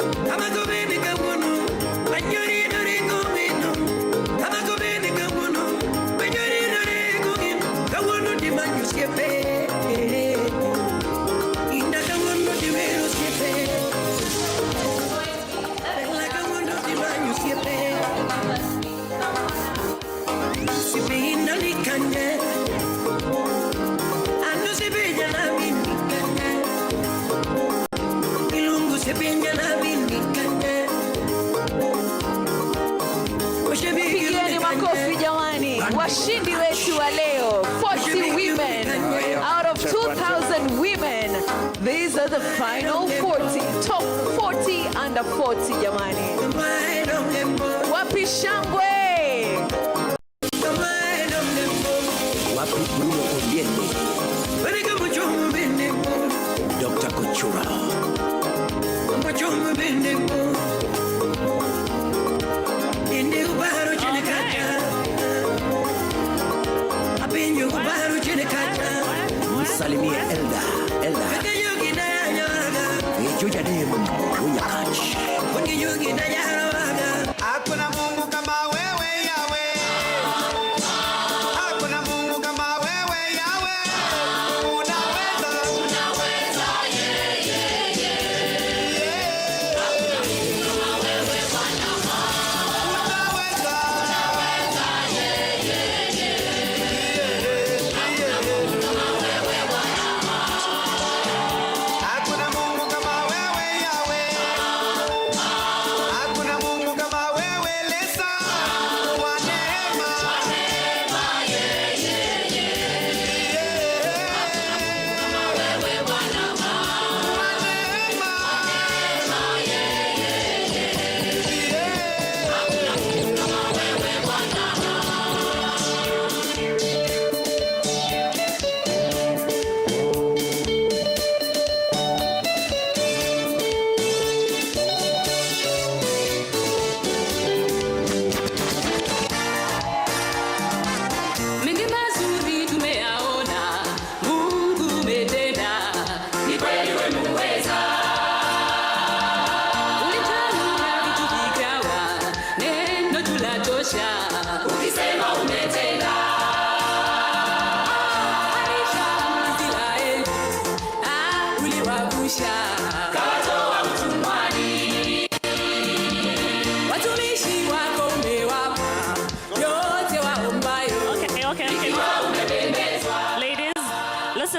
Pigieni makofi jamani. Washindi wetu wa leo, 40 women out of 2,000 women. These are the final 40, top 40 under 40 jamani. Wapi shangwe? Wapi Bruno Obiende? Dr. Kochura. Msalimie Elda.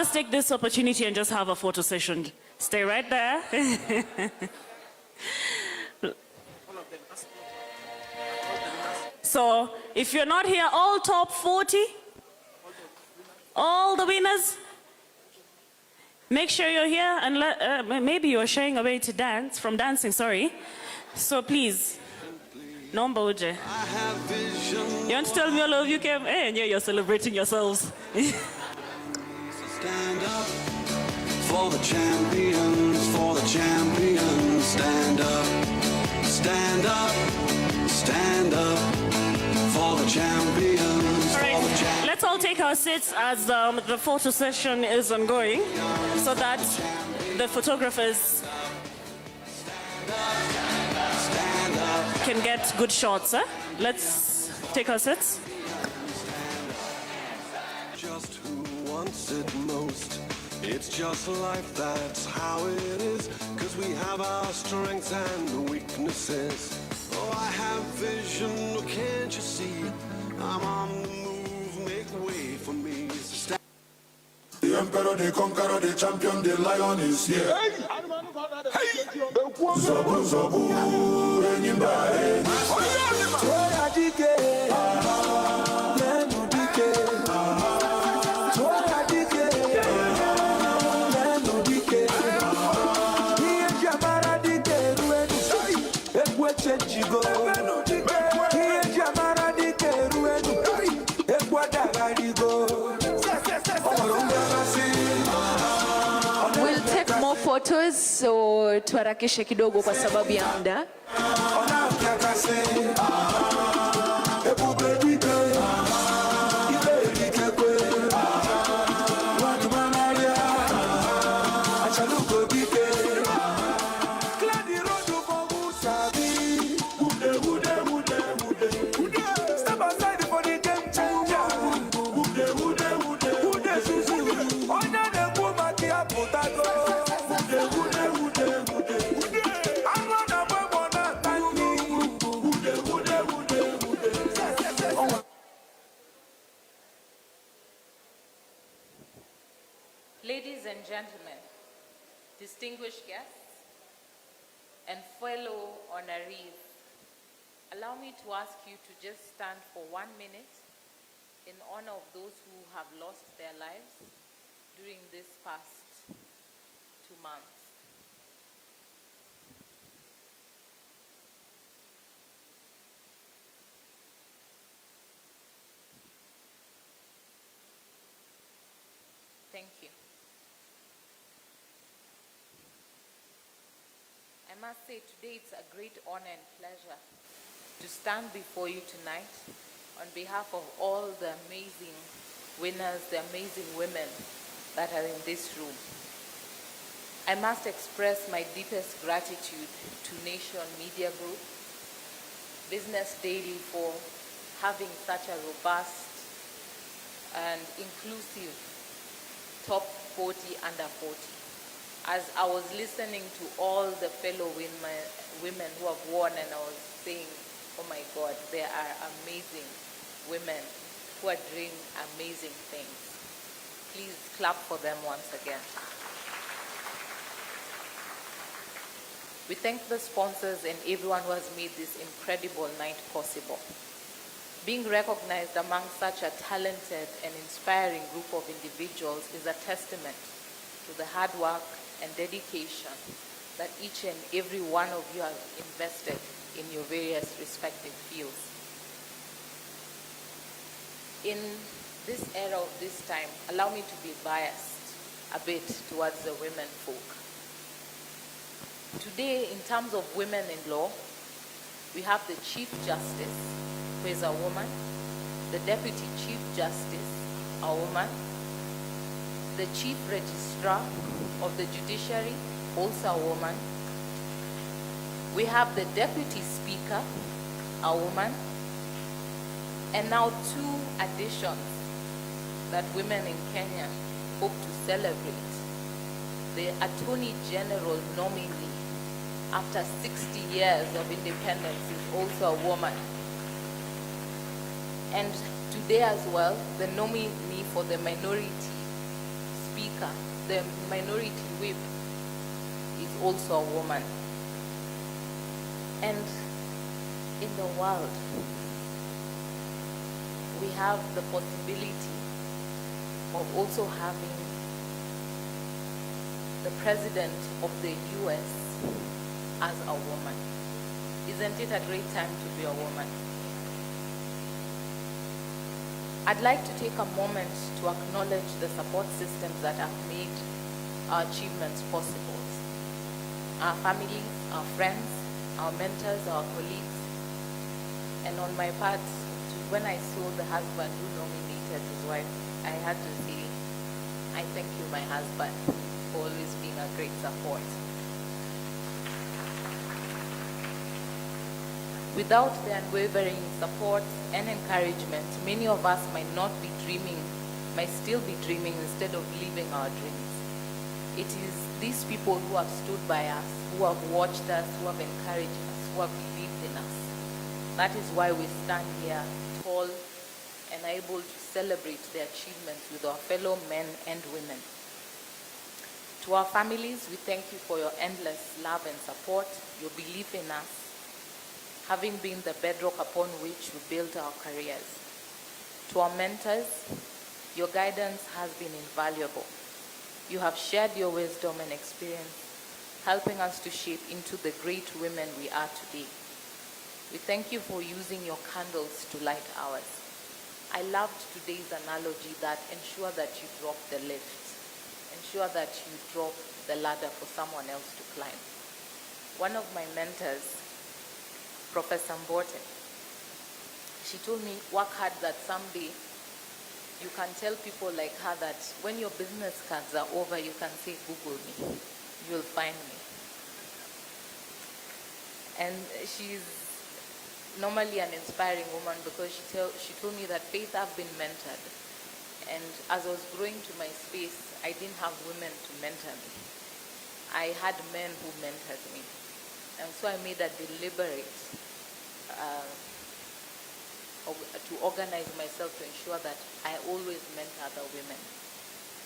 us take this opportunity and just have a photo session. Stay right there. So, if you're not here, all top 40, all the winners, make sure you're here, and maybe you're shying away to dance, from dancing, sorry. So please, Nomba Uje. You want to tell me all of you came? Hey, and you're celebrating yourselves. Stand up for the champions, for the champions. Stand up, stand up, stand up for the champions. All right, let's all take our seats as the photo session is ongoing so that the photographers can get good shots. Let's take our seats. Just who wants it most? It's just life, that's how it is. 'Cause we have our strengths and weaknesses. Oh, I have vision, can't you see? I'm on the move, make way for me. The emperor, the conqueror, the champion, the lion is here. Zabu, zabu, enyimba, Tora dike, lenu dike, Tora dike, lenu dike, Iye jamara dike, ruenu, Ekwe chenjigo, Iye jamara dike, ruenu, Ekwe dagarigo. We'll take more photos, so tuharakishe kidogo kwa sababu ya muda. Ladies and gentlemen, distinguished guests, and fellow honorees, allow me to ask you to just stand for 1 minute in honor of those who have lost their lives during this past 2 months. Thank you. I must say today it's a great honor and pleasure to stand before you tonight on behalf of all the amazing winners, the amazing women that are in this room. I must express my deepest gratitude to Nation Media Group, Business Daily for having such a robust and inclusive top 40 under 40. As I was listening to all the fellow women who have won, and I was saying, oh my God, there are amazing women who are doing amazing things. Please clap for them once again. We thank the sponsors and everyone who has made this incredible night possible. Being recognized among such a talented and inspiring group of individuals is a testament to the hard work and dedication that each and every one of you have invested in your various respective fields. In this era of this time, allow me to be biased a bit towards the women folk. Today, in terms of women in law, we have the Chief Justice, who is a woman, the Deputy Chief Justice, a woman, the Chief Registrar of the Judiciary, also a woman. We have the Deputy Speaker, a woman, and now 2 additions that women in Kenya hope to celebrate. The Attorney General nominee, after 60 years of independence, is also a woman. And today as well, the nominee for the Minority speaker, the minority whip, is also a woman. And in the world, we have the possibility of also having the president of the US as a woman. Isn't it a great time to be a woman? I'd like to take a moment to acknowledge the support systems that have made our achievements possible. Our families, our friends, our mentors, our colleagues. And on my part, when I saw the husband who nominated his wife, I had to say, I thank you, my husband, for always being a great support. Without the unwavering support and encouragement, many of us might still be dreaming instead of living our dreams. It is these people who have stood by us, who have watched us, who have encouraged us, who have believed in us. That is why we stand here tall and able to celebrate the achievements with our fellow men and women. To our families, we thank you for your endless love and support, your belief in us, having been the bedrock upon which we built our careers. To our mentors, your guidance has been invaluable. You have shared your wisdom and experience, helping us to shape into the great women we are today. We thank you for using your candles to light ours. I loved today's analogy that ensure that you drop the lift, ensure that you drop the ladder for someone else to climb. One of my mentors, Professor Mbote, she told me, work hard that someday you can tell people like her that when your business cards are over, you can say, Google me, you'll find me. And she's normally an inspiring woman because she told me that, Faith, I've been mentored. And as I was growing to my space, I didn't have women to mentor me. I had men who mentored me. And so I made a deliberate to organize myself to ensure that I always mentor other women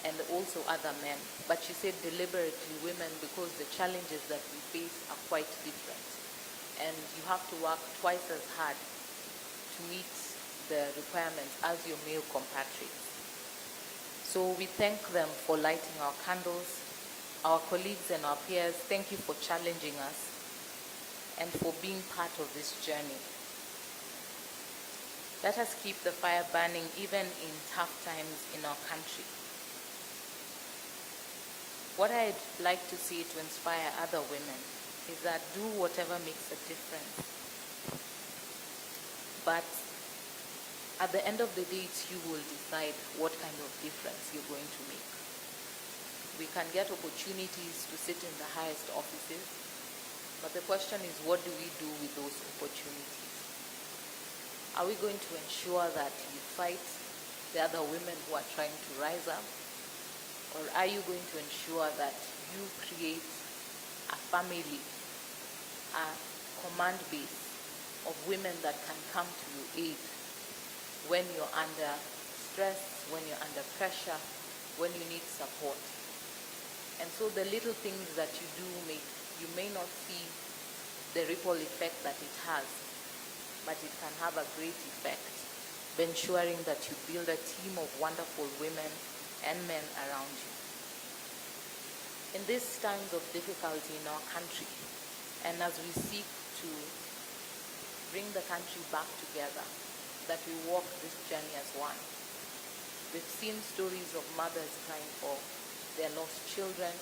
and also other men. But she said deliberately women because the challenges that we face are quite different. And you have to work twice as hard to meet the requirements as your male compatriots. So we thank them for lighting our candles. Our colleagues and our peers, thank you for challenging us and for being part of this journey. Let us keep the fire burning even in tough times in our country. What I'd like to see to inspire other women is that do whatever makes a difference. But at the end of the day, it's you who will decide what kind of difference you're going to make. We can get opportunities to sit in the highest offices, but the question is, what do we do with those opportunities? Are we going to ensure that you fight the other women who are trying to rise up? Or are you going to ensure that you create a family, a command base of women that can come to your aid when you're under stress, when you're under pressure, when you need support? And so the little things that you do you may not see the ripple effect that it has, but it can have a great effect by ensuring that you build a team of wonderful women and men around you. In these times of difficulty in our country, and as we seek to bring the country back together, that we walk this journey as one. We've seen stories of mothers crying for their lost children,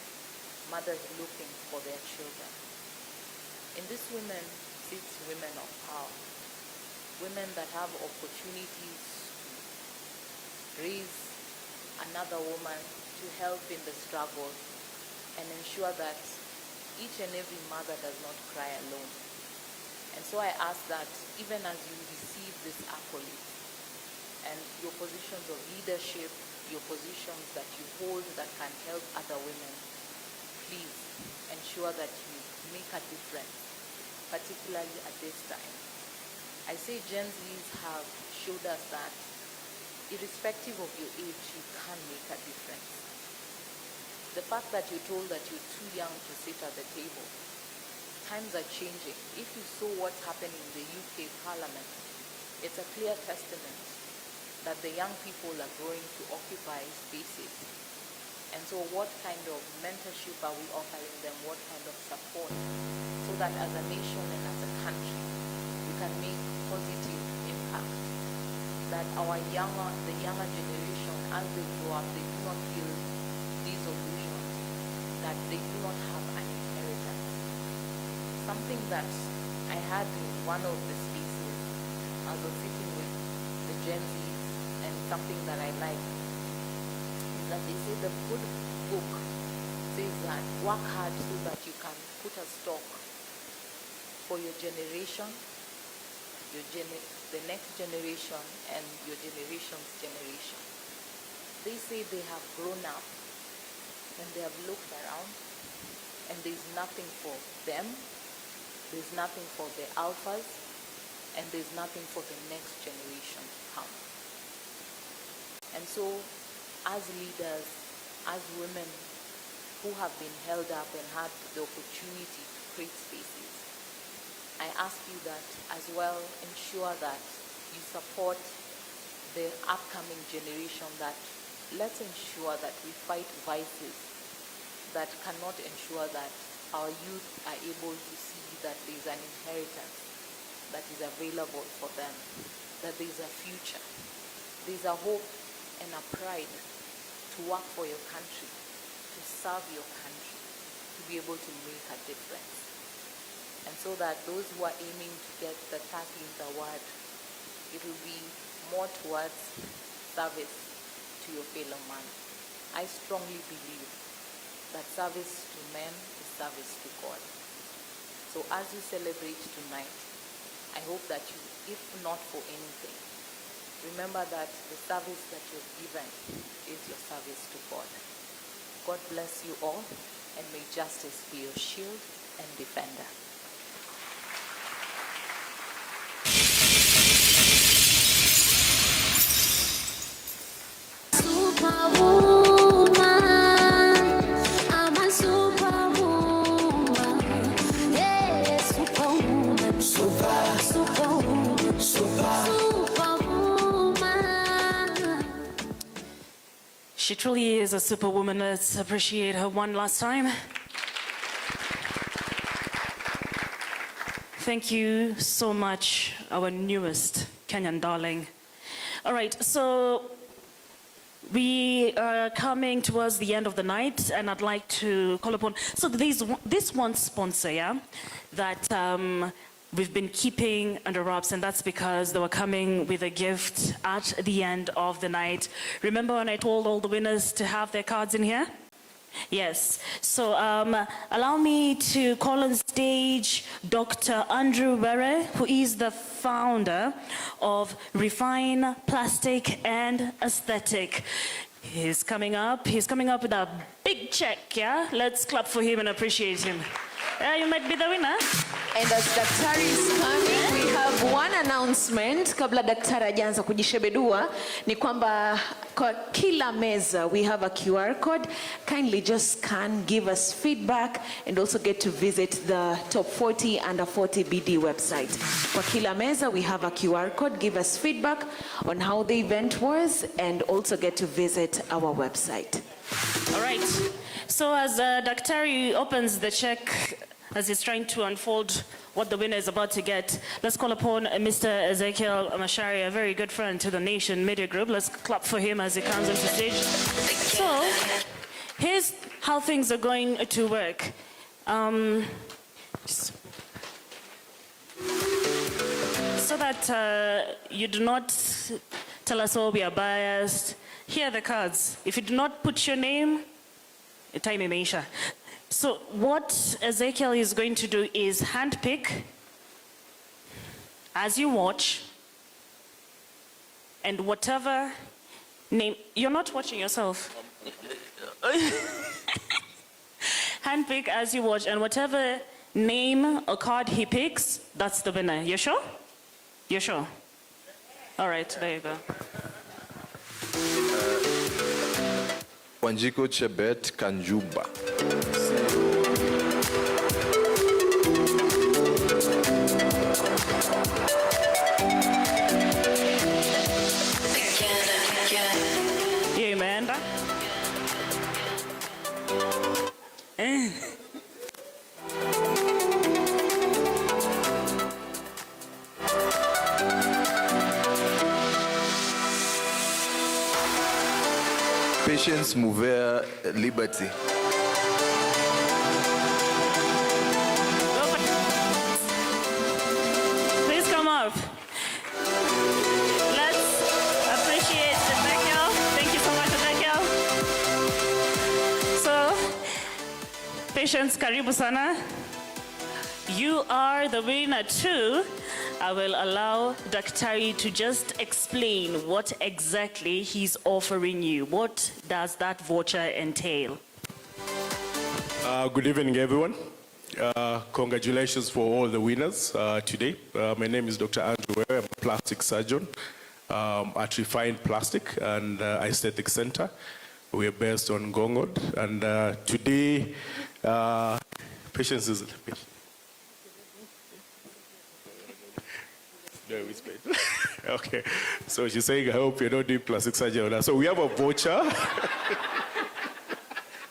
mothers looking for their children. In these women sits women of power. Women that have opportunities to raise another woman, to help in the struggle, and ensure that each and every mother does not cry alone. And so I ask that even as you receive this accolade and your positions of leadership, your positions that you hold that can help other women, please ensure that you make a difference, particularly at this time. I say Gen Zs have showed us that irrespective of your age, you can make a difference. The fact that you're told that you're too young to sit at the table. Times are changing. If you saw what's happening in the UK Parliament, it's a clear testament that the young people are going to occupy spaces. And so what kind of mentorship are we offering them? What kind of support? So that as a nation and as a country, we can make positive impact. That the younger generation, as they grow up, they do not feel disillusioned, that they do not have an inheritance. Something that I had in one of the spaces, I was sitting with the Gen Zs, and something that I like is that they say the good book says that work hard so that you can put a stock for your generation, the next generation, and your generation's generation. They say they have grown up and they have looked around and there's nothing for them, there's nothing for the alphas, and there's nothing for the next generation to come. And so, as leaders, as women who have been held up and had the opportunity to create spaces, I ask you that as well, ensure that you support the upcoming generation, that let's ensure that we fight vices that cannot ensure that our youth are able to see that there's an inheritance that is available for them, that there's a future, there's a hope and a pride to work for your country, to serve your country, to be able to make a difference. And so that those who are aiming to get the 13th award, it will be more towards service to your fellow man. I strongly believe that service to men is service to God. So as you celebrate tonight, I hope that you, if not for anything, remember that the service that you've given is your service to God. God bless you all, and may justice be your shield and defender. She truly is a superwoman. Let's appreciate her one last time. Thank you so much, our newest Kenyan darling. All right, so we are coming towards the end of the night, and I'd like to call upon, so there's this one sponsor, yeah, that we've been keeping under wraps, and that's because they were coming with a gift at the end of the night. Remember when I told all the winners to have their cards in here? Yes. So allow me to call on stage Dr. Andrew Were, who is the founder of Refine Plastic and Aesthetic. He's coming up with a big check, yeah? Let's clap for him and appreciate him. You might be the winner. And as Daktari is coming, we have one announcement. Kabla Daktari hajaanza kujishebedua, ni kwamba kwa kila meza we have a QR code. Kindly just scan, give us feedback, and also get to visit the Top 40 Under 40 BD website. Kwa kila meza we have a QR code. Give us feedback on how the event was, and also get to visit our website. All right. So as Daktari opens the check, as he's trying to unfold what the winner is about to get, let's call upon Mr. Ezekiel Mashari, a very good friend to the Nation Media Group. Let's clap for him as he comes onto stage. So, here's how things are going to work. So that you do not tell us all we are biased, here are the cards. If you do not put your name, time imeisha. So what Ezekiel is going to do is handpick as you watch, and whatever name, you're not watching yourself. Handpick as you watch, and whatever name or card he picks, that's the winner. You sure? You're sure? All right, there you go. Wanjiko Chebet Kanjuba. Yeah, Amanda. Patience Mover Liberty. Please come up. Let's appreciate Ezekiel. Thank you so much, Ezekiel. So, Patience, karibu sana. You are the winner too. I will allow Daktari to just explain what exactly he's offering you. What does that voucher entail? Good evening, everyone. Congratulations for all the winners today. My name is Dr. Andrew Ware. I'm a plastic surgeon at Refined Plastic and Aesthetic Center. We are based on Gongod. And today, Patience is... Okay, so she's saying, I hope you're not doing plastic surgery on us. So we have a voucher.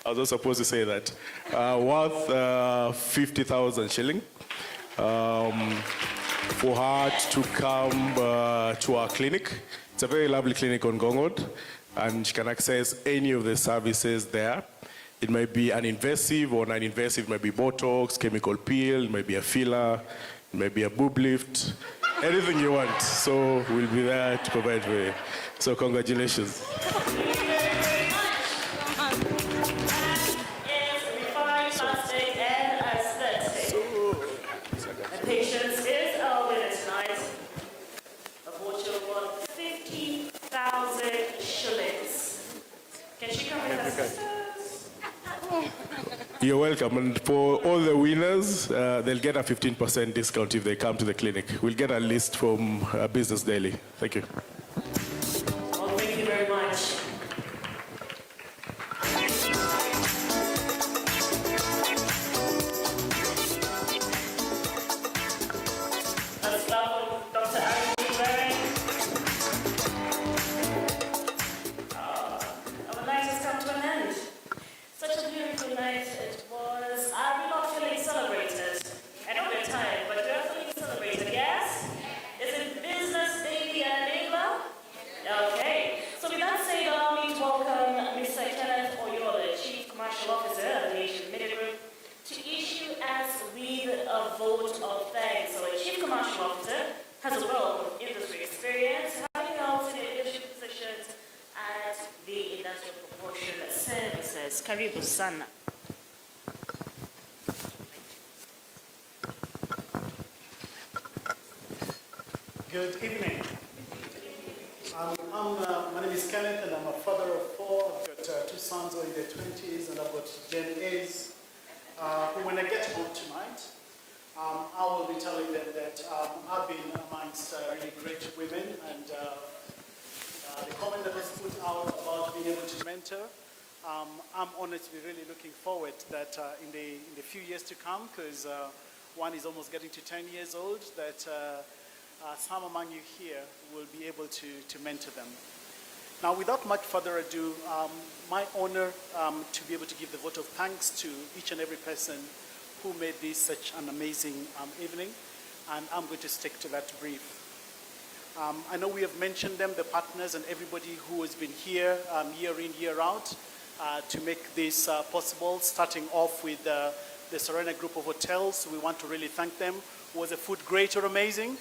I was not supposed to say that. Worth 50,000 shilling for her to come to our clinic. It's a very lovely clinic on Gongod, and she can access any of the services there. It might be an invasive or non-invasive, it might be Botox, chemical peel, it might be a filler, it might be a boob lift. Anything you want, so we'll be there to provide for you. So congratulations. Patience is our winner tonight. A voucher worth 50,000 shillings. Can she come with us? You're welcome. And for all the winners, they'll get a 15% discount if they come to the clinic. We'll get a list from Business Daily. Thank you. Well, thank you very much. Let's welcome Dr. Andrew Ware. Our night has come to an end. Such a beautiful night it was. Are we not feeling celebrated? I know we're tired, but we're feeling celebrated, yes? Is it Business Daily enabler? Okay. So with that said, allow me to welcome Mr. Kenneth Oyola, Chief Commercial Officer of the Nation Media Group, to issue us with a vote of thanks. So a Chief Commercial Officer has a wealth of industry experience, having held senior leadership positions at the Industrial Proportion Services. Karibu sana. Good evening. My name is Kenneth, and I'm a father of four. I've got two sons who are in their 20s, and I've got Gen A's, who when I get home tonight, I will be telling them that I've been amongst really great women, and the comment that was put out about being able to mentor, I'm honestly really looking forward that in the few years to come, because one is almost getting to 10 years old, that some among you here will be able to mentor them. Now, without much further ado, my honor to be able to give the vote of thanks to each and every person who made this such an amazing evening, and I'm going to stick to that brief. I know we have mentioned them, the partners and everybody who has been here year in, year out to make this possible, starting off with the Serena Group of Hotels. We want to really thank them. Was the food great or amazing?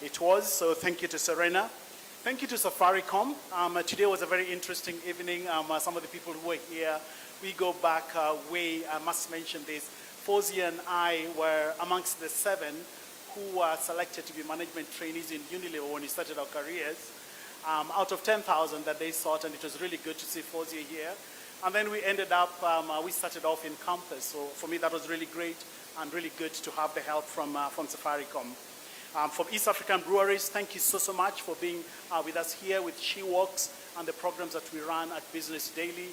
It was, so thank you to Serena. Thank you to Safaricom. Today was a very interesting evening. Some of the people who were here, we go back way, I must mention this. Fozia and I were amongst the 7 who were selected to be management trainees in Unilever when we started our careers, out of 10,000 that they sought, and it was really good to see Fozia here. And then we ended up, we started off in campus, so for me that was really great and really good to have the help from Safaricom. From East African Breweries, thank you so much for being with us here with She Walks and the programs that we run at Business Daily.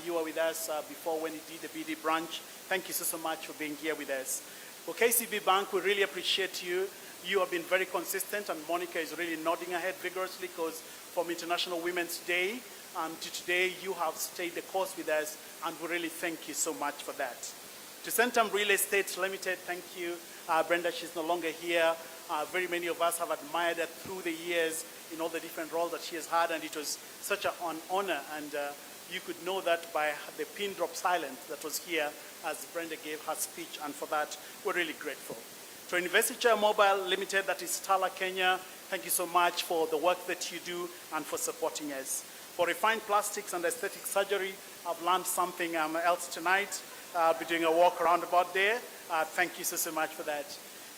You were with us before when you did the BD branch. Thank you so much for being here with us. For KCB Bank, we really appreciate you. You have been very consistent, and Monica is really nodding her head vigorously because from International Women's Day to today, you have stayed the course with us, and we really thank you so much for that. To Centum Real Estate Limited, thank you. Brenda, she's no longer here. Very many of us have admired her through the years in all the different roles that she has had, and it was such an honor, and you could know that by the pin drop silence that was here as Brenda gave her speech, and for that, we're really grateful. To Investiture Mobile Limited, that is Tala, Kenya, thank you so much for the work that you do and for supporting us. For Refined Plastics and Aesthetic Surgery, I've learned something else tonight. I'll be doing a walk around about there. Thank you so much for that.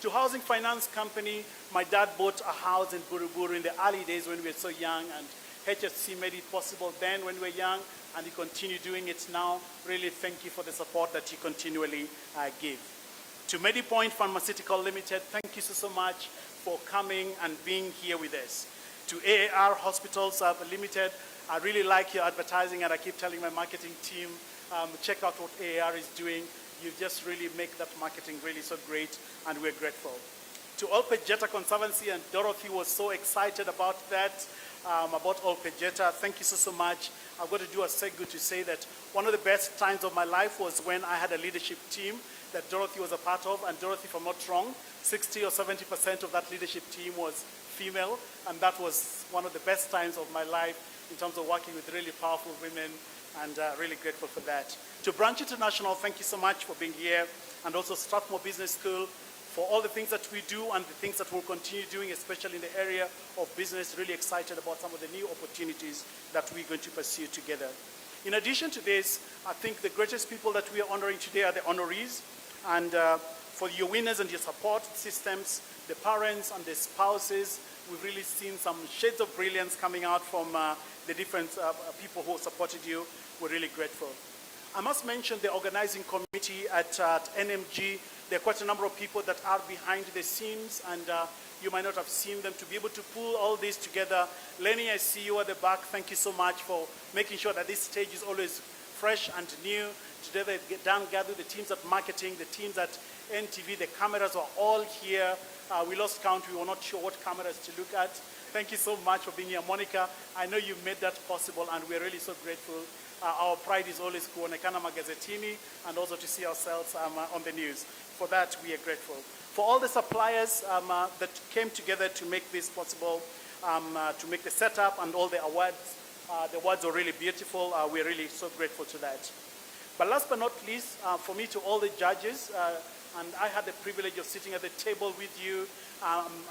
To Housing Finance Company, my dad bought a house in Buruburu in the early days when we were so young, and HFC made it possible then when we were young, and you continue doing it now. Really thank you for the support that you continually give. To MediPoint Pharmaceutical Limited, thank you so much for coming and being here with us. To AAR Hospitals Limited, I really like your advertising, and I keep telling my marketing team, check out what AAR is doing. You just really make that marketing really so great, and we're grateful. To Olpejeta Conservancy, and Dorothy was so excited about that, about Olpejeta. Thank you so much. I've got to do a segue to say that one of the best times of my life was when I had a leadership team that Dorothy was a part of, and Dorothy, if I'm not wrong, 60 or 70% of that leadership team was female, and that was one of the best times of my life in terms of working with really powerful women, and really grateful for that. To Branch International, thank you so much for being here, and also Strathmore Business School for all the things that we do and the things that we'll continue doing, especially in the area of business. Really excited about some of the new opportunities that we're going to pursue together. In addition to this, I think the greatest people that we are honoring today are the honorees, and for your winners and your support systems, the parents and the spouses, we've really seen some shades of brilliance coming out from the different people who supported you. We're really grateful. I must mention the organizing committee at NMG. There are quite a number of people that are behind the scenes, and you might not have seen them, to be able to pull all this together. Lenny, I see you at the back. Thank you so much for making sure that this stage is always fresh and new. Today they've gathered the teams at marketing, the teams at NTV, the cameras are all here. We lost count. We were not sure what cameras to look at. Thank you so much for being here. Monica, I know you made that possible, and we're really so grateful. Our pride is always kuonekana magazetini, and also to see ourselves on the news. For that, we are grateful. For all the suppliers that came together to make this possible, to make the setup and all the awards are really beautiful. We're really so grateful to that. But last but not least, for me, to all the judges, and I had the privilege of sitting at the table with you.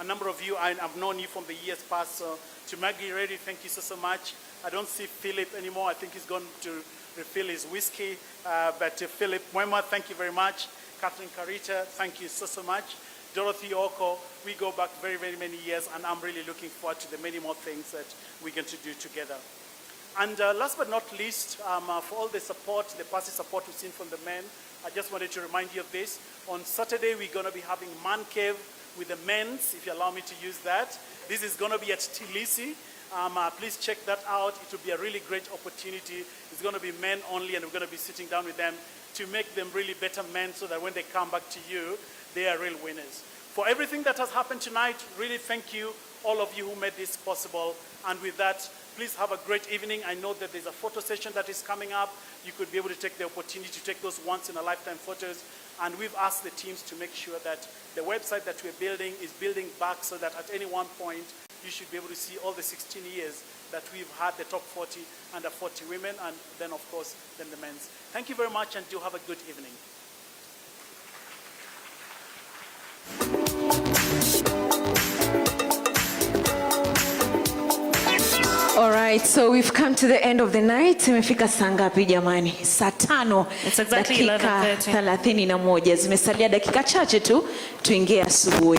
A number of you, I've known you from the years past. So to Maggie Reddy, thank you so much. I don't see Philip anymore. I think he's gone to refill his whiskey. But to Philip Mwema, thank you very much. Catherine Carita, thank you so much. Dorothy Oko, we go back very, very many years, and I'm really looking forward to the many more things that we're going to do together. And last but not least, for all the support, the passive support we've seen from the men, I just wanted to remind you of this. On Saturday, we're going to be having Man Cave with the men's, if you allow me to use that. This is going to be at Tilisi. Please check that out. It will be a really great opportunity. It's going to be men only, and we're going to be sitting down with them to make them really better men, so that when they come back to you, they are real winners. For everything that has happened tonight, really thank you, all of you who made this possible. And with that, please have a great evening. I know that there's a photo session that is coming up. You could be able to take the opportunity to take those once-in-a-lifetime photos. And we've asked the teams to make sure that the website that we're building is building back, so that at any one point, you should be able to see all the 16 years that we've had the top 40 under 40 women, and then, of course, then the men's. Thank you very much, and do have a good evening. All right, so we've come to the end of the night. Imefika saa ngapi jamani? Saa 5 exactly dakika 31. Zimesalia dakika chache tu tuingie asubuhi.